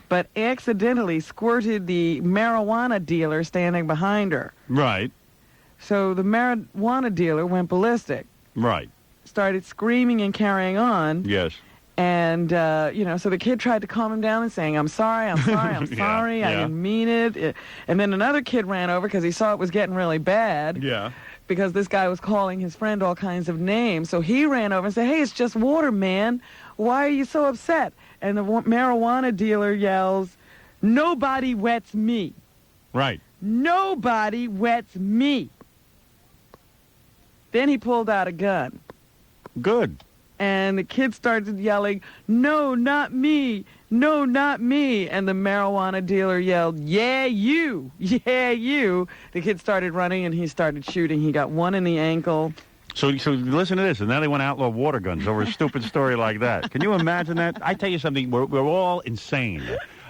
[SPEAKER 2] but accidentally squirted the marijuana dealer standing behind her.
[SPEAKER 3] Right.
[SPEAKER 2] So the marijuana dealer went ballistic.
[SPEAKER 3] Right.
[SPEAKER 2] Started screaming and carrying on.
[SPEAKER 3] Yes.
[SPEAKER 2] And, you know, so the kid tried to calm him down and saying, I'm sorry, I'm sorry, I didn't mean it. And then another kid ran over because he saw it was getting really bad.
[SPEAKER 3] Yeah.
[SPEAKER 2] Because this guy was calling his friend all kinds of names. So he ran over and said, hey, it's just water, man. Why are you so upset? And the marijuana dealer yells, nobody wets me.
[SPEAKER 3] Right.
[SPEAKER 2] Nobody wets me. Then he pulled out a gun.
[SPEAKER 3] Good.
[SPEAKER 2] And the kid started yelling, no, not me. No, not me. And the marijuana dealer yelled, yeah, you. Yeah, you. The kid started running, and he started shooting. He got one in the ankle.
[SPEAKER 3] So listen to this. And now they want to outlaw water guns over a stupid story like that. Can you imagine that? I tell you something. We're all insane.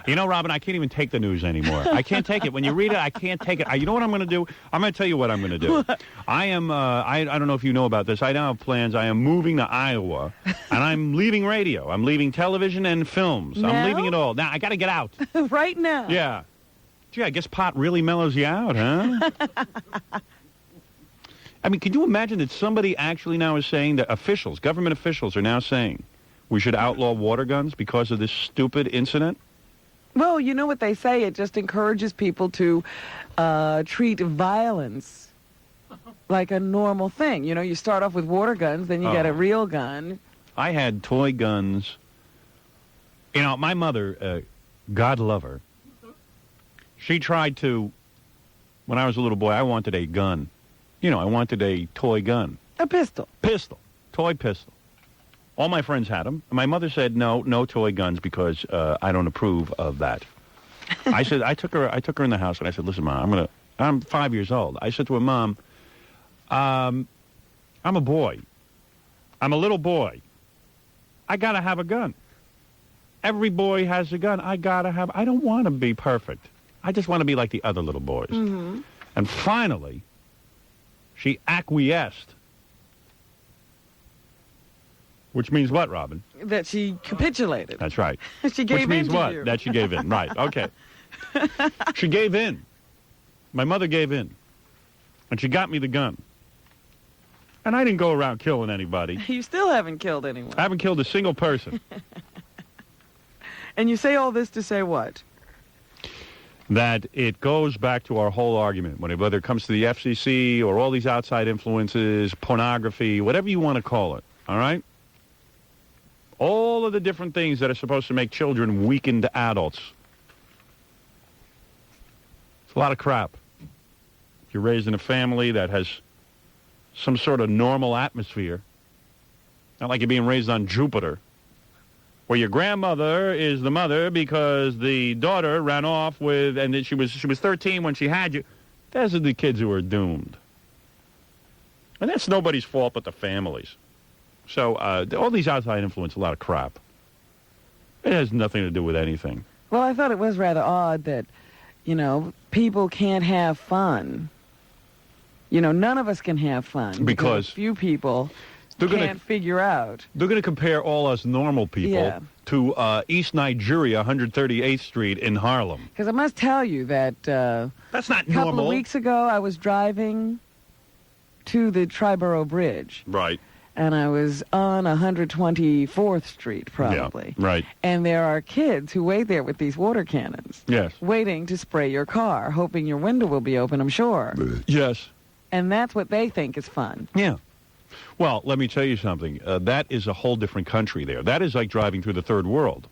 [SPEAKER 3] You know, Robin, I can't even take the news anymore. I can't take it. When you read it, I can't take it. You know what I'm going to do? I'm going to tell you what I'm going to do.
[SPEAKER 2] What?
[SPEAKER 3] I am, I don't know if you know about this. I now have plans. I am moving to Iowa, and I'm leaving radio. I'm leaving television and films.
[SPEAKER 2] Now?
[SPEAKER 3] I'm leaving it all. Now, I got to get out.
[SPEAKER 2] Right now.
[SPEAKER 3] Yeah. Gee, I guess pot really mellows you out, huh? I mean, can you imagine that somebody actually now is saying that government officials are now saying we should outlaw water guns because of this stupid incident?
[SPEAKER 2] Well, you know what they say. It just encourages people to treat violence like a normal thing. You know, you start off with water guns, then you get a real gun.
[SPEAKER 3] I had toy guns. You know, my mother, God love her, she tried to, when I was a little boy, I wanted a gun. You know, I wanted a toy gun.
[SPEAKER 2] A pistol.
[SPEAKER 3] Toy pistol. All my friends had them. My mother said, no toy guns because I don't approve of that. I said, I took her in the house and I said, listen, Mom, I'm 5 years old. I said to her, Mom, I'm a boy. I'm a little boy. I got to have a gun. Every boy has a gun. I don't want to be perfect. I just want to be like the other little boys.
[SPEAKER 2] Mm-hmm.
[SPEAKER 3] And finally, she acquiesced. Which means what, Robin?
[SPEAKER 2] That she capitulated.
[SPEAKER 3] That's right.
[SPEAKER 2] She gave in.
[SPEAKER 3] Which means
[SPEAKER 2] to
[SPEAKER 3] what?
[SPEAKER 2] you.
[SPEAKER 3] That she gave in. Right. Okay. She gave in. My mother gave in. And she got me the gun. And I didn't go around killing anybody.
[SPEAKER 2] You still haven't killed anyone.
[SPEAKER 3] I haven't killed a single person.
[SPEAKER 2] And you say all this to say what?
[SPEAKER 3] That it goes back to our whole argument, whether it comes to the FCC or all these outside influences, pornography, whatever you want to call it, all right? All of the different things that are supposed to make children weakened adults. It's a lot of crap. If you're raised in a family that has some sort of normal atmosphere. Not like you're being raised on Jupiter, where your grandmother is the mother because the daughter ran off with, and then she was 13 when she had you. Those are the kids who are doomed. And that's nobody's fault but the families. So all these outside influence, a lot of crap. It has nothing to do with anything.
[SPEAKER 2] Well, I thought it was rather odd that, you know, people can't have fun. You know, none of us can have fun.
[SPEAKER 3] Because
[SPEAKER 2] few people can't figure out.
[SPEAKER 3] They're going to compare all us normal people to East Nigeria, 138th Street in Harlem.
[SPEAKER 2] Because I must tell you that
[SPEAKER 3] that's not
[SPEAKER 2] a couple
[SPEAKER 3] normal.
[SPEAKER 2] of weeks ago, I was driving to the Triborough Bridge.
[SPEAKER 3] Right.
[SPEAKER 2] And I was on 124th Street, probably.
[SPEAKER 3] Yeah, right.
[SPEAKER 2] And there are kids who wait there with these water cannons.
[SPEAKER 3] Yes.
[SPEAKER 2] Waiting to spray your car, hoping your window will be open, I'm sure.
[SPEAKER 3] Yes.
[SPEAKER 2] And that's what they think is fun.
[SPEAKER 3] Yeah. Well, let me tell you something. That is a whole different country there. That is like driving through the third world.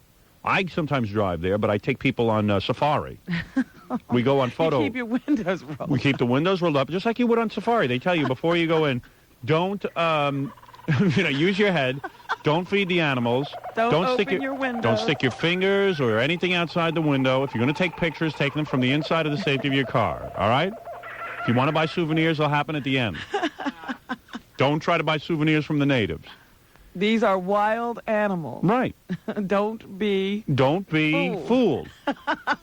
[SPEAKER 3] I sometimes drive there, but I take people on safari. We go on photo.
[SPEAKER 2] You keep your windows rolled.
[SPEAKER 3] We keep the windows rolled up, just like you would on safari. They tell you before you go in, don't, use your head. Don't feed the animals.
[SPEAKER 2] Don't open your window.
[SPEAKER 3] Don't stick your fingers or anything outside the window. If you're going to take pictures, take them from the inside of the safety of your car. All right? If you want to buy souvenirs, they'll happen at the end. Don't try to buy souvenirs from the natives.
[SPEAKER 2] These are wild animals.
[SPEAKER 3] Right.
[SPEAKER 2] Don't be
[SPEAKER 3] fooled.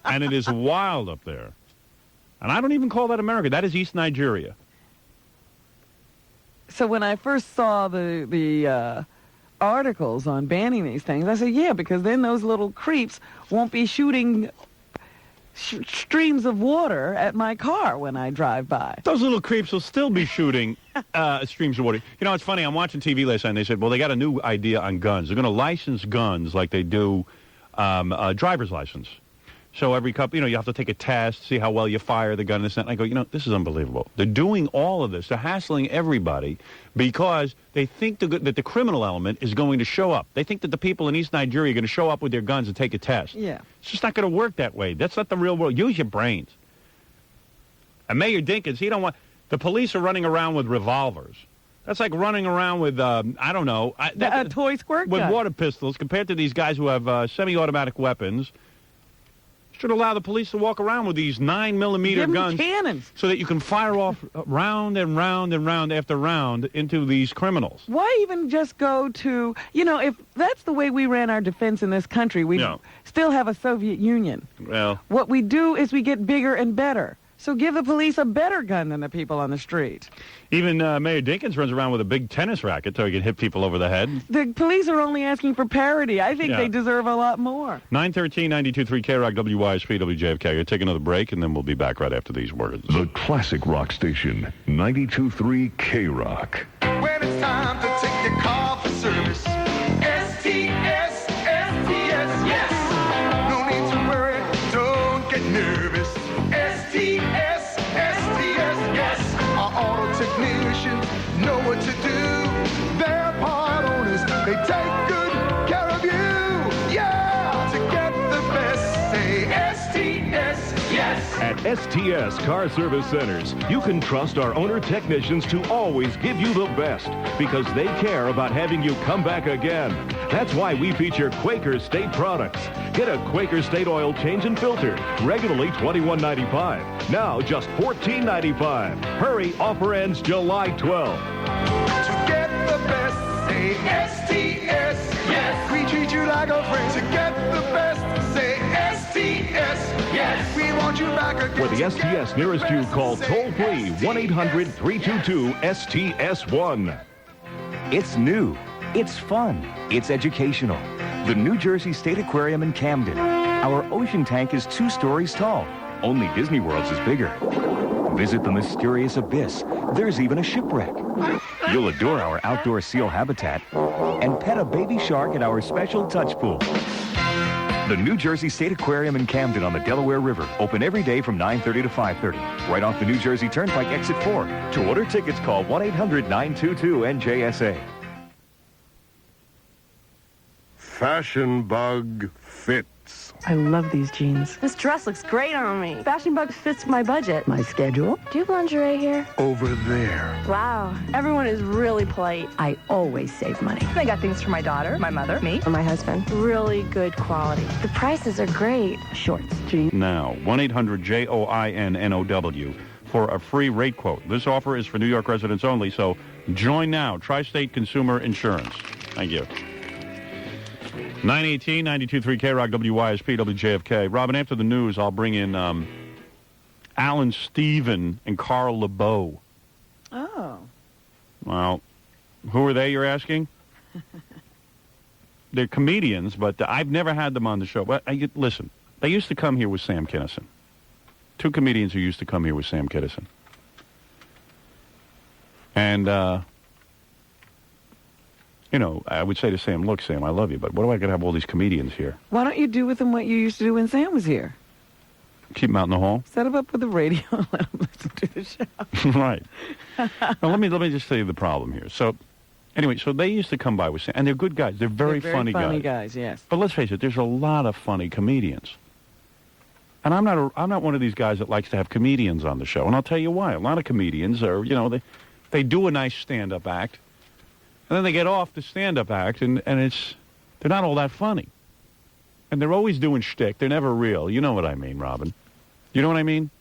[SPEAKER 3] And it is wild up there. And I don't even call that America. That is East Nigeria.
[SPEAKER 2] So when I first saw the articles on banning these things, I said, yeah, because then those little creeps won't be shooting streams of water at my car when I drive by.
[SPEAKER 3] Those little creeps will still be shooting streams of water. You know, it's funny. I'm watching TV last night, and they said, well, they got a new idea on guns. They're going to license guns like they do driver's license. So every couple, you have to take a test, see how well you fire the gun and this and that. And I go, this is unbelievable. They're doing all of this. They're hassling everybody because they think that the criminal element is going to show up. They think that the people in East Nigeria are going to show up with their guns and take a test.
[SPEAKER 2] Yeah.
[SPEAKER 3] It's just not going to work that way. That's not the real world. Use your brains. And Mayor Dinkins, the police are running around with revolvers. That's like running around with, I don't know.
[SPEAKER 2] A toy squirt
[SPEAKER 3] with
[SPEAKER 2] gun.
[SPEAKER 3] Water pistols compared to these guys who have semi-automatic weapons. Should allow the police to walk around with these 9mm guns
[SPEAKER 2] cannons
[SPEAKER 3] so that you can fire off round and round and round after round into these criminals.
[SPEAKER 2] Why even just go to, if that's the way we ran our defense in this country, we still have a Soviet Union.
[SPEAKER 3] Well,
[SPEAKER 2] what we do is we get bigger and better. So give the police a better gun than the people on the street.
[SPEAKER 3] Even Mayor Dinkins runs around with a big tennis racket so he can hit people over the head.
[SPEAKER 2] The police are only asking for parity. I think they deserve a lot more.
[SPEAKER 3] 913, 92.3 KROC, WYSP, WJFK. You'll take another break, and then we'll be back right after these words.
[SPEAKER 17] The classic rock station, 92.3 KROC.
[SPEAKER 12] When it's time to take your car for service, STS, yes. No need to worry, don't get nervous. STS, yes. Our auto technicians know what to do. They're part owners, they take good care of you. Yeah, to get the best, say STS, yes.
[SPEAKER 17] At STS Car Service Centers, you can trust our owner technicians to always give you the best because they care about having you come back again. That's why we feature Quaker State products. Get a Quaker State oil change and filter, regularly $21.95. Now just $14.95. Hurry, offer ends July 12th.
[SPEAKER 12] To get the best, say STS, yes. We treat you like a friend. To get the best, say STS, yes. We want you back again.
[SPEAKER 17] For the STS nearest you, call toll-free 1-800-322-STS-1.
[SPEAKER 18] It's new. It's fun. It's educational. The New Jersey State Aquarium in Camden. Our ocean tank is 2 stories tall. Only Disney World's is bigger. Visit the mysterious abyss. There's even a shipwreck. You'll adore our outdoor seal habitat and pet a baby shark at our special touch pool. The New Jersey State Aquarium in Camden on the Delaware River. Open every day from 9:30 to 5:30. Right off the New Jersey Turnpike, exit 4. To order tickets, call 1-800-922-NJSA.
[SPEAKER 19] Fashion Bug Fit.
[SPEAKER 9] boots.
[SPEAKER 19] I love these jeans. This dress looks great on me. Fashion Bucks fits my budget.
[SPEAKER 9] My schedule?
[SPEAKER 19] Do you have lingerie here?
[SPEAKER 9] Over there.
[SPEAKER 19] Wow. Everyone is really polite. I always save money. I got things for my daughter, my mother, me, and my husband. Really good quality. The prices are great. Shorts, jeans.
[SPEAKER 3] Now, 1-800-JOINNOW for a free rate quote. This offer is for New York residents only, so join now. Tri-State Consumer Insurance. Thank you. 918, 92.3 K-Rock, WYSP, WJFK. Robin, after the news, I'll bring in Alan Steven and Carl LeBeau.
[SPEAKER 2] Oh.
[SPEAKER 3] Well, who are they, you're asking? They're comedians, but I've never had them on the show. But listen, they used to come here with Sam Kinison. Two comedians who used to come here with Sam Kinison. And, you know, I would say to Sam, look, Sam, I love you, but what do I got to have all these comedians here?
[SPEAKER 2] Why don't you do with them what you used to do when Sam was here?
[SPEAKER 3] Keep them out in the hall?
[SPEAKER 2] Set them up with the radio and let them listen to the show.
[SPEAKER 3] Right. Now, let me just tell you the problem here. So, anyway, so they used to come by with Sam, and they're good guys. They're very funny
[SPEAKER 2] guys, yes.
[SPEAKER 3] But let's face it, there's a lot of funny comedians. And I'm not one of these guys that likes to have comedians on the show, and I'll tell you why. A lot of comedians are, you know, they do a nice stand-up act, and then they get off the stand-up act, and they're not all that funny. And they're always doing shtick. They're never real. You know what I mean, Robin. You know what I mean?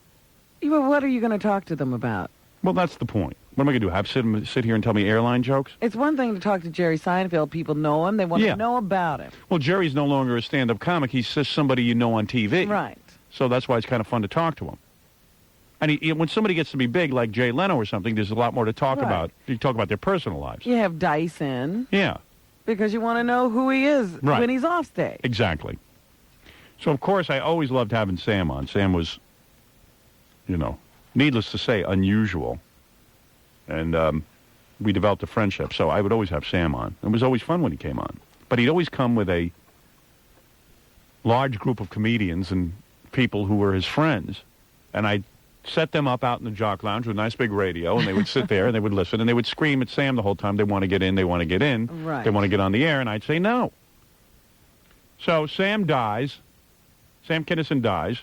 [SPEAKER 2] Well, what are you going to talk to them about?
[SPEAKER 3] Well, that's the point. What am I going to do, have sit here and tell me airline jokes?
[SPEAKER 2] It's one thing to talk to Jerry Seinfeld. People know him. They want to know about him.
[SPEAKER 3] Well, Jerry's no longer a stand-up comic. He's just somebody you know on TV.
[SPEAKER 2] Right.
[SPEAKER 3] So that's why it's kind of fun to talk to him. And when somebody gets to be big, like Jay Leno or something, there's a lot more to talk about. You talk about their personal lives.
[SPEAKER 2] You have Dyson.
[SPEAKER 3] Yeah.
[SPEAKER 2] Because you want to know who he is when he's off stage.
[SPEAKER 3] Exactly. So, of course, I always loved having Sam on. Sam was, you know, needless to say, unusual. And we developed a friendship. So I would always have Sam on. It was always fun when he came on. But he'd always come with a large group of comedians and people who were his friends. And I'd set them up out in the Jock Lounge with a nice big radio, and they would sit there and they would listen, and they would scream at Sam the whole time, they want to get in, they want to get in, they want to get on the air, and I'd say no. So Sam dies, Sam Kinison dies,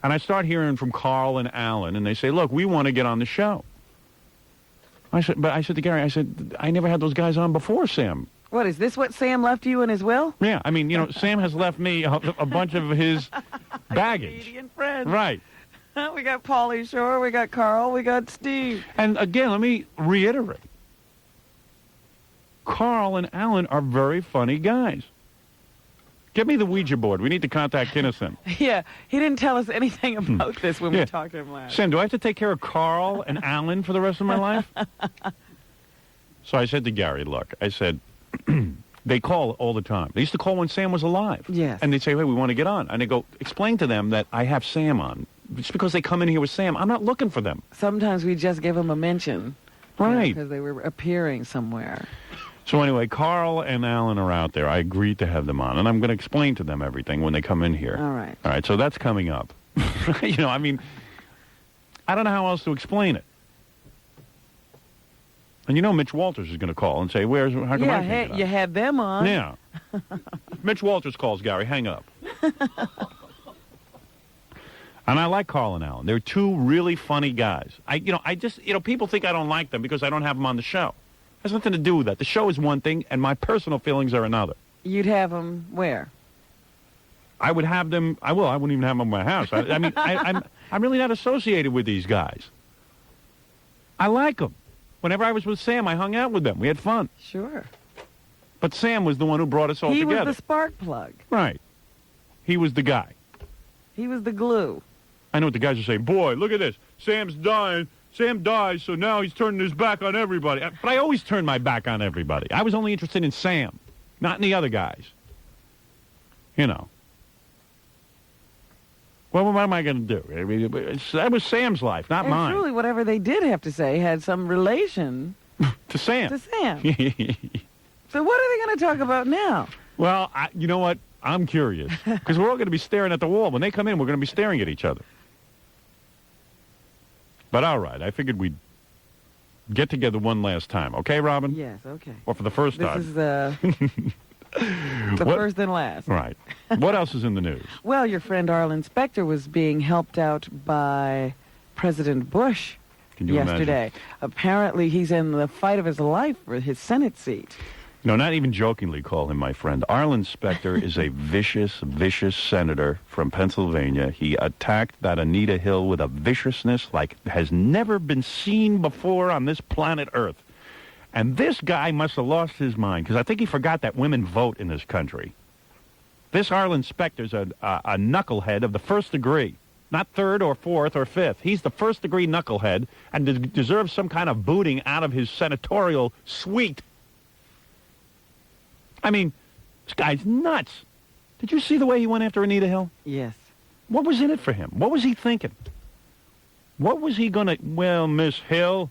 [SPEAKER 3] and I start hearing from Carl and Alan, and they say, look, we want to get on the show. I said to Gary, I said, I never had those guys on before, Sam.
[SPEAKER 2] What, is this what Sam left you in his will?
[SPEAKER 3] Yeah, I mean, you know, Sam has left me a bunch of his baggage.
[SPEAKER 2] Comedian friends.
[SPEAKER 3] Right.
[SPEAKER 2] We got Pauly Shore, we got Carl, we got Steve.
[SPEAKER 3] And again, let me reiterate. Carl and Alan are very funny guys. Give me the Ouija board. We need to contact Kinison.
[SPEAKER 2] Yeah, he didn't tell us anything about this when we talked to him last.
[SPEAKER 3] Sam, do I have to take care of Carl and Alan for the rest of my life? So I said to Gary, look, I said, they call all the time. They used to call when Sam was alive.
[SPEAKER 2] Yes.
[SPEAKER 3] And they'd say, hey, we want to get on. And I go, explain to them that I have Sam on. Just because they come in here with Sam, I'm not looking for them.
[SPEAKER 2] Sometimes we just give them a mention.
[SPEAKER 3] Right.
[SPEAKER 2] Because they were appearing somewhere.
[SPEAKER 3] So anyway, Carl and Alan are out there. I agreed to have them on. And I'm going to explain to them everything when they come in here.
[SPEAKER 2] All right.
[SPEAKER 3] All right, so that's coming up. You know, I mean, I don't know how else to explain it. And you know Mitch Walters is going to call and say, how come I can't get on?
[SPEAKER 2] You had them on.
[SPEAKER 3] Yeah. Mitch Walters calls, Gary, hang up. And I like Carl and Alan. They're two really funny guys. People think I don't like them because I don't have them on the show. It has nothing to do with that. The show is one thing, and my personal feelings are another.
[SPEAKER 2] You'd have them where?
[SPEAKER 3] I would have them. I wouldn't even have them in my house. I'm really not associated with these guys. I like them. Whenever I was with Sam, I hung out with them. We had fun.
[SPEAKER 2] Sure.
[SPEAKER 3] But Sam was the one who brought us all together.
[SPEAKER 2] He was the spark plug.
[SPEAKER 3] Right. He was the guy.
[SPEAKER 2] He was the glue.
[SPEAKER 3] I know what the guys are saying. Boy, look at this. Sam's dying. Sam dies, so now he's turning his back on everybody. But I always turn my back on everybody. I was only interested in Sam, not in the other guys. You know. Well, what am I going to do? I mean, that was Sam's life, not mine.
[SPEAKER 2] Truly, whatever they did have to say had some relation
[SPEAKER 3] to Sam.
[SPEAKER 2] To Sam. So what are they going to talk about now?
[SPEAKER 3] Well, you know what? I'm curious. Because we're all going to be staring at the wall. When they come in, we're going to be staring at each other. But all right, I figured we'd get together one last time. Okay, Robin?
[SPEAKER 2] Yes, okay.
[SPEAKER 3] Or for the first time.
[SPEAKER 2] This is The first and last.
[SPEAKER 3] Right. What else is in the news?
[SPEAKER 2] Well, your friend Arlen Specter was being helped out by President Bush
[SPEAKER 3] Can you
[SPEAKER 2] yesterday.
[SPEAKER 3] imagine?
[SPEAKER 2] Apparently, he's in the fight of his life for his Senate seat.
[SPEAKER 3] No, not even jokingly call him my friend. Arlen Specter is a vicious, vicious senator from Pennsylvania. He attacked that Anita Hill with a viciousness like has never been seen before on this planet Earth. And this guy must have lost his mind, because I think he forgot that women vote in this country. This Arlen Specter's a knucklehead of the first degree, not third or fourth or fifth. He's the first degree knucklehead and deserves some kind of booting out of his senatorial suite. I mean, this guy's nuts. Did you see the way he went after Anita Hill?
[SPEAKER 2] Yes.
[SPEAKER 3] What was in it for him? What was he thinking? What was he going to... Well, Miss Hill,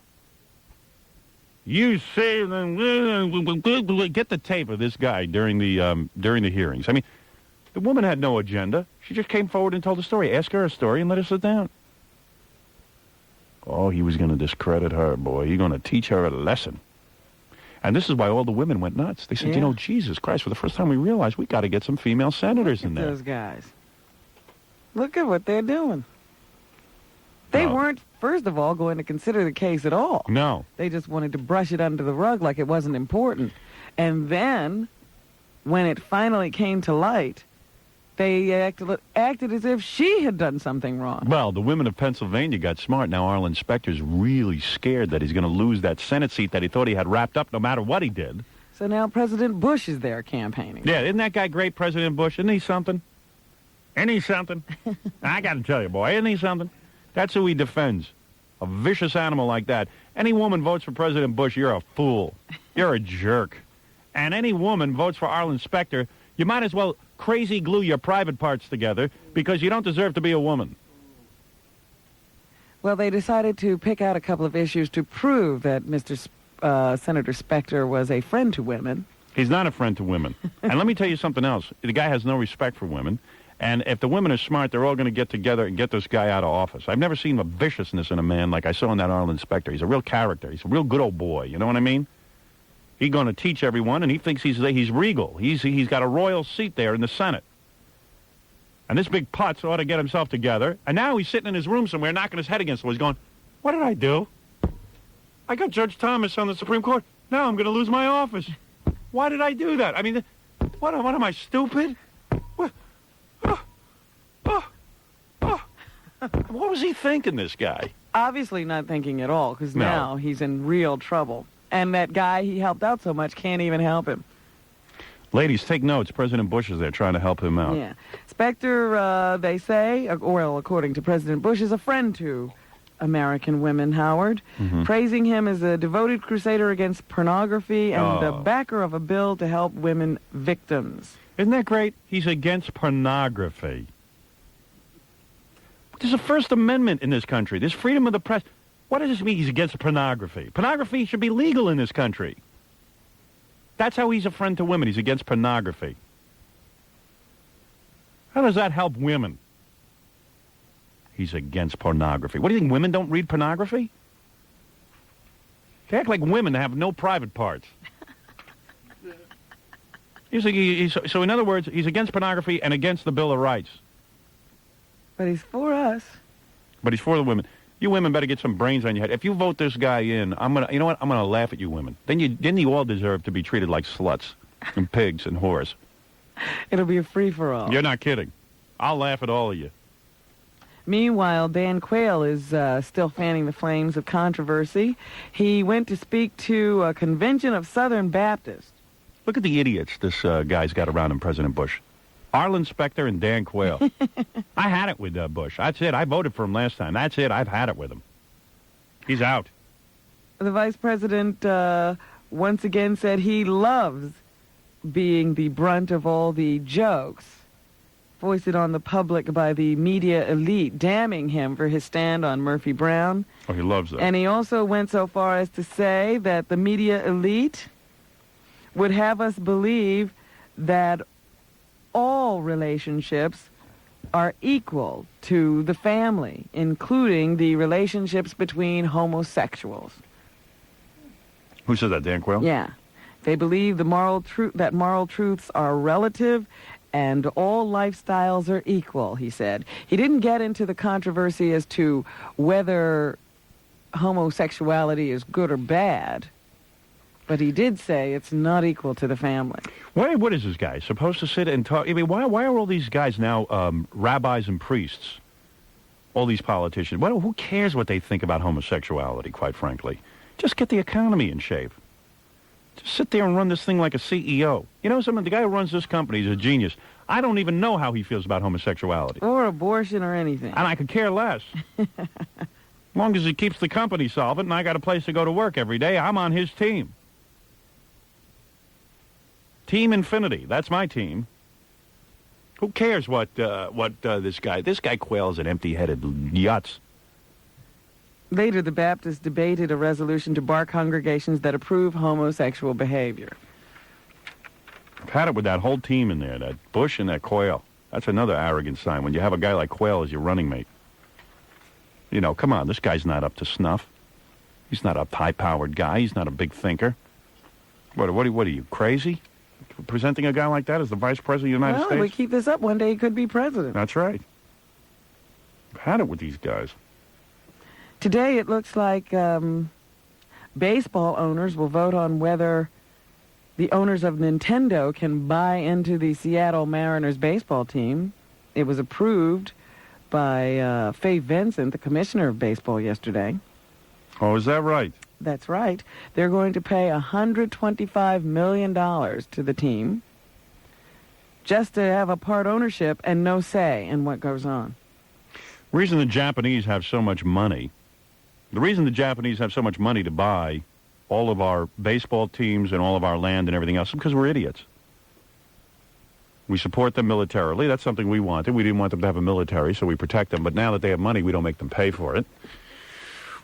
[SPEAKER 3] you say... Get the tape of this guy during the hearings. I mean, the woman had no agenda. She just came forward and told a story. Ask her a story and let her sit down. Oh, he was going to discredit her, boy. He's going to teach her a lesson. And this is why all the women went nuts. They said,
[SPEAKER 2] Yeah.
[SPEAKER 3] you know, Jesus Christ, for the first time we realized we got to get some female senators in there.
[SPEAKER 2] Those guys. Look at what they're doing. They weren't, first of all, going to consider the case at all.
[SPEAKER 3] No.
[SPEAKER 2] They just wanted to brush it under the rug like it wasn't important. And then, when it finally came to light, they acted as if she had done something wrong.
[SPEAKER 3] Well, the women of Pennsylvania got smart. Now Arlen Specter's really scared that he's going to lose that Senate seat that he thought he had wrapped up no matter what he did.
[SPEAKER 2] So now President Bush is there campaigning.
[SPEAKER 3] Yeah, isn't that guy great, President Bush? Isn't he something? Isn't he something? I got to tell you, boy, isn't he something? That's who he defends. A vicious animal like that. Any woman votes for President Bush, you're a fool. You're a jerk. And any woman votes for Arlen Specter, you might as well crazy glue your private parts together because you don't deserve to be a woman.
[SPEAKER 2] Well, they decided to pick out a couple of issues to prove that Senator Specter was a friend to women.
[SPEAKER 3] He's not a friend to women. And let me tell you something else. The guy has no respect for women. And if the women are smart, they're all going to get together and get this guy out of office. I've never seen a viciousness in a man like I saw in that Arlen Specter. He's a real character. He's a real good old boy. You know what I mean? He's going to teach everyone, and he thinks he's regal. He's got a royal seat there in the Senate. And this big putz ought to get himself together. And now he's sitting in his room somewhere, knocking his head against the wall. He's going, what did I do? I got Judge Thomas on the Supreme Court. Now I'm going to lose my office. Why did I do that? I mean, what am I, stupid? What was he thinking, this guy?
[SPEAKER 2] Obviously not thinking at all, because
[SPEAKER 3] No.
[SPEAKER 2] now he's in real trouble. And that guy he helped out so much can't even help him.
[SPEAKER 3] Ladies, take notes. President Bush is there trying to help him out.
[SPEAKER 2] Yeah. Specter, they say, well, according to President Bush, is a friend to American women, Howard, praising him as a devoted crusader against pornography and the backer of a bill to help women victims.
[SPEAKER 3] Isn't that great? He's against pornography. There's a First Amendment in this country. There's freedom of the press. What does this mean he's against pornography? Pornography should be legal in this country. That's how he's a friend to women. He's against pornography. How does that help women? He's against pornography. What do you think, women don't read pornography? They act like women have no private parts. So in other words, he's against pornography and against the Bill of Rights.
[SPEAKER 2] But he's for us.
[SPEAKER 3] But he's for the women. You women better get some brains on your head. If you vote this guy in, you know what? I'm gonna laugh at you women. Then you all deserve to be treated like sluts and pigs and whores.
[SPEAKER 2] It'll be a free-for-all.
[SPEAKER 3] You're not kidding. I'll laugh at all of you.
[SPEAKER 2] Meanwhile, Dan Quayle is still fanning the flames of controversy. He went to speak to a convention of Southern Baptists.
[SPEAKER 3] Look at the idiots this guy's got around him, President Bush. Arlen Specter and Dan Quayle. I had it with Bush. That's it. I voted for him last time. That's it. I've had it with him. He's out.
[SPEAKER 2] The vice president once again said he loves being the brunt of all the jokes foisted on the public by the media elite, damning him for his stand on Murphy Brown.
[SPEAKER 3] Oh, he loves that.
[SPEAKER 2] And he also went so far as to say that the media elite would have us believe that all relationships are equal to the family, including the relationships between homosexuals.
[SPEAKER 3] Who said that, Dan Quayle?
[SPEAKER 2] Yeah. They believe that moral truths are relative and all lifestyles are equal, he said. He didn't get into the controversy as to whether homosexuality is good or bad, but he did say it's not equal to the family.
[SPEAKER 3] What is this guy supposed to sit and talk? I mean, why are all these guys now rabbis and priests? All these politicians. Well, who cares what they think about homosexuality, quite frankly? Just get the economy in shape. Just sit there and run this thing like a CEO. You know something? The guy who runs this company is a genius. I don't even know how he feels about homosexuality.
[SPEAKER 2] Or abortion or anything.
[SPEAKER 3] And I could care less. As long as he keeps the company solvent and I got a place to go to work every day, I'm on his team. Team Infinity. That's my team. Who cares what this guy Quayle's an empty-headed yutz.
[SPEAKER 2] Later, the Baptists debated a resolution to bar congregations that approve homosexual behavior.
[SPEAKER 3] I've had it with that whole team in there, that Bush and that Quayle. That's another arrogant sign when you have a guy like Quayle as your running mate. You know, come on, this guy's not up to snuff. He's not a high-powered guy. He's not a big thinker. What are you, crazy? Presenting a guy like that as the Vice President of the United
[SPEAKER 2] Well,
[SPEAKER 3] States?
[SPEAKER 2] we keep this up, one day he could be president.
[SPEAKER 3] That's right. I've had it with these guys.
[SPEAKER 2] Today, it looks like baseball owners will vote on whether the owners of Nintendo can buy into the Seattle Mariners baseball team. It was approved by Faye Vincent, the commissioner of baseball, yesterday.
[SPEAKER 3] Oh, is that right?
[SPEAKER 2] That's right. They're going to pay $125 million to the team just to have a part ownership and no say in what goes on.
[SPEAKER 3] The reason the Japanese have so much money to buy all of our baseball teams and all of our land and everything else is because we're idiots. We support them militarily. That's something we wanted. We didn't want them to have a military, so we protect them. But now that they have money, we don't make them pay for it.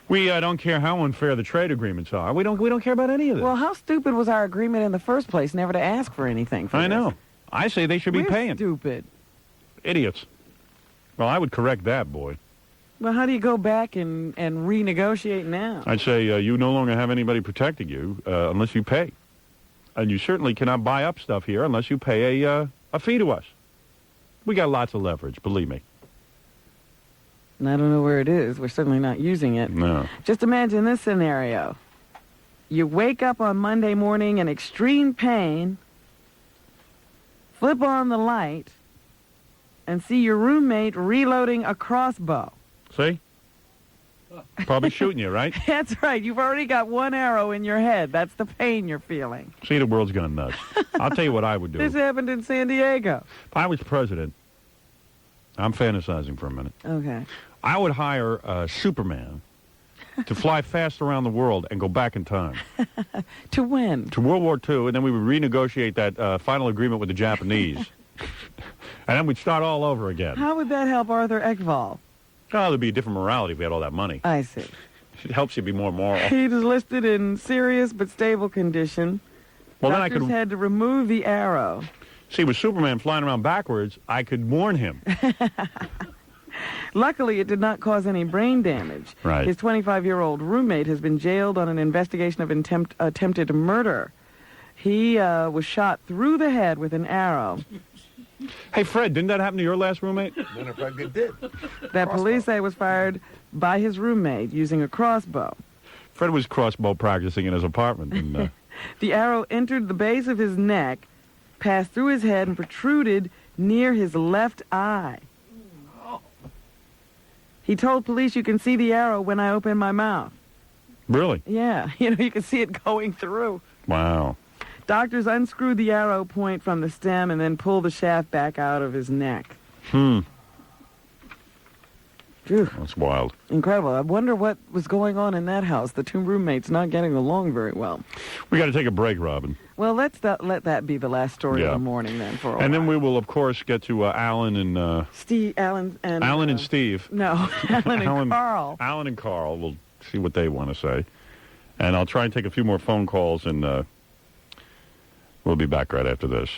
[SPEAKER 3] We don't care how unfair the trade agreements are. We don't care about any of this.
[SPEAKER 2] Well, how stupid was our agreement in the first place, never to ask for anything for
[SPEAKER 3] I
[SPEAKER 2] this?
[SPEAKER 3] know. I say they should be
[SPEAKER 2] We're
[SPEAKER 3] paying.
[SPEAKER 2] Stupid.
[SPEAKER 3] Idiots. Well, I would correct that, boy.
[SPEAKER 2] Well, how do you go back and renegotiate now?
[SPEAKER 3] I'd say you no longer have anybody protecting you unless you pay. And you certainly cannot buy up stuff here unless you pay a fee to us. We got lots of leverage, believe me.
[SPEAKER 2] And I don't know where it is. We're certainly not using it.
[SPEAKER 3] No.
[SPEAKER 2] Just imagine this scenario. You wake up on Monday morning in extreme pain, flip on the light, and see your roommate reloading a crossbow.
[SPEAKER 3] See? Probably shooting you, right?
[SPEAKER 2] That's right. You've already got one arrow in your head. That's the pain you're feeling.
[SPEAKER 3] See, the world's gone nuts. I'll tell you what I would do.
[SPEAKER 2] This happened in San Diego.
[SPEAKER 3] If I was president, I'm fantasizing for a minute.
[SPEAKER 2] Okay.
[SPEAKER 3] I would hire Superman to fly fast around the world and go back in time.
[SPEAKER 2] To when?
[SPEAKER 3] To World War II, and then we would renegotiate that final agreement with the Japanese. And then we'd start all over again.
[SPEAKER 2] How would that help Arthur Ekval?
[SPEAKER 3] Oh, there'd be a different morality if we had all that money.
[SPEAKER 2] I see.
[SPEAKER 3] It helps you be more moral.
[SPEAKER 2] He was listed in serious but stable condition.
[SPEAKER 3] Well, then I
[SPEAKER 2] Doctors
[SPEAKER 3] could
[SPEAKER 2] had to remove the arrow.
[SPEAKER 3] see with Superman flying around backwards. I could warn him.
[SPEAKER 2] Luckily, it did not cause any brain damage.
[SPEAKER 3] Right.
[SPEAKER 2] His 25-year-old roommate has been jailed on an investigation of attempted murder. He was shot through the head with an arrow.
[SPEAKER 3] Hey, Fred, didn't that happen to your last roommate?
[SPEAKER 6] Matter of fact, it did.
[SPEAKER 2] That police say was fired by his roommate using a crossbow.
[SPEAKER 3] Fred was crossbow practicing in his apartment. And,
[SPEAKER 2] The arrow entered the base of his neck, passed through his head, and protruded near his left eye. He told police, "You can see the arrow when I open my mouth."
[SPEAKER 3] really?
[SPEAKER 2] Yeah, you can see it going through.
[SPEAKER 3] Wow.
[SPEAKER 2] Doctors unscrewed the arrow point from the stem and then pulled the shaft back out of his neck.
[SPEAKER 3] Phew.
[SPEAKER 2] Phew.
[SPEAKER 3] That's wild.
[SPEAKER 2] Incredible. I wonder what was going on in that house. The two roommates not getting along very well.
[SPEAKER 3] We got to take a break, Robin.
[SPEAKER 2] Well, let that be the last story
[SPEAKER 3] Yeah.
[SPEAKER 2] of the morning then for a while.
[SPEAKER 3] And then we will, of course, get to Alan and
[SPEAKER 2] Alan and
[SPEAKER 3] Alan and Steve.
[SPEAKER 2] No, Alan and Carl.
[SPEAKER 3] Alan and Carl. We'll see what they want to say. And I'll try and take a few more phone calls, and we'll be back right after this.